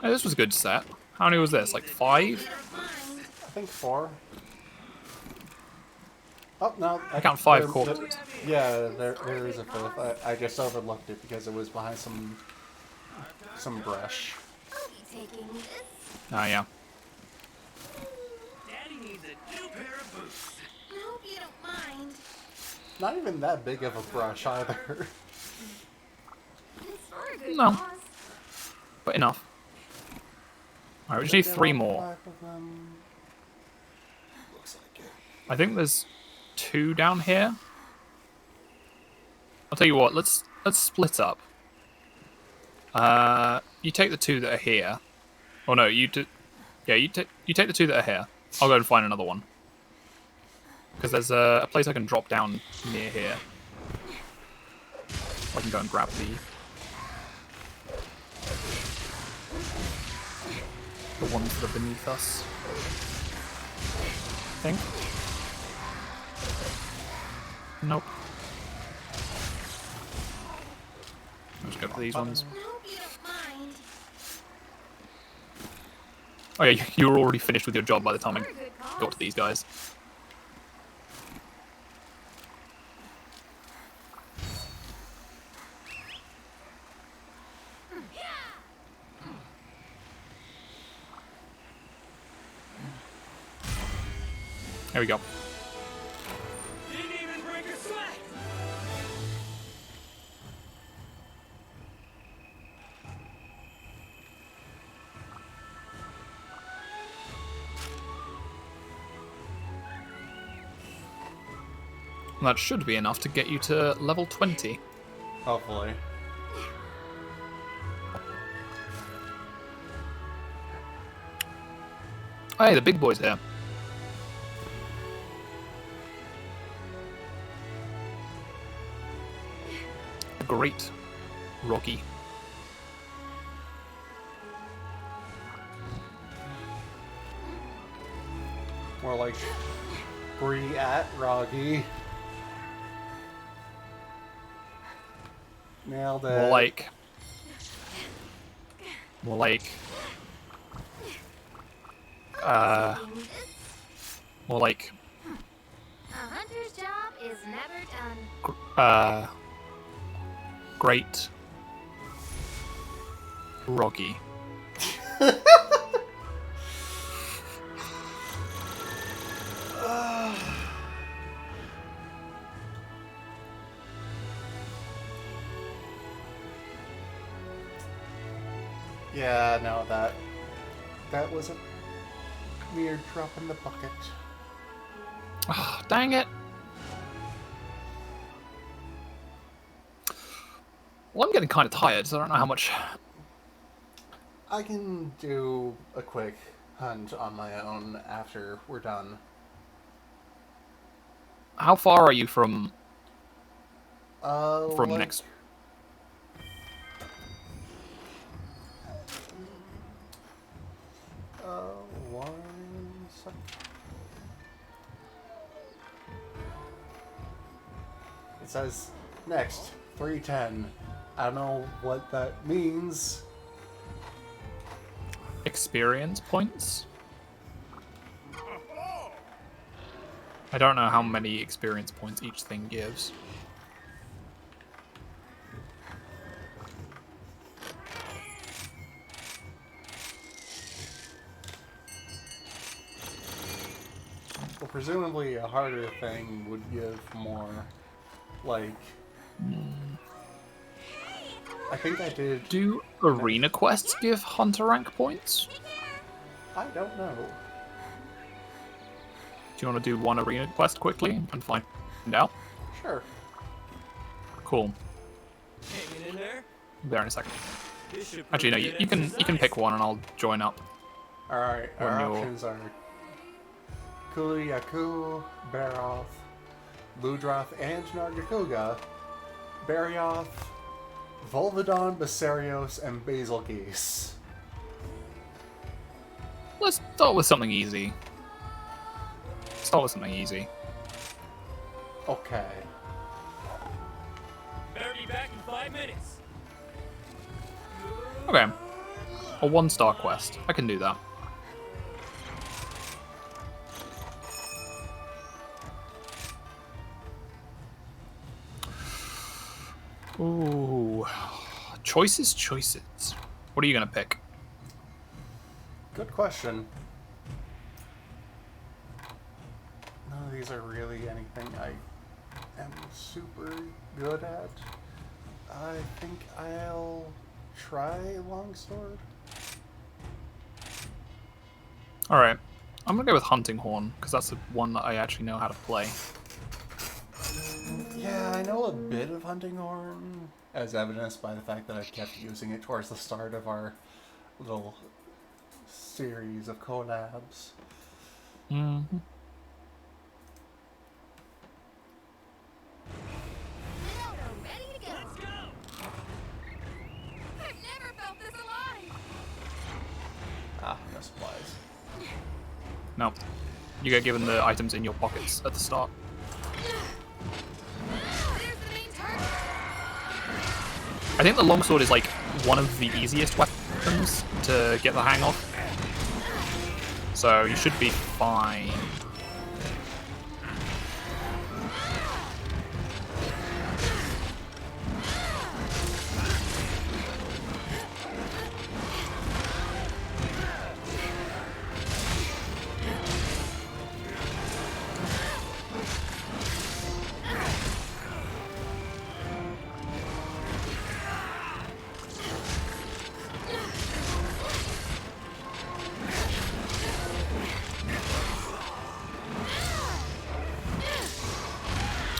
Hey, this was a good set. How many was this? Like 5? I think 4. Oh, no. I count 5 there- corpses. Yeah, there is a 5th. I just overlooked it because it was behind some brush. I'll be taking this. Oh, yeah. Daddy needs a new pair of boots. I hope you don't mind. Not even that big of a brush either. It's for a good No. cause. But enough. Alright, we just need 3 more. 5 of them. Looks like it. I think there's 2 down here. I'll tell you what, let's split up. You take the 2 that are here. Oh no, you take the 2 that are here. I'll go and find another one. Because there's a place I can drop down near here. I can go and grab the ones that are beneath us. I think. Nope. Let's go for these ones. I hope you don't mind. Oh yeah, you were already finished with your job by the time I For a good cause. got to these guys. There we go. Didn't even break a sweat. And that should be enough to get you to level 20. Hopefully. Hey, the big boy's here. Great. Rocky. More like Bree at Roggy. Nailed it. More like... More like... Taking this. More like... A hunter's job is never done. Great. Rocky. Yeah, no, that was a weird drop in the bucket. Oh, dang it. Well, I'm getting kind of tired, so I don't know how much... I can do a quick hunt on my own after we're done. How far are you from Like, next... One second. It says next 310. I don't know what that means. experience points. I don't know how many experience points each thing gives. Well, presumably a harder thing would give more, like... I think I did... Do arena quests give hunter rank points? I don't know. Do you want to do one arena quest quickly and find out? Sure. Cool. Hanging in there? Be there in a second. This should prove Actually, no. good You can exercise. pick one and I'll join up. Alright, When our you're- options are Kuliyaku, Baroth, Ludroth, and Nargacuga, Barioth, Volvidon, Basarios, and Basilgeuse. Let's start with something easy. Start with something easy. Okay. Better be back in 5 minutes. Okay. A 1-star quest. I can do that. Ooh. Choices, choices. What are you gonna pick? Good question. None of these are really anything I am super good at. I think I'll try Longsword. Alright. I'm gonna go with Hunting Horn, because that's the one that I actually know how to play. Yeah, I know a bit of Hunting Horn, as evidenced by the fact that I kept using it towards the start of our little series of collabs. Mm-hmm. Ready to go. Let's go! I've never felt this alive. Ah, no supplies. No. You get given the items in your pockets at the start. There's the main target. I think the longsword is like one of the easiest weapons to get the hang of. So you should be fine.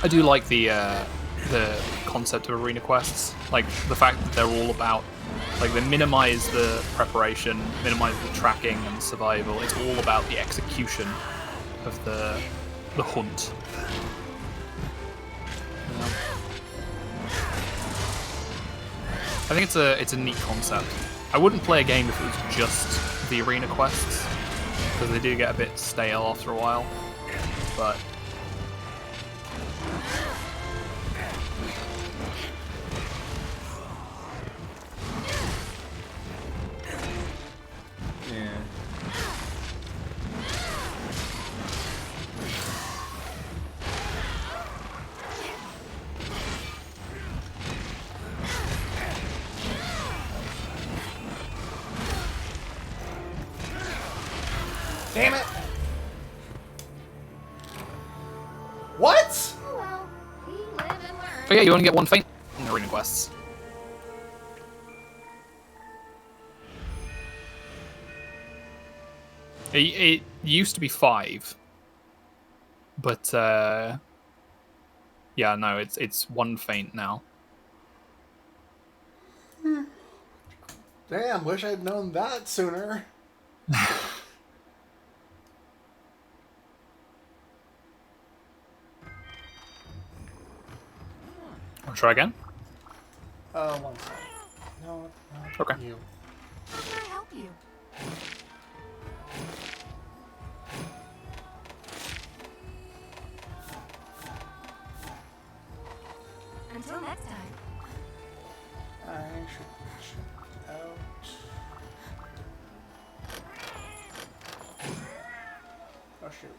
I do like the concept of arena quests, like the fact that they're all about, like they minimize the preparation, minimize the tracking and survival. It's all about the execution of the hunt. You know? I think it's a neat concept. I wouldn't play a game if it was just the arena quests, because they do get a bit stale after a while. But Yeah. Damn it! What? Oh well, we live and learn. but yeah, you only get one feint in arena quests. It used to be 5, but yeah, no, it's one feint now. Damn, wish I'd known that sooner. Wanna try again? One second. No, not Okay. you. How can I help you? Until next time. I should check out. Oh shoot.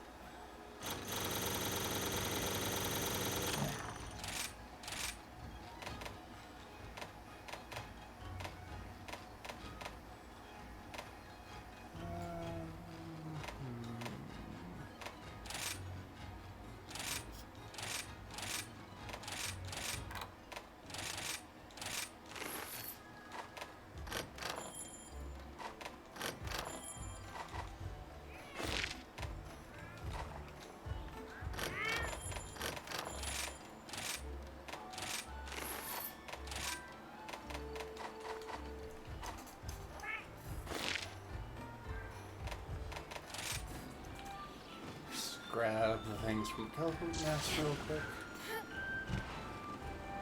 Grab the things from Teleport Master real quick.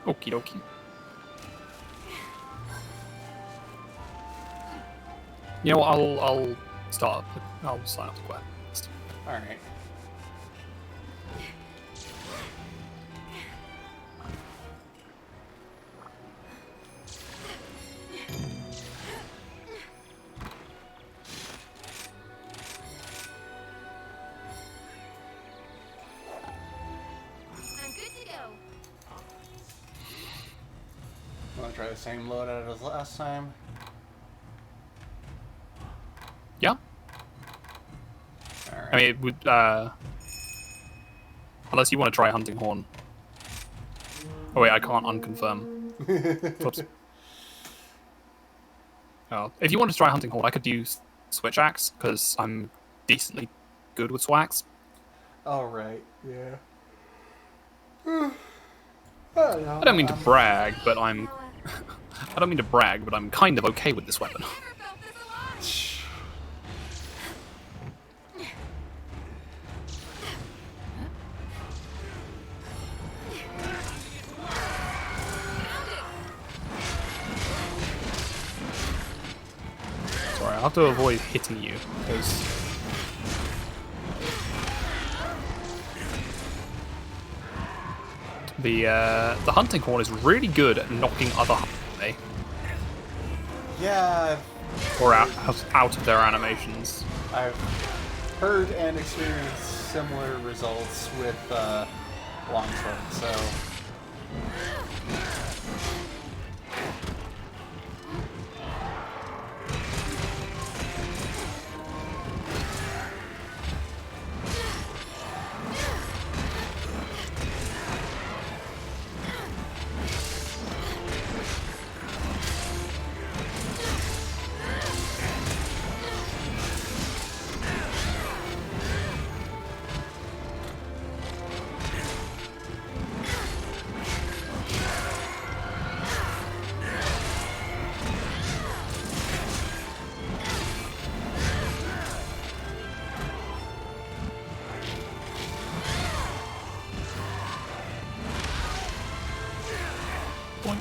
Okie dokie. You know what? I'll start. I'll sign up the quest. Alright. I'm good to go. Wanna try the same loadout as last time? Yeah. Alright. I mean, it would, unless you want to try Hunting Horn. Oh wait, I can't unconfirm. Whoops. Oh, if you want to try Hunting Horn, I could use Switch Axe, because I'm decently good with Swax. Alright, yeah. I don't mean to brag, but I'm... I don't mean to brag, but I'm kind of okay with this weapon. Never felt this alive. Sorry, I'll have to avoid hitting you, because... The Hunting Horn is really good at knocking other away, Yeah, or out of their animations. I've heard and experienced similar results with Longsword, so... Boink.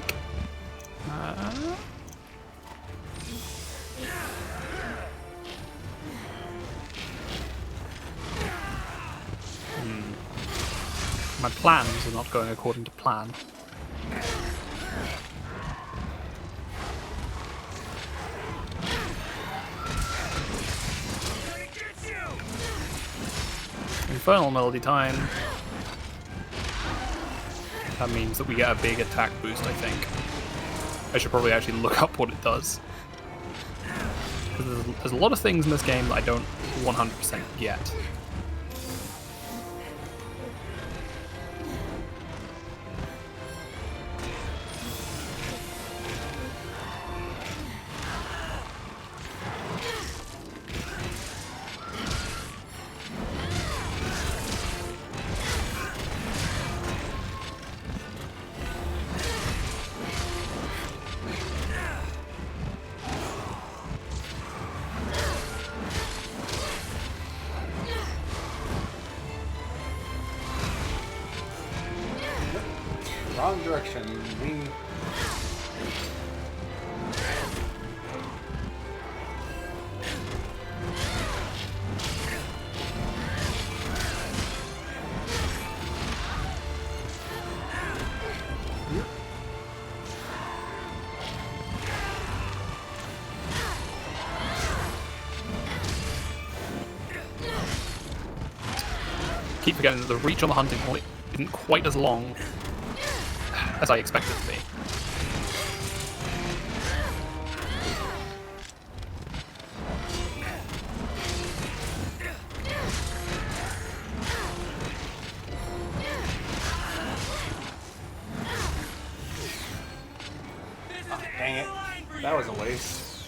My plans are not going according to plan. Infernal Melody time. That means that we get a big attack boost, I think. I should probably actually look up what it does. 'Cause there's a lot of things in this game that I don't 100% get. Wrong direction. We... keep forgetting that the reach on the hunting point isn't quite as long as I expected it to be. Dang it. That was a waste.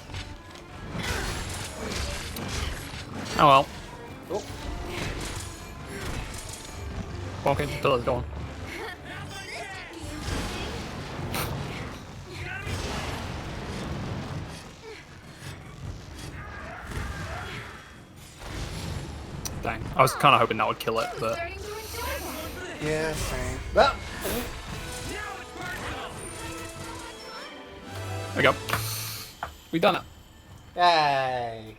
Oh well. Oh. Okay, the pillar's gone. Dang. I was kind of hoping that would kill it, but... Yeah, same. Ah! There we go. We done it. Yay!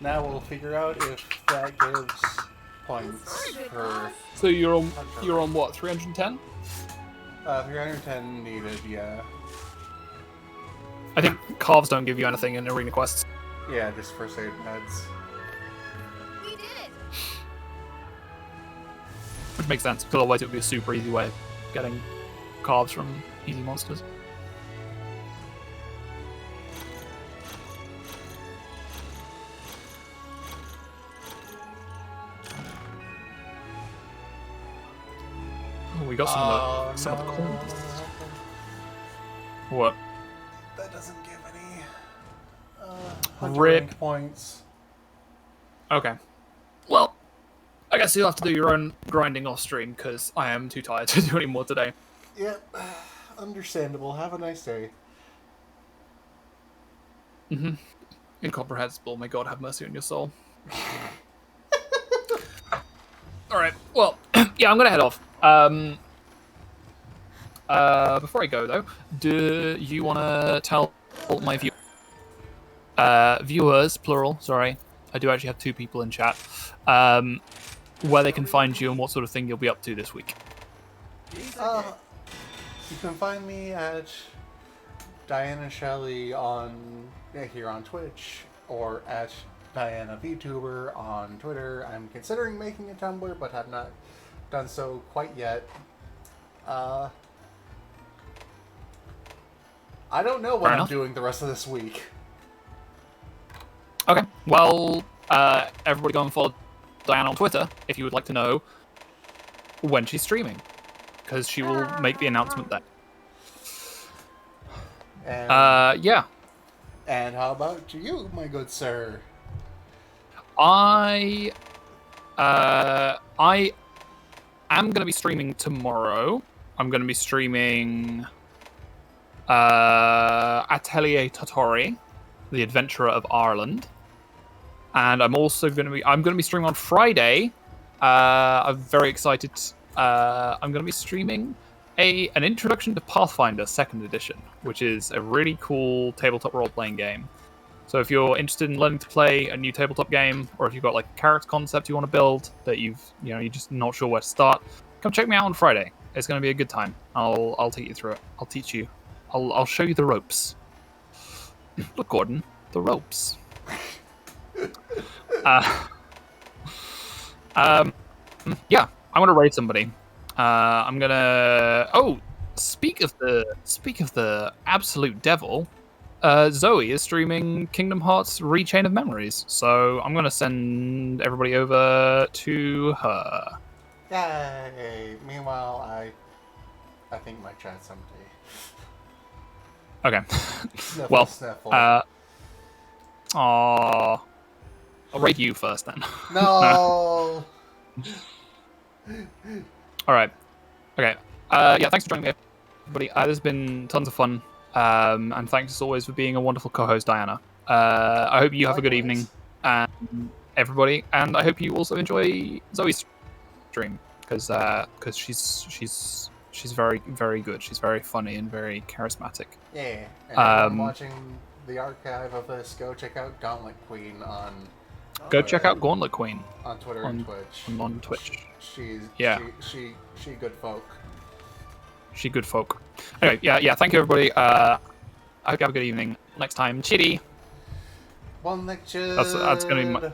Now we'll figure out if that gives points for So you're on what, 310? 310 needed, yeah. I think carves don't give you anything in arena quests. Yeah, just first aid meds. We did it! Which makes sense, because otherwise it would be a super easy way of getting carves from easy monsters. Oh, we got some of the corners. What? That doesn't give any Rip. rank points. Okay. Well, I guess you'll have to do your own grinding off stream, because I am too tired to do any more today. Yep, understandable. Have a nice day. Incomprehensible. May God have mercy on your soul. Alright, well, yeah, I'm gonna head off. Before I go, though, do you want to tell my viewers, plural, sorry, I do actually have 2 people in chat, where they can find you and what sort of thing you'll be up to this week? You can find me at Diana Shelley here on Twitch, or at Diana VTuber on Twitter. I'm considering making a Tumblr, but have not done so quite yet. I don't know what Fair I'm enough. doing the rest of this week. Okay, well, everybody go and follow Diana on Twitter if you would like to know when she's streaming, because she will make the announcement then. And, Yeah. and how about you, my good sir? I am going to be streaming tomorrow. I'm going to be streaming Atelier Totori, the Adventurer of Ireland, and I'm also going to be streaming on Friday. I'm very excited. I'm going to be streaming an introduction to Pathfinder 2nd edition, which is a really cool tabletop role-playing game. So if you're interested in learning to play a new tabletop game, or if you've got like a character concept you want to build that you're just not sure where to start, come check me out on Friday. It's going to be a good time. I'll take you through it. I'll teach you. I'll show you the ropes. Look, Gordon, the ropes. Yeah, I'm gonna raid somebody. I'm gonna. Oh, speak of the absolute devil. Zoe is streaming Kingdom Hearts Rechain of Memories, so I'm gonna send everybody over to her. Yay! Meanwhile, I think my chat's empty. Okay. Sniffle, Well, sniffle. I'll raid you first then. No! All right. Okay. Yeah, thanks for joining me, everybody. This has been tons of fun. And thanks as always for being a wonderful co-host, Diana. I hope you have a good evening, everybody, and I hope you also enjoy Zoe's stream because she's very, very good. She's very funny and very charismatic. Yeah. And if I'm watching the archive of this, go check out Gauntlet Queen on. Go check out Gauntlet Queen on Twitter and Twitch. on Twitch. She's she good folk. She good folk. Anyway, yeah. Thank you, everybody. I hope you have a good evening. Next time, chitty. One lecture. That's gonna be my.